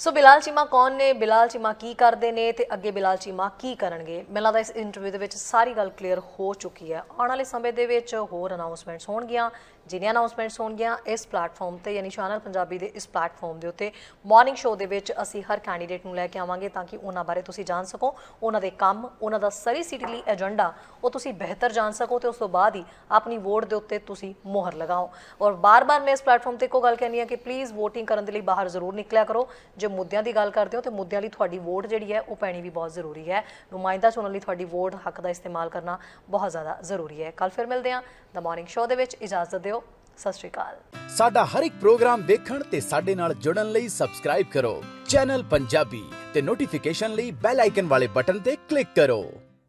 ਸੋ ਬਿਲਾਲ ਚੀਮਾ ਕੌਣ ਨੇ, ਬਿਲਾਲ ਚੀਮਾ ਕੀ ਕਰਦੇ ਨੇ ਤੇ ਅੱਗੇ ਬਿਲਾਲ ਚੀਮਾ ਕੀ ਕਰਨਗੇ, ਮੈਨੂੰ ਲੱਗਦਾ ਇਸ ਇੰਟਰਵਿਊ ਦੇ ਵਿੱਚ ਸਾਰੀ ਗੱਲ ਕਲੀਅਰ ਹੋ ਚੁੱਕੀ ਹੈ। ਆਉਣ ਵਾਲੇ ਸਮੇਂ ਦੇ ਵਿੱਚ ਹੋਰ ਅਨਾਊਂਸਮੈਂਟਸ ਹੋਣਗੀਆਂ, ਜਿੰਨੀਆਂ ਅਨਾਊਂਸਮੈਂਟਸ ਹੋਣਗੀਆਂ ਇਸ ਪਲੇਟਫਾਰਮ ਤੇ ਯਾਨੀ ਚੈਨਲ ਪੰਜਾਬੀ ਦੇ ਇਸ ਪਲੇਟਫਾਰਮ ਦੇ ਉੱਤੇ ਮਾਰਨਿੰਗ ਸ਼ੋਅ ਦੇ ਵਿੱਚ ਅਸੀਂ ਹਰ ਕੈਂਡੀਡੇਟ ਨੂੰ ਲੈ ਕੇ ਆਵਾਂਗੇ ਤਾਂ ਕਿ ਉਹਨਾਂ ਬਾਰੇ ਤੁਸੀਂ ਜਾਣ ਸਕੋ, ਉਹਨਾਂ ਦੇ ਕੰਮ, ਉਹਨਾਂ ਦਾ ਸਰੀ ਸਿਟੀ ਏਜੰਡਾ ਉਹ ਤੁਸੀਂ ਬਿਹਤਰ ਜਾਣ ਸਕੋ ਤੇ ਉਸ ਤੋਂ ਬਾਅਦ ਹੀ ਆਪਣੀ ਵੋਟ ਦੇ ਉੱਤੇ ਤੁਸੀਂ ਮੋਹਰ ਲਗਾਓ। ਔਰ ਬਾਰ-ਬਾਰ ਮੈਂ ਇਸ ਪਲੇਟਫਾਰਮ ਤੇ ਇੱਕੋ ਗੱਲ ਕਹਿੰਦੀ ਹਾਂ ਕਿ ਪਲੀਜ਼ ਵੋਟਿੰਗ ਕਰਨ ਦੇ ਲਈ ਬਾਹਰ ਜ਼ਰੂਰ ਨਿਕਲਿਆ ਕਰੋ। ਜੇ ਮੁੱਦਿਆਂ ਦੀ ਗੱਲ ਕਰਦੇ ਹੋ ਤੇ ਮੁੱਦਿਆਂ ਲਈ ਤੁਹਾਡੀ ਵੋਟ ਜਿਹੜੀ ਹੈ ਉਹ ਪੈਣੀ ਵੀ ਬਹੁਤ ਜ਼ਰੂਰੀ ਹੈ। ਨੁਮਾਇੰਦਾ ਚੁਣਨ ਲਈ ਤੁਹਾਡੀ ਵੋਟ ਹੱਕ ਦਾ ਇਸਤੇਮਾਲ ਕਰਨਾ ਬਹੁਤ ਜ਼ਿਆਦਾ ਜ਼ਰੂਰੀ ਹੈ। ਕੱਲ ਫਿਰ ਮਿਲਦੇ ਹਾਂ ਦ ਮਾਰਨਿੰਗ ਸ਼ੋਅ ਦੇ ਵਿੱਚ। ਇਜਾਜ਼ਤ ਦਿਓ, ਸਤਿ ਸ਼੍ਰੀ ਅਕਾਲ। ਸਾਡਾ ਹਰ ਇੱਕ ਪ੍ਰੋਗਰਾਮ ਦੇਖਣ ਤੇ ਸਾਡੇ ਨਾਲ ਜੁੜਨ ਲਈ ਸਬਸਕ੍ਰਾਈਬ ਕਰੋ ਚੈਨਲ ਪੰਜਾਬੀ ਤੇ ਨੋਟੀਫਿਕੇਸ਼ਨ ਲਈ ਬੈਲ ਆਈਕਨ ਵਾਲੇ ਬਟਨ ਤੇ ਕਲਿੱਕ ਕਰੋ।